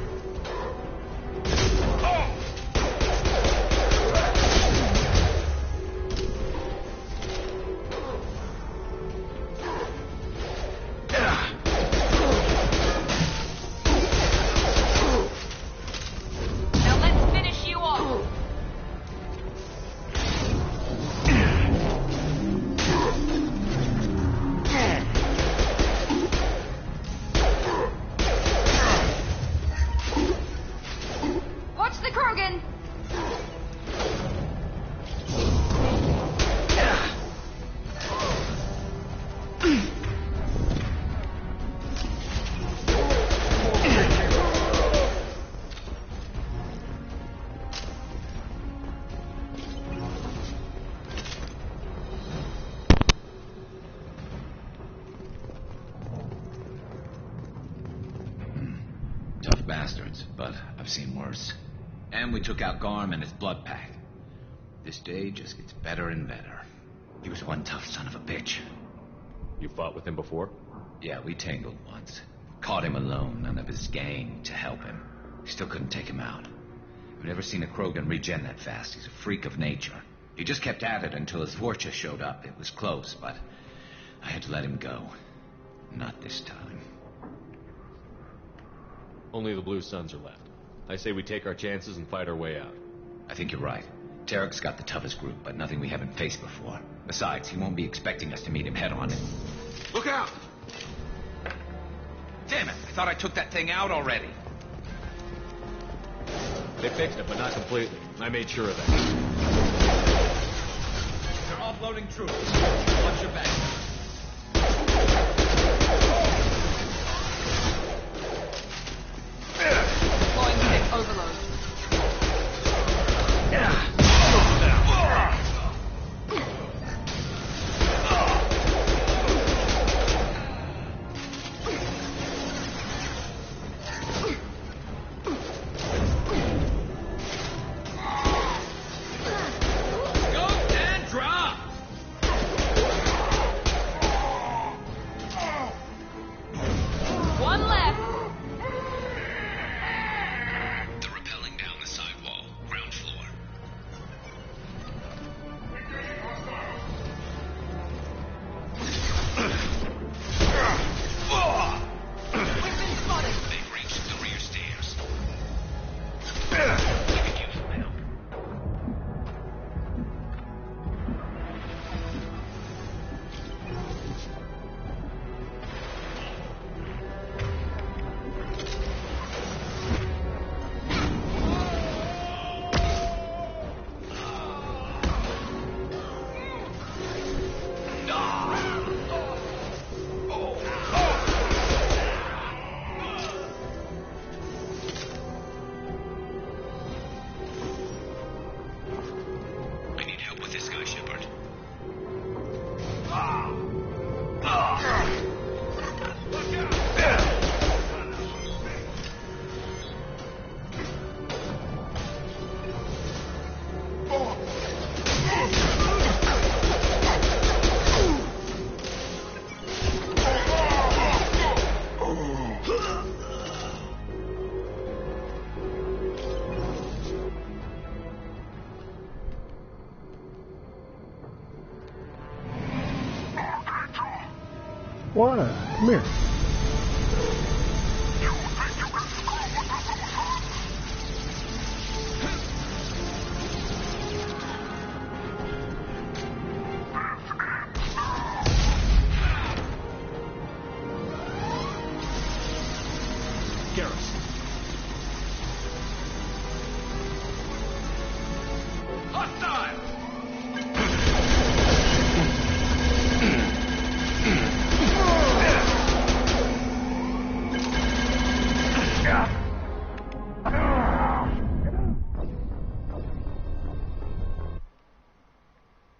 Now let's finish you off. Watch the Krogan. Tough bastards, but I've seen worse. And we took out Garm and his blood pack. This day just gets better and better. He was one tough son of a bitch. You fought with him before? Yeah, we tangled once. Caught him alone, none of his gang to help him. We still couldn't take him out. I've never seen a Krogan regen that fast. He's a freak of nature. He just kept at it until his Vorcha showed up. It was close, but I had to let him go. Not this time. Only the Blue Suns are left. I say we take our chances and fight our way out. I think you're right. Tarek's got the toughest group, but nothing we haven't faced before. Besides, he won't be expecting us to meet him head-on. Look out! Damn it! I thought I took that thing out already. They fixed it, but not completely. I made sure of that. They're offloading troops. Watch your back. Deploying tech overload. What? Come here.